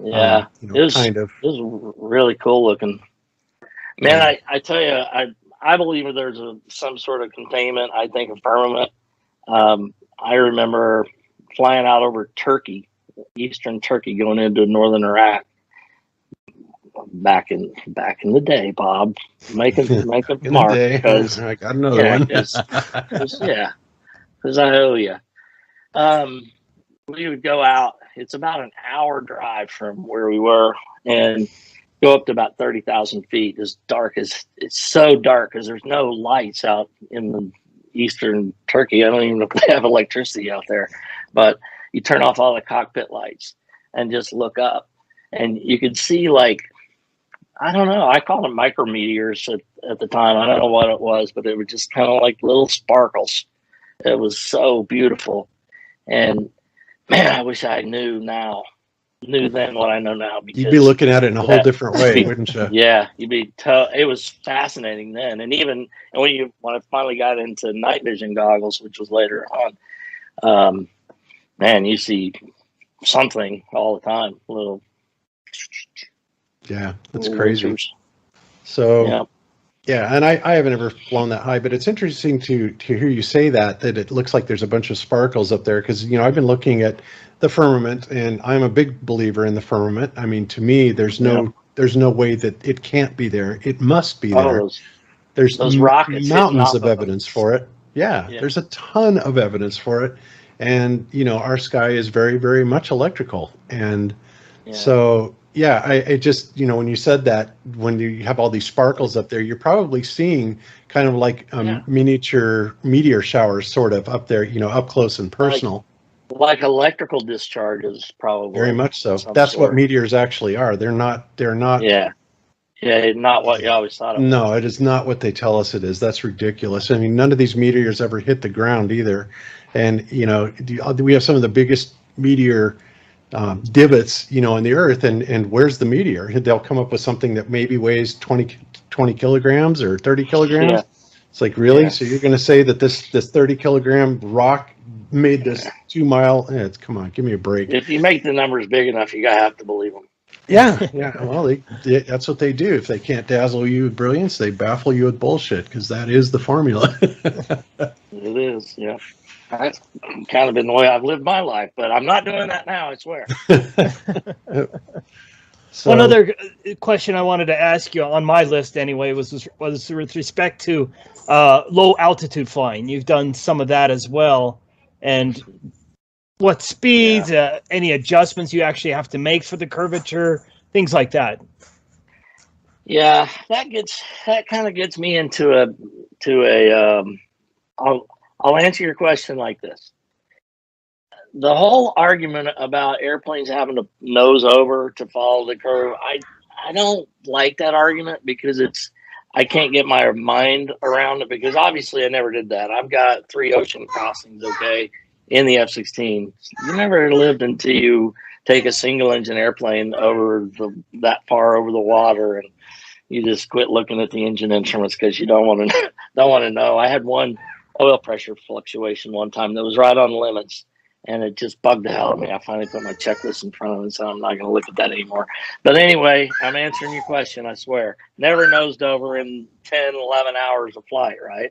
Yeah, it was really cool looking. Man, I tell you, I believe there's some sort of containment. I think of firmament. I remember flying out over Turkey, eastern Turkey, going into northern Iraq. Back in the day, Bob, make a mark because I got another one. because I owe you. We would go out. It's about an hour drive from where we were, and go up to about 30,000 feet. It's so dark because there's no lights out in the eastern Turkey. I don't even know if they have electricity out there, but you turn off all the cockpit lights and just look up, and you could see I don't know. I called them micrometeors at the time. I don't know what it was, but it was just kind of like little sparkles. It was so beautiful, and man, I wish I knew then what I know now. Because you'd be looking at it in a whole different way, wouldn't you? Yeah, it was fascinating then, and when I finally got into night vision goggles, which was later on, man, you see something all the time. Little, yeah, that's crazy. So, Yeah, and I haven't ever flown that high, but it's interesting to hear you say that it looks like there's a bunch of sparkles up there because I've been looking at the firmament and I'm a big believer in the firmament. I mean, to me, there's no way that it can't be there. It must be there. Oh, There's those rockets hitting mountains off of of evidence for it. Yeah, Yeah. there's a ton of evidence for it, and our sky is very, very much electrical, and so yeah, I just when you said that when you have all these sparkles up there, you're probably seeing kind of like miniature meteor showers, sort of up there, up close and personal. like electrical discharges, probably. Very much so. of some That's what sort. meteors actually are. They're not. Yeah, not what you always thought it was. No, it is not what they tell us it is. That's ridiculous. I mean, none of these meteors ever hit the ground either. And, we have some of the biggest meteor divots, in the earth. And where's the meteor? They'll come up with something that maybe weighs 20 kilograms or 30 kilograms. Yeah. It's like, really? Yeah. So you're going to say that this 30 kilogram rock made this 2 mile? Come on, give me a break. If you make the numbers big enough, you have to believe them. Yeah, yeah. Well, that's what they do. If they can't dazzle you with brilliance, they baffle you with bullshit, because that is the formula. It is, yeah. That's kind of been the way I've lived my life, but I'm not doing that now, I swear. One other question I wanted to ask you on my list anyway was with respect to low altitude flying. You've done some of that as well. And what speeds, any adjustments you actually have to make for the curvature, things like that. Yeah, that kind of gets me into a I'll answer your question like this. The whole argument about airplanes having to nose over to follow the curve, I don't like that argument, because I can't get my mind around it, because obviously I never did that. I've got 3 ocean crossings, okay, in the F-16. You never lived until you take a single engine airplane that far over the water, and you just quit looking at the engine instruments because you don't want to know. I had one oil pressure fluctuation one time that was right on limits, and it just bugged the hell out of me. I finally put my checklist in front of me and said I'm not going to look at that anymore. But anyway, I'm answering your question, I swear. Never nosed over in 10, 11 hours of flight, right?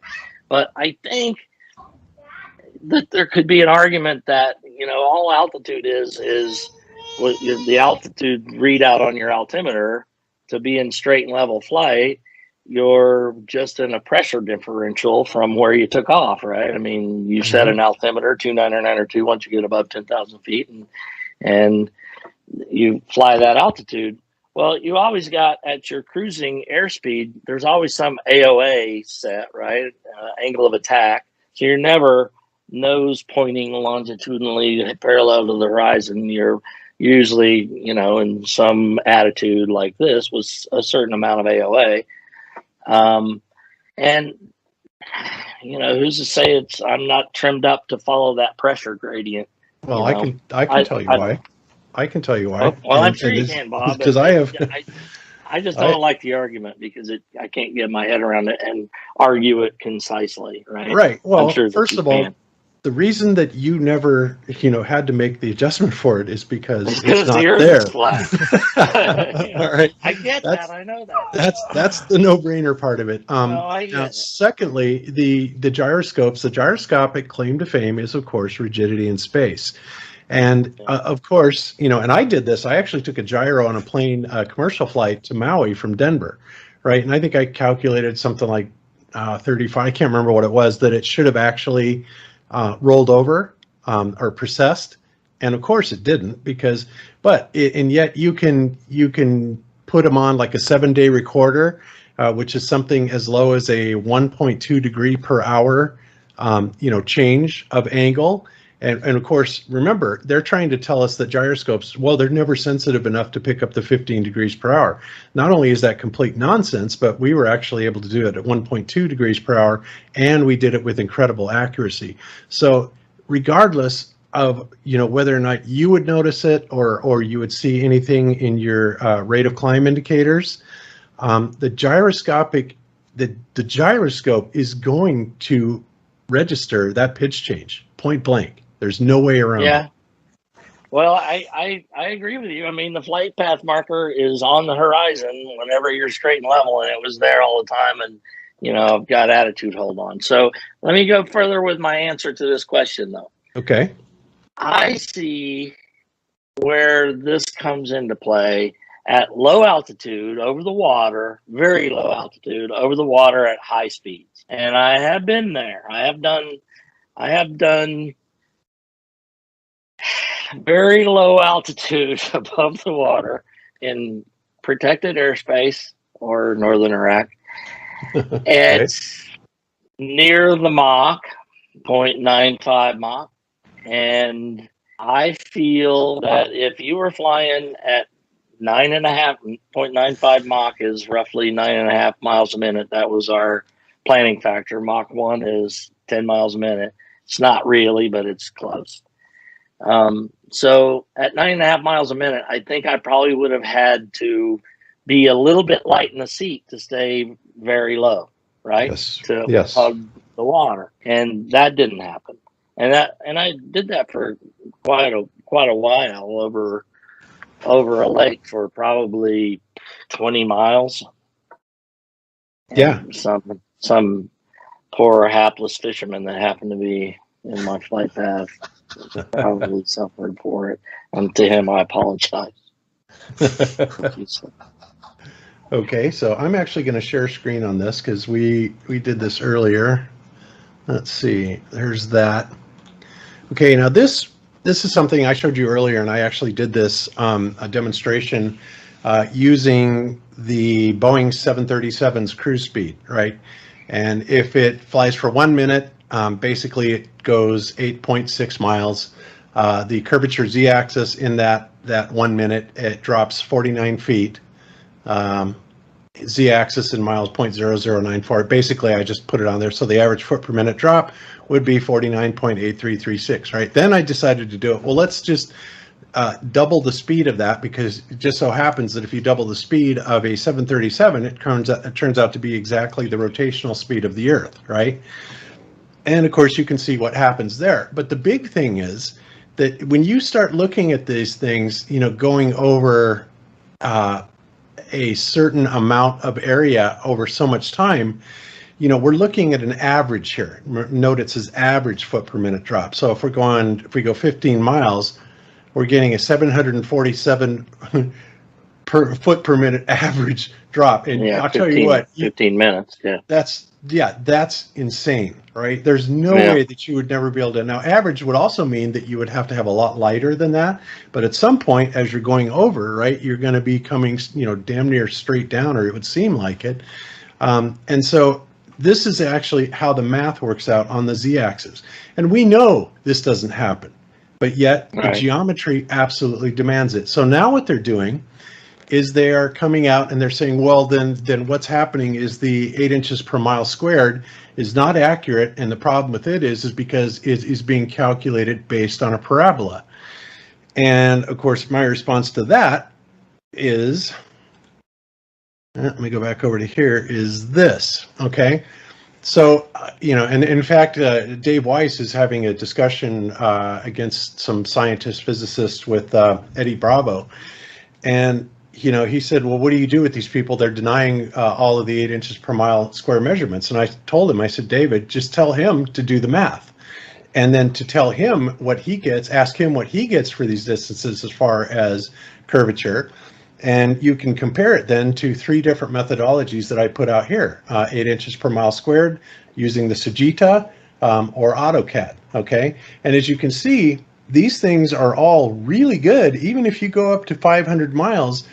But I think that there could be an argument that, all altitude is the altitude readout on your altimeter. To be in straight and level flight, you're just in a pressure differential from where you took off, right? I mean, you set an altimeter 2992 once you get above 10,000 feet, and you fly that altitude. Well, you always got, at your cruising airspeed, there's always some AOA set, right? Angle of attack. So you're never nose pointing longitudinally parallel to the horizon. You're usually, in some attitude like this with a certain amount of AOA. And, who's to say I'm not trimmed up to follow that pressure gradient? Well, I can tell you why. I can tell you why. Well, I'm sure you can, Bob. Because I have. I just don't like the argument, because I can't get my head around it and argue it concisely, right? Right. Well, sure first of all, the reason that you never, had to make the adjustment for it is because it's not the earth there. is flat. All right. I get that. I know that. That's the no-brainer part of it. I get Now, it. secondly, the gyroscopes, the gyroscopic claim to fame is, of course, rigidity in space. And of course, and I did this. I actually took a gyro on a plane, commercial flight to Maui from Denver, right? And I think I calculated something like 35. I can't remember what it was, that it should have actually rolled over or precessed, and of course it didn't, and yet you can put them on like a 7-day recorder, which is something as low as a 1.2 degree per hour change of angle. And of course, remember, they're trying to tell us that gyroscopes, well, they're never sensitive enough to pick up the 15 degrees per hour. Not only is that complete nonsense, but we were actually able to do it at 1.2 degrees per hour, and we did it with incredible accuracy. So regardless of, whether or not you would notice it or you would see anything in your rate of climb indicators, the gyroscope is going to register that pitch change, point blank. There's no way around it. Well, I agree with you. I mean, the flight path marker is on the horizon whenever you're straight and level, and it was there all the time. I've got attitude hold on. So let me go further with my answer to this question, though. Okay. I see where this comes into play at low altitude over the water, very low altitude over the water at high speeds. And I have been there. I have done very low altitude above the water in protected airspace or northern Iraq. It's near the Mach, 0.95 Mach. And I feel that if you were flying at 0.95 Mach is roughly 9.5 miles a minute. That was our planning factor. Mach 1 is 10 miles a minute. It's not really, but it's close. So at 9.5 miles a minute, I think I probably would have had to be a little bit light in the seat to stay very low, right? Yes. To Yes. hug the water. And that didn't happen. And I did that for quite a while over a lake for probably 20 miles. Yeah. And some poor hapless fisherman that happened to be in my flight path probably suffered for it. And to him, I apologize. Okay, so I'm actually going to share screen on this because we did this earlier. Let's see. There's that. Okay, now this is something I showed you earlier, and I actually did this a demonstration using the Boeing 737's cruise speed, right? And if it flies for 1 minute, basically it goes 8.6 miles. The curvature z-axis in that 1 minute, it drops 49 feet. Z-axis in miles 0.0094. Basically, I just put it on there. So the average foot per minute drop would be 49.8336, right? Then I decided to do it. Well, let's just double the speed of that, because it just so happens that if you double the speed of a 737, it turns out to be exactly the rotational speed of the Earth, right? And of course, you can see what happens there. But the big thing is that when you start looking at these things, going over a certain amount of area over so much time, we're looking at an average here. Note it says average foot per minute drop. So if we go 15 miles, we're getting a 747 per foot per minute average drop. And Yeah, I'll tell you what, 15 minutes. Yeah. That's insane, right? There's no way that you would never be able to. Now, average would also mean that you would have to have a lot lighter than that. But at some point, as you're going over, right, you're going to be coming, damn near straight down, or it would seem like it. And so this is actually how the math works out on the z-axis. And we know this doesn't happen, but yet the geometry absolutely demands it. So now what they're doing is they are coming out and they're saying, well, then what's happening is the 8 inches per mile squared is not accurate, and the problem with it is because it is being calculated based on a parabola. And of course, my response to that is, let me go back over to here, is this, okay? So, and in fact, Dave Weiss is having a discussion against some scientists, physicists with Eddie Bravo. And he said, well, what do you do with these people? They're denying all of the 8 inches per mile square measurements. And I told him, I said, David, just tell him to do the math. And then to tell him what he gets, ask him what he gets for these distances as far as curvature. And you can compare it then to 3 different methodologies that I put out here. 8 inches per mile squared using the Sagitta or AutoCAD, okay? And as you can see, these things are all really good. Even if you go up to 500 miles,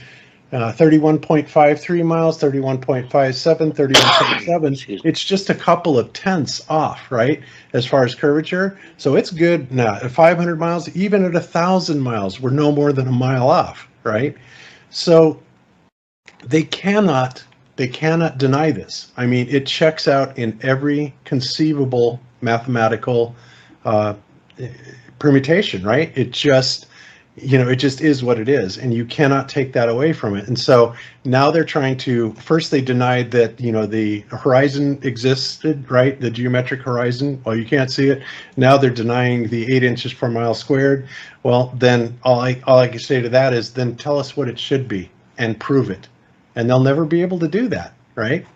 31.53 miles, 31.57, 31.7, it's just a couple of tenths off, right, as far as curvature. So it's good now at 500 miles, even at 1,000 miles, we're no more than a mile off, right? So they cannot deny this. I mean, it checks out in every conceivable mathematical permutation, right? It just is what it is, and you cannot take that away from it. And so now they're trying to, first they denied that, the horizon existed, right? The geometric horizon. Well, you can't see it. Now they're denying the 8 inches per mile squared. Well, then all I can say to that is, then tell us what it should be and prove it. And they'll never be able to do that, right?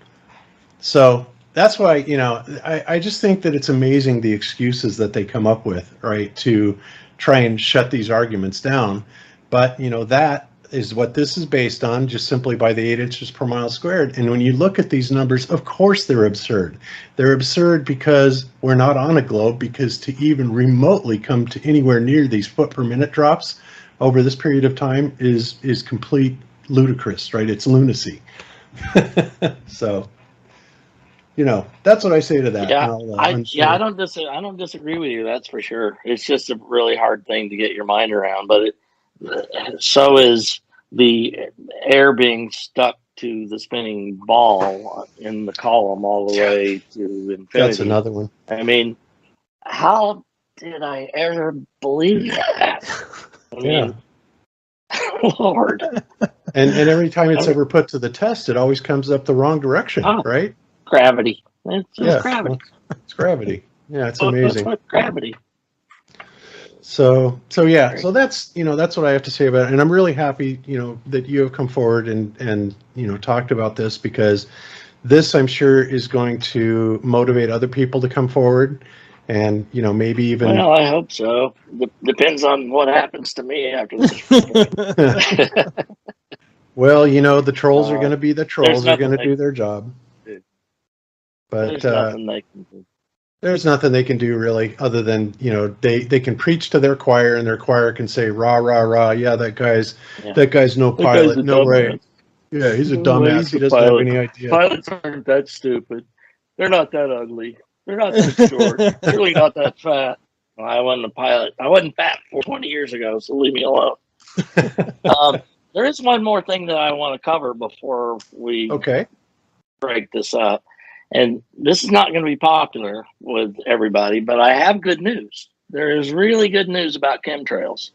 So that's why, you know, I just think that it's amazing the excuses that they come up with, right, to try and shut these arguments down. But, you know, that is what this is based on, just simply by the 8 inches per mile squared. And when you look at these numbers, of course they're absurd. They're absurd because we're not on a globe, because to even remotely come to anywhere near these foot per minute drops over this period of time is complete ludicrous, right? It's lunacy. So, you know, that's what I say to that. Yeah, I'm sure. I don't disagree with you. That's for sure. It's just a really hard thing to get your mind around. But so is the air being stuck to the spinning ball in the column all the way to infinity. That's another one. I mean, how did I ever believe that? I mean, Lord. And every time it's ever put to the test, it always comes up the wrong direction, right? Gravity. It's just gravity. It's gravity. Yeah, it's amazing. That's what gravity. So yeah, so that's, you know, that's what I have to say about it. And I'm really happy, you know, that you have come forward and you know, talked about this, because this, I'm sure, is going to motivate other people to come forward, and, you know, maybe even. Well, I hope so. Depends on what happens to me after this. Well, you know, the trolls are going to be the trolls. Are going to do their job. But there's nothing they can do really, other than, you know, they can preach to their choir, and their choir can say rah rah rah. Yeah, that guy's no pilot, no way. Yeah, he's a dumbass. He doesn't have any idea. Pilots aren't that stupid. They're not that ugly. They're not that short. They're really not that fat. Well, I wasn't a pilot. I wasn't fat 20 years ago, so leave me alone. There is one more thing that I want to cover before we break this up. And this is not going to be popular with everybody, but I have good news. There is really good news about chemtrails.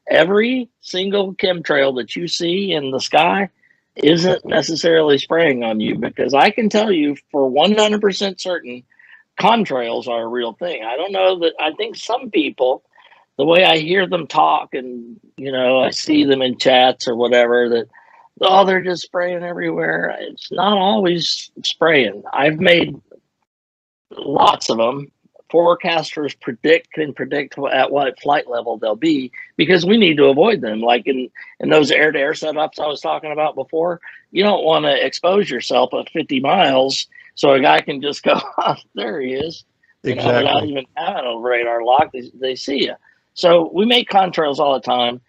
Every single chemtrail that you see in the sky isn't necessarily spraying on you, because I can tell you for 100% certain, contrails are a real thing. I don't know that. I think some people, the way I hear them talk, and, you know, I see them in chats or whatever, that, oh, they're just spraying everywhere. It's not always spraying. I've made lots of them. Forecasters can predict at what flight level they'll be, because we need to avoid them. Like in those air-to-air setups I was talking about before, you don't want to expose yourself at 50 miles so a guy can just go, oh, there he is. Exactly. You know, without even having a radar lock, they see you. So we make contrails all the time.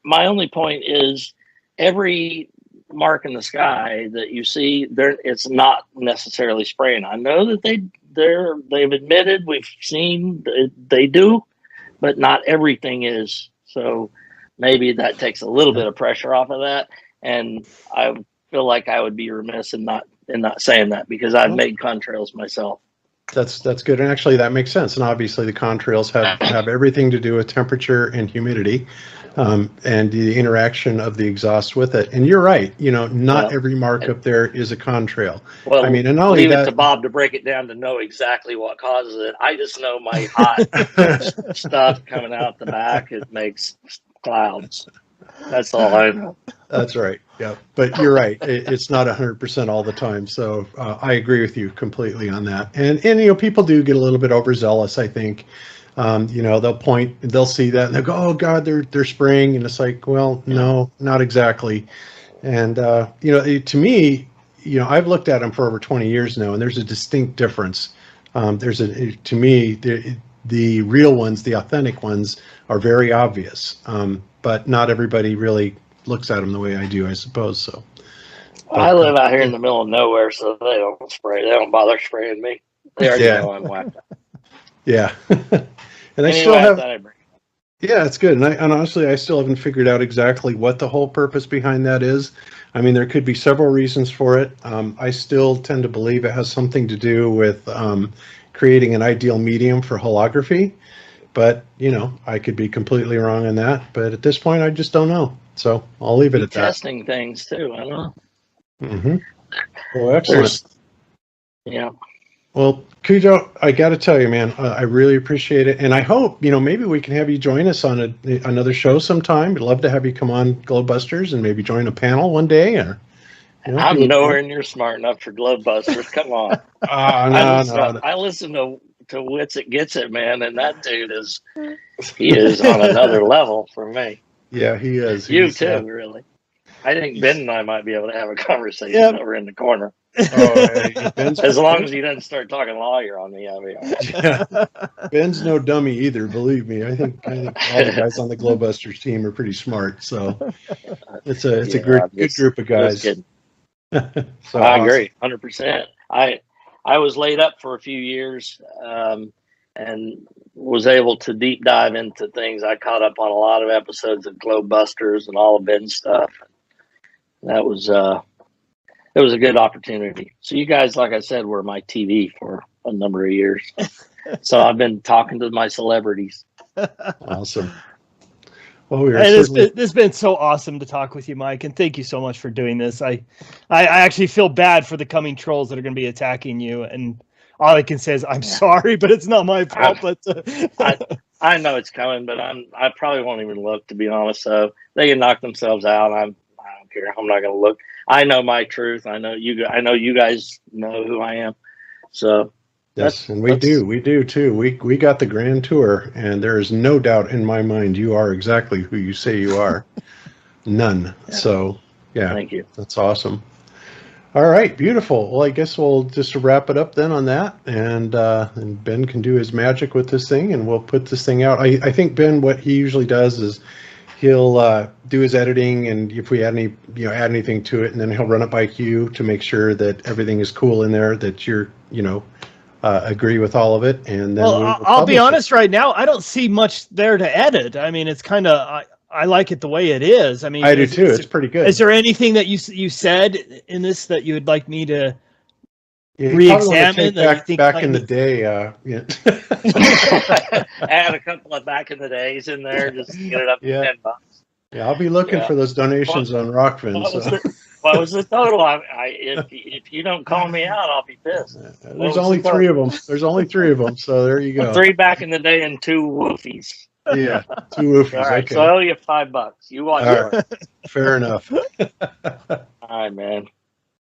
My only point is, every mark in the sky that you see there, it's not necessarily spraying. I know that they've admitted, we've seen they do, but not everything is. So maybe that takes a little bit of pressure off of that. And I feel like I would be remiss in not saying that, because I've made contrails myself. That's good, and actually that makes sense. And obviously the contrails have everything to do with temperature and humidity, and the interaction of the exhaust with it. And you're right, you know, not every mark up there is a contrail. Well, I mean, and not only leave that, it to Bob to break it down to know exactly what causes it. I just know my hot stuff coming out the back, it makes clouds. That's all I know. That's right. Yeah, but you're right. It's not 100% all the time. So I agree with you completely on that. And you know, people do get a little bit overzealous, I think. You know, they'll see that and they'll go, oh God, they're spraying, and it's like, well, no, not exactly. And you know, to me, you know, I've looked at them for over 20 years now, and there's a distinct difference. To me, the real ones, the authentic ones, are very obvious. But not everybody really looks at them the way I do, I suppose. So I live out here in the middle of nowhere, so they don't spray. They don't bother spraying me. They already know I'm whacked out. Yeah. And anyway, I still have. Yeah, it's good. And honestly, I still haven't figured out exactly what the whole purpose behind that is. I mean, there could be several reasons for it. I still tend to believe it has something to do with creating an ideal medium for holography. But, you know, I could be completely wrong on that. But at this point, I just don't know. So I'll leave it at that. Testing things too, I don't know. Mm-hmm. Well, excellent. Yeah. Well, Cujo, I got to tell you, man, I really appreciate it. And I hope, you know, maybe we can have you join us on another show sometime. We'd love to have you come on Globusters and maybe join a panel one day. Or, I'm nowhere near smart enough for Globebusters. Come on. I listen to Wits It Gets It, man, and that dude is on another level for me. Yeah, he is. You too, really. I think Ben and I might be able to have a conversation over in the corner. As long as he doesn't start talking lawyer on me, I'll be all right. Yeah. Ben's no dummy either, believe me. I think all the guys on the Globebusters team are pretty smart. So it's a good group of guys. So I agree, 100%. I was laid up for a few years and was able to deep dive into things. I caught up on a lot of episodes of Globebusters and all of Ben's stuff. That was it was a good opportunity. So you guys, like I said, were my TV for a number of years. So I've been talking to my celebrities. Awesome. Well, it's been so awesome to talk with you, Mike, and thank you so much for doing this. I actually feel bad for the coming trolls that are going to be attacking you, and all I can say is I'm sorry, but it's not my fault. I know it's coming, but I probably won't even look, to be honest. So they can knock themselves out. I don't care. I'm not going to look. I know my truth. I know you guys know who I am. So yes, and we do too. We got the grand tour, and there is no doubt in my mind you are exactly who you say you are. None. Yeah. So yeah, thank you. That's awesome. All right, beautiful. Well, I guess we'll just wrap it up then on that, and Ben can do his magic with this thing, and we'll put this thing out. I think Ben, what he usually does is he'll do his editing, and if we add anything to it, and then he'll run it by Q to make sure that everything is cool in there, that you're agree with all of it, and then I'll be honest right now, I don't see much there to edit. I mean, it's kind of I like it the way it is. I mean, I do too. It's pretty good. Is there anything that you said in this that you would like me to re-examine? Back in the day, add a couple of back in the days in there, just to get it up to $10. Yeah, I'll be looking for those donations on Rockfin. What was the total? If you don't call me out, I'll be pissed. There's only three of them. So there you go. 3 back in the day and 2 woofies. Yeah, 2 woofies. All right, okay. so I owe you $5. You watch it. Right. Fair enough. All right, man.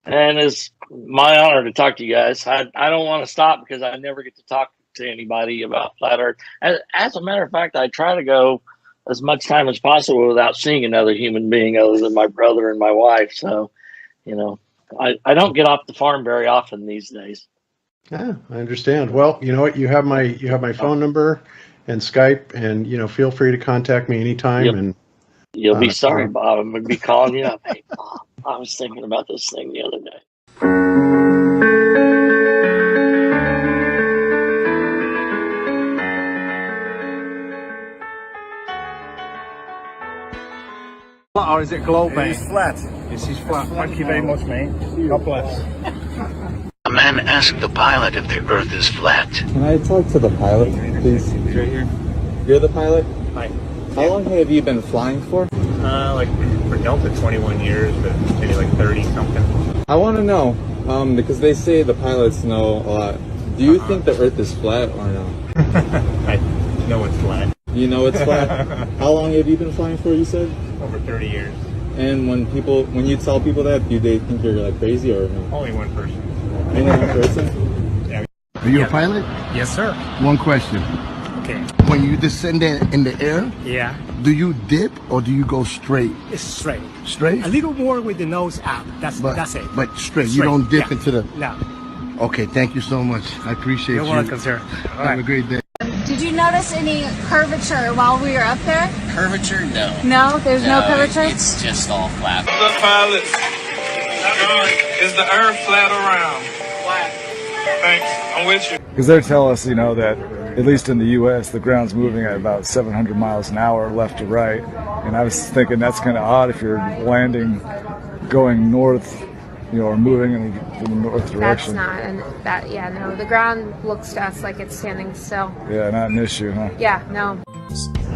And it's my honor to talk to you guys. I don't want to stop because I never get to talk to anybody about Flat Earth. As a matter of fact, I try to go as much time as possible without seeing another human being other than my brother and my wife. So, I don't get off the farm very often these days. Yeah, I understand. Well, you know what? You have my phone number and Skype, and feel free to contact me anytime. Yep. And you'll be sorry, Bob. I'm gonna be calling you up. Hey, Bob, I was thinking about this thing the other day. Or is it globe, mate? It's flat. This is flat. Thank you very much, mate. God bless. A man asked the pilot if the Earth is flat. Can I talk to the pilot, please? Right here. You're the pilot? Hi. How long have you been flying for? Like for Delta, 21 years, but maybe like 30 something. I want to know, because they say the pilots know a lot. Do you think the Earth is flat or no? I know it's flat. You know it's flat? How long have you been flying for, you said? Over 30 years. And when you tell people that, do they think you're like crazy or no? Only one person. Only one person? Yeah. Are you a pilot? Yes, sir. One question. Okay. When you descend in the air, yeah, do you dip or do you go straight? It's straight. Straight? A little more with the nose up. That's it. But straight. You don't dip into the... No. Okay, thank you so much. I appreciate you. You're welcome, sir. Have a great day. Did you notice any curvature while we were up there? Curvature? No. No? There's no curvature? It's just all flat. The pilot, is the Earth flat or round? Flat. Thanks. I'm with you. Because they tell us, that at least in the U.S., the ground's moving at about 700 miles an hour left to right. And I was thinking that's kind of odd if you're landing going north, or moving in the north direction. That's not, no. The ground looks to us like it's standing still. Yeah, not an issue, huh? Yeah, no.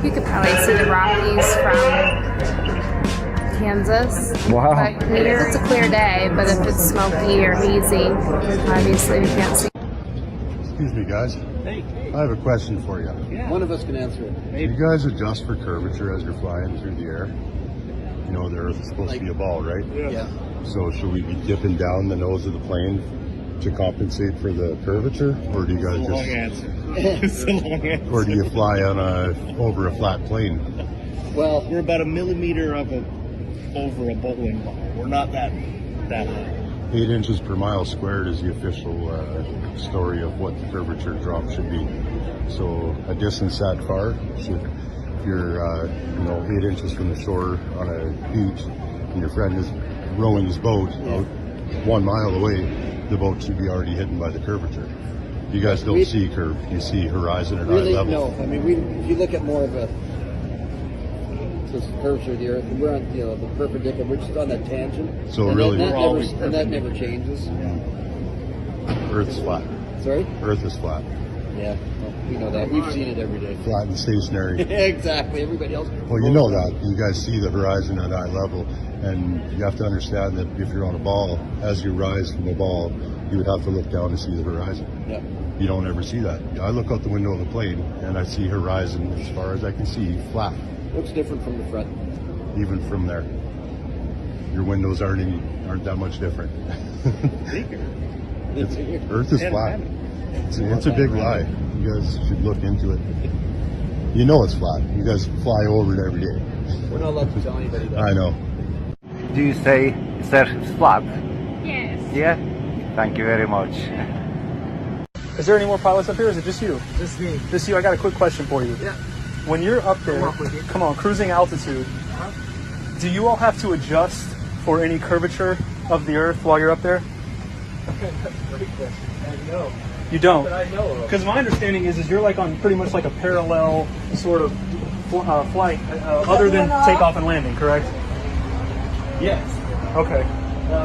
You could probably see the Rockies from Kansas. Wow. But if it's a clear day, but if it's smoky or hazy, obviously we can't see. Excuse me, guys. Hey. I have a question for you. Yeah. One of us can answer it. Do you guys adjust for curvature as you're flying through the air? You know, the Earth is supposed to be a ball, right? Yeah. So should we be dipping down the nose of the plane to compensate for the curvature, or do you guys or do you fly on over a flat plane? Well, we're about a millimeter over a bowling ball. We're not that high. 8 inches per mile squared is the official story of what the curvature drop should be. So a distance that far, if you're 8 inches from the shore on a beach, and your friend is rowing his boat out 1 mile away, the boat should be already hidden by the curvature. You guys don't see curve; you see horizon and eye level. No, I mean, if you look at more of a curvature of the Earth, we're on the perpendicular. We're just on that tangent. So and really, that never changes. Earth's flat. Sorry? Earth is flat. Yeah, well, we know that. We've seen it every day. Flat and stationary. Exactly. Everybody else. Well, you know that. You guys see the horizon at eye level, and you have to understand that if you're on a ball, as you rise from the ball, you would have to look down to see the horizon. Yeah. You don't ever see that. I look out the window of the plane, and I see horizon as far as I can see, flat. What's different from the front? Even from there. Your windows aren't that much different. Earth is flat. It's a big lie. You guys should look into it. You know it's flat. You guys fly over it every day. We're not allowed to tell anybody that. I know. Do you say that it's flat? Yes. Yeah? Thank you very much. Is there any more pilots up here, or is it just you? Just me. Just you. I got a quick question for you. Yeah. When you're up there, come on, cruising altitude, do you all have to adjust for any curvature of the Earth while you're up there? Great question. No. You don't? But I know of. Because my understanding is you're like on pretty much like a parallel sort of flight, other than takeoff and landing, correct? Yes. Okay.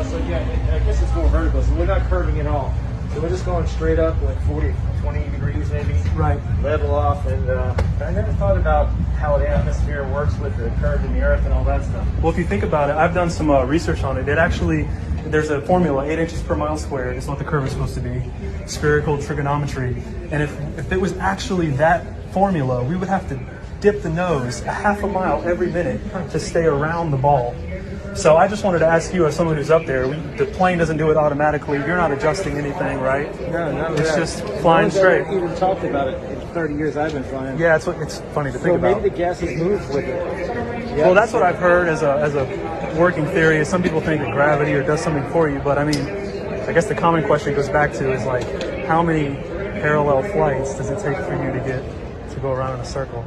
So yeah, I guess it's more vertical, so we're not curving at all. So we're just going straight up, like 20 degrees maybe. Right. Level off, and I never thought about how the atmosphere works with the curve in the Earth and all that stuff. Well, if you think about it, I've done some research on it. There's a formula, 8 inches per mile squared is what the curve is supposed to be, spherical trigonometry. And if it was actually that formula, we would have to dip the nose a half a mile every minute to stay around the ball. So I just wanted to ask you, as someone who's up there, the plane doesn't do it automatically. You're not adjusting anything, right? No, none of It's that. just flying straight. I've even talked about it in 30 years I've been flying. Yeah, it's funny to think about. So maybe the gases move with it. Yeah. Well, that's what I've heard as a working theory. Is some people think that gravity does something for you, but I mean, I guess the common question goes back to is like, how many parallel flights does it take for you to go around in a circle?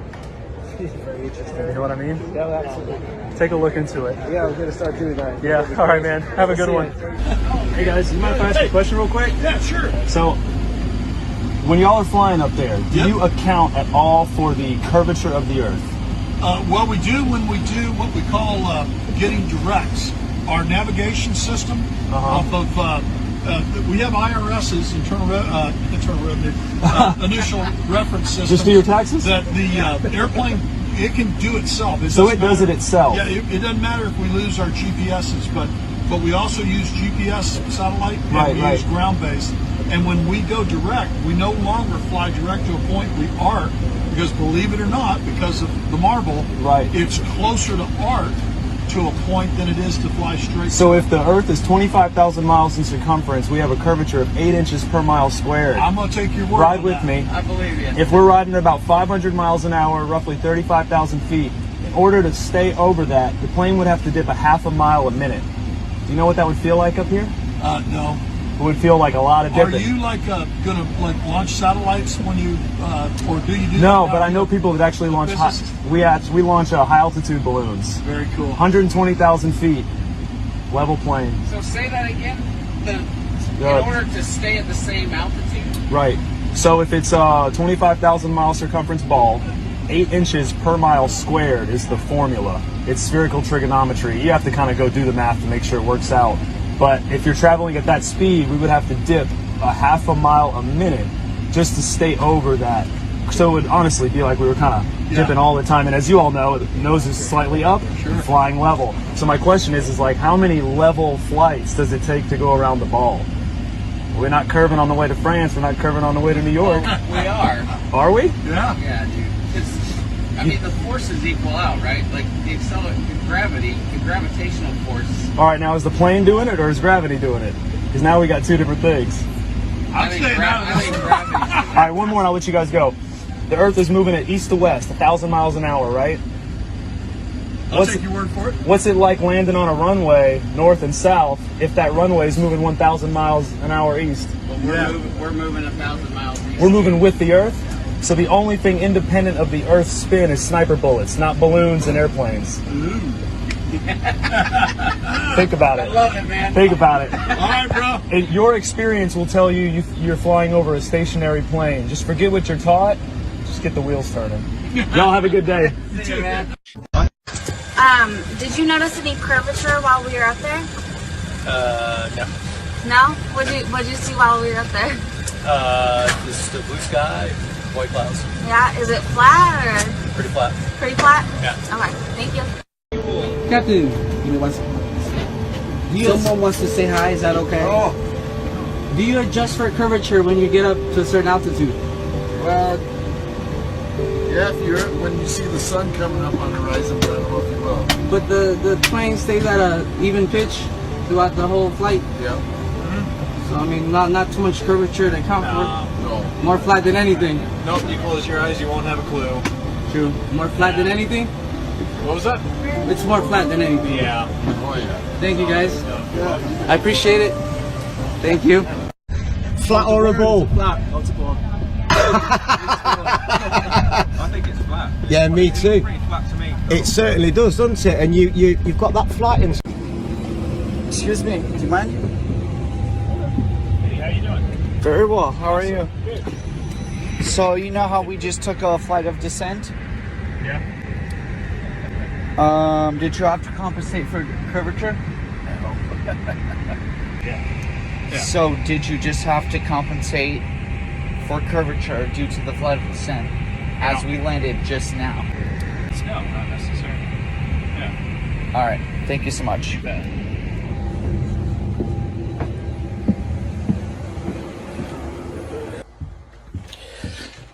Very interesting. You know what I mean? Yeah, absolutely. Take a look into it. Yeah, we're going to start doing that. Yeah, all right, man. Have a good one. Hey, guys, you mind if I ask you a question real quick? Yeah, sure. So, when y'all are flying up there, do you account at all for the curvature of the Earth? Well, we do when we do what we call getting directs. Our navigation system off of we have IRS's internal revenue initial reference system. Just do your taxes? That the airplane, it can do itself. So it does it itself? Yeah, it doesn't matter if we lose our GPSs, but we also use GPS satellite and we use ground-based. And when we go direct, we no longer fly direct to a point we arc, because believe it or not, because of the marble, it's closer to arc to a point than it is to fly straight. So if the Earth is 25,000 miles in circumference, we have a curvature of 8 inches per mile squared. I'm going to take your word Ride on with that. me. I believe you. If we're riding at about 500 miles an hour, roughly 35,000 feet, in order to stay over that, the plane would have to dip a half a mile a minute. Do you know what that would feel like up here? No. It would feel like a lot of dipping. Are you going to launch satellites when you, or do you do No, that? but I know people that actually launch we launch high altitude balloons. Very cool. 120,000 feet, level plane. So say that again. In order to stay at the same altitude. Right. So if it's a 25,000 mile circumference ball, 8 inches per mile squared is the formula. It's spherical trigonometry. You have to kind of go do the math to make sure it works out. But if you're traveling at that speed, we would have to dip a half a mile a minute just to stay over that. So it would honestly be like we were kind of dipping all the time. And as you all know, the nose is slightly up, flying level. So my question is like, how many level flights does it take to go around the ball? We're not curving on the way to France. We're not curving on the way to New York. We are. Are we? Yeah. Yeah, dude. I mean, the forces equal out, right? Like the gravity, the gravitational force. All right, now is the plane doing it or is gravity doing it? Because now we got two different things. I think gravity. All right, one more and I'll let you guys go. The Earth is moving at east to west, 1,000 miles an hour, right? I'll take your word for it. What's it like landing on a runway north and south if that runway is moving 1,000 miles an hour east? Well, we're moving 1,000 miles east. We're moving with the Earth. So the only thing independent of the Earth's spin is sniper bullets, not balloons and airplanes. Think about it. I love it, man. Think about it. All right, bro. Your experience will tell you you're flying over a stationary plane. Just forget what you're taught. Just get the wheels turning. Y'all have a good day. See you, man. Did you notice any curvature while we were up there? No. No? What'd you see while we were up there? Just the blue sky, white clouds. Yeah, is it flat or? Pretty flat. Pretty flat? Yeah. Okay, thank you. Captain, someone wants to say hi, is that okay? Oh. Do you adjust for curvature when you get up to a certain altitude? Well, yeah, when you see the sun coming up on the horizon, but I don't know if you will. But the plane stays at a even pitch throughout the whole flight. Yeah. So I mean, not too much curvature to count for. No. More flat than anything. Nope, you close your eyes, you won't have a clue. True. More flat than anything? What was that? It's more flat than anything. Yeah. Oh yeah. Thank you guys. Yeah. I appreciate it. Thank you. Flat or a ball? Flat. Oh, it's a ball. I think it's flat. Yeah, me too. Pretty flat to me. It certainly does, doesn't it? And you've got that flat in. Excuse me, do you mind? Hey, how you doing? Very well. How are you? Good. So you know how we just took a flight of descent? Yeah. Did you have to compensate for curvature? Yeah. So did you just have to compensate for curvature due to the flight of descent as we landed just now? No, not necessarily. Yeah. All right. Thank you so much. You bet.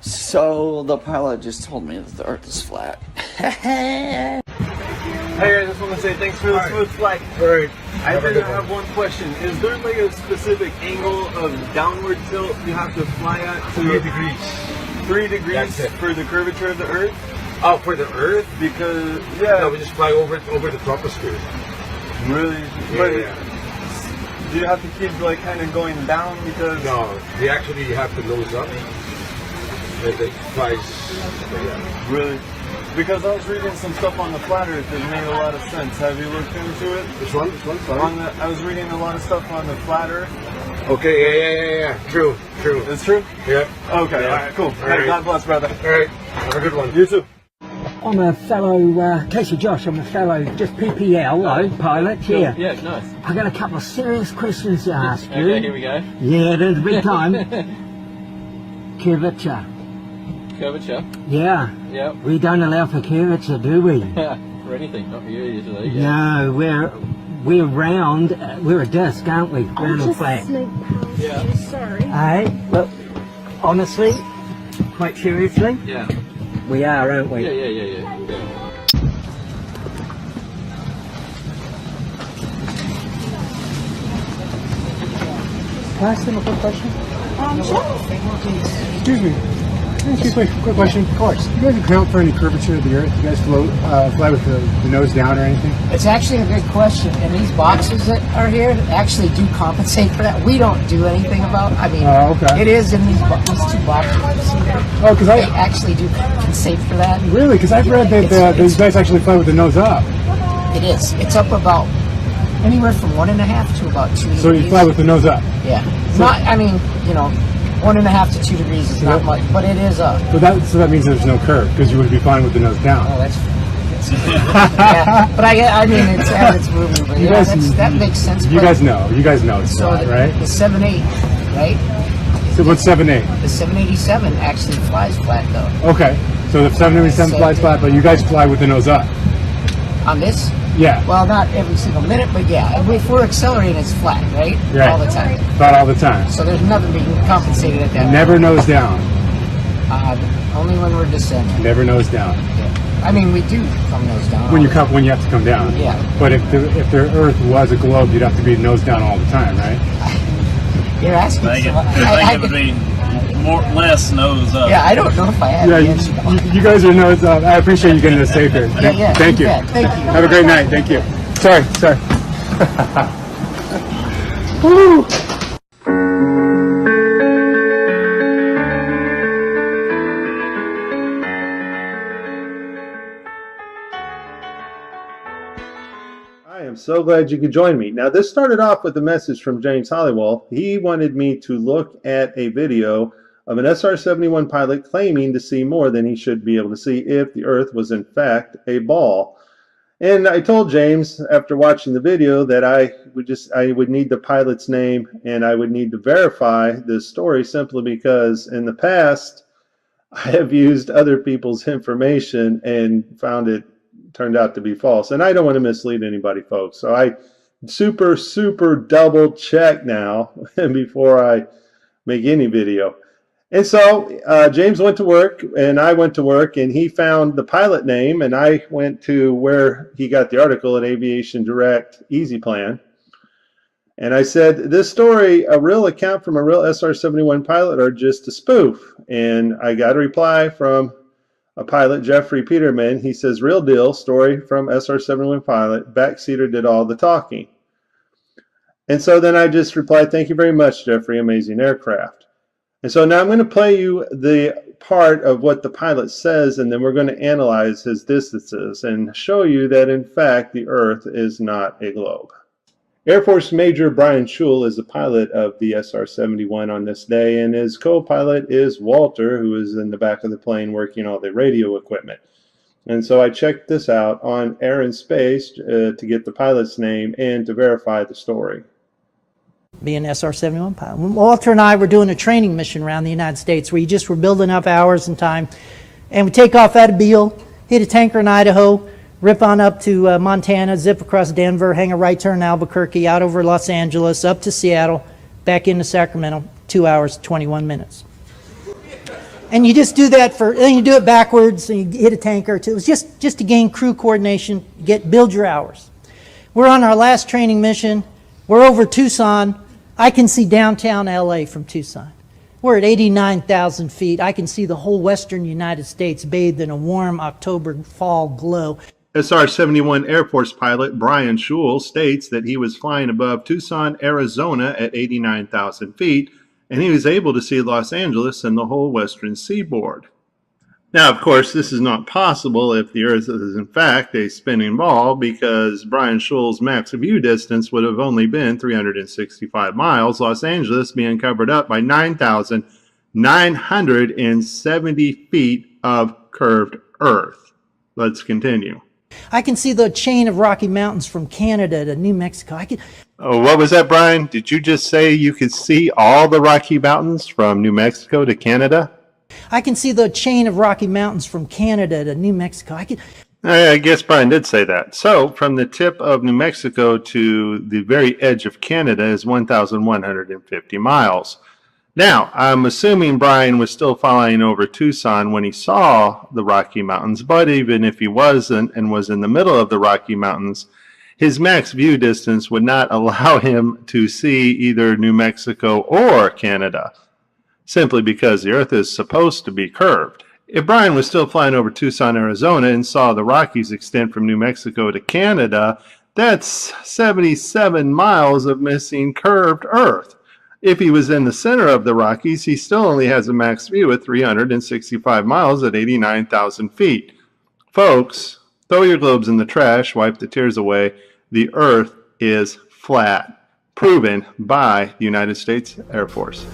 So the pilot just told me that the Earth is flat. Hey, I just want to say thanks for the smooth flight. Alright. I have one question. Is there like a specific angle of downward tilt you have to fly at? 3 degrees. 3 degrees for the curvature of the Earth? Oh, for the Earth? Because, No, we just fly over the troposphere. Really? Yeah. Do you have to keep like kind of going down because? No, they actually have to nose up. They fly. Yeah. Really? Because I was reading some stuff on the flat Earth that made a lot of sense. Have you looked into it? Which one? Sorry? I was reading a lot of stuff on the flat Earth. Okay, yeah. True. It's true? Yeah. Okay, Yeah. all right, cool. All right. God bless, brother. All right, have a good one. You too. I'm a fellow, Casey Josh, I'm a fellow just PPL pilot here. Yeah, nice. I've got a couple of serious questions to ask you. Okay, here we go. Yeah, there's a big time. Curvature. Curvature. Yeah. Yep. We don't allow for curvature, do we? For anything, not for you usually. Yeah. No, we're round. We're a disc, aren't we? Round and flat. Yeah. Sorry. Hey, look, honestly, quite seriously, Yeah. we are, aren't we? Yeah. Can I ask him a quick question? Sure. Excuse me. Can I ask you a quick question? Of course. Do you guys account for any curvature of the Earth? You guys fly with the nose down or anything? It's actually a good question, and these boxes that are here actually do compensate for that. We don't do anything about. I mean, okay. it is in these two boxes you see there. Oh, because they actually do compensate for that. Really? Because I've read that these guys actually fly with the nose up. It is. It's up about anywhere from 1.5 to about 2 degrees. So you fly with the nose up. Yeah. Not. I mean, 1.5 to 2 degrees is not much, but it is up. But that means there's no curve because you would be flying with the nose down. Oh, that's. Yeah, but I mean, it's as it's moving. But yeah, that makes sense. You guys know it's so flat, right? The 78, right? So what's 78? The 787 actually flies flat though. Okay, so the 787 flies flat, but you guys fly with the nose up. On this? Yeah. Well, not every single minute, but yeah. If we're accelerating, it's flat, right? Right. All the time. About all the time. So there's nothing being compensated at that. Never nose down. Only when we're descending. Never nose down. Yeah. I mean, we do come nose down. When you have to come down. Yeah. But if the Earth was a globe, you'd have to be nose down all the time, right? You're asking. I think I it would be less nose up. Yeah, I don't know if I have. Yeah, you guys are nose up. I appreciate you getting us safe here. Yeah, Thank you. Thank you. Have a great night. Thank you. Sorry. Woo! I am so glad you could join me. Now, this started off with a message from James Hollywell. He wanted me to look at a video of an SR-71 pilot claiming to see more than he should be able to see if the Earth was in fact a ball. And I told James after watching the video that I would need the pilot's name and I would need to verify this story simply because in the past I have used other people's information and found it turned out to be false. And I don't want to mislead anybody, folks. So I super double check now before I make any video. And so James went to work and I went to work and he found the pilot name and I went to where he got the article at Aviation Direct Easy Plan. And I said, this story, a real account from a real SR-71 pilot or just a spoof? And I got a reply from a pilot, Jeffrey Peterman. He says, real deal, story from SR-71 pilot, backseater did all the talking. And so then I just replied, thank you very much, Jeffrey, amazing aircraft. And so now I'm going to play you the part of what the pilot says, and then we're going to analyze his distances and show you that, in fact, the Earth is not a globe. Air Force Major Brian Schul is the pilot of the SR-71 on this day, and his co-pilot is Walter, who is in the back of the plane working all the radio equipment. And so I checked this out on Air and Space to get the pilot's name and to verify the story. Be an SR-71 pilot. When Walter and I were doing a training mission around the United States where you just were building up hours and time, and we take off out of Beale, hit a tanker in Idaho, rip on up to Montana, zip across Denver, hang a right turn in Albuquerque, out over Los Angeles, up to Seattle, back into Sacramento, 2 hours, 21 minutes. And you just do that then you do it backwards, and you hit a tanker or two. It was just to gain crew coordination, build your hours. We're on our last training mission. We're over Tucson. I can see downtown LA from Tucson. We're at 89,000 feet. I can see the whole western United States bathed in a warm October fall glow. SR-71 Air Force pilot Brian Schul states that he was flying above Tucson, Arizona at 89,000 feet, and he was able to see Los Angeles and the whole western seaboard. Now, of course, this is not possible if the Earth is in fact a spinning ball, because Brian Schul's max view distance would have only been 365 miles, Los Angeles being covered up by 9,970 feet of curved Earth. Let's continue. I can see the chain of Rocky Mountains from Canada to New Mexico. Oh, what was that, Brian? Did you just say you could see all the Rocky Mountains from New Mexico to Canada? I can see the chain of Rocky Mountains from Canada to New Mexico. I guess Brian did say that. So, from the tip of New Mexico to the very edge of Canada is 1,150 miles. Now, I'm assuming Brian was still flying over Tucson when he saw the Rocky Mountains, but even if he wasn't and was in the middle of the Rocky Mountains, his max view distance would not allow him to see either New Mexico or Canada, simply because the Earth is supposed to be curved. If Brian was still flying over Tucson, Arizona, and saw the Rockies extend from New Mexico to Canada, that's 77 miles of missing curved Earth. If he was in the center of the Rockies, he still only has a max view at 365 miles at 89,000 feet. Folks, throw your globes in the trash, wipe the tears away. The Earth is flat, proven by the United States Air Force.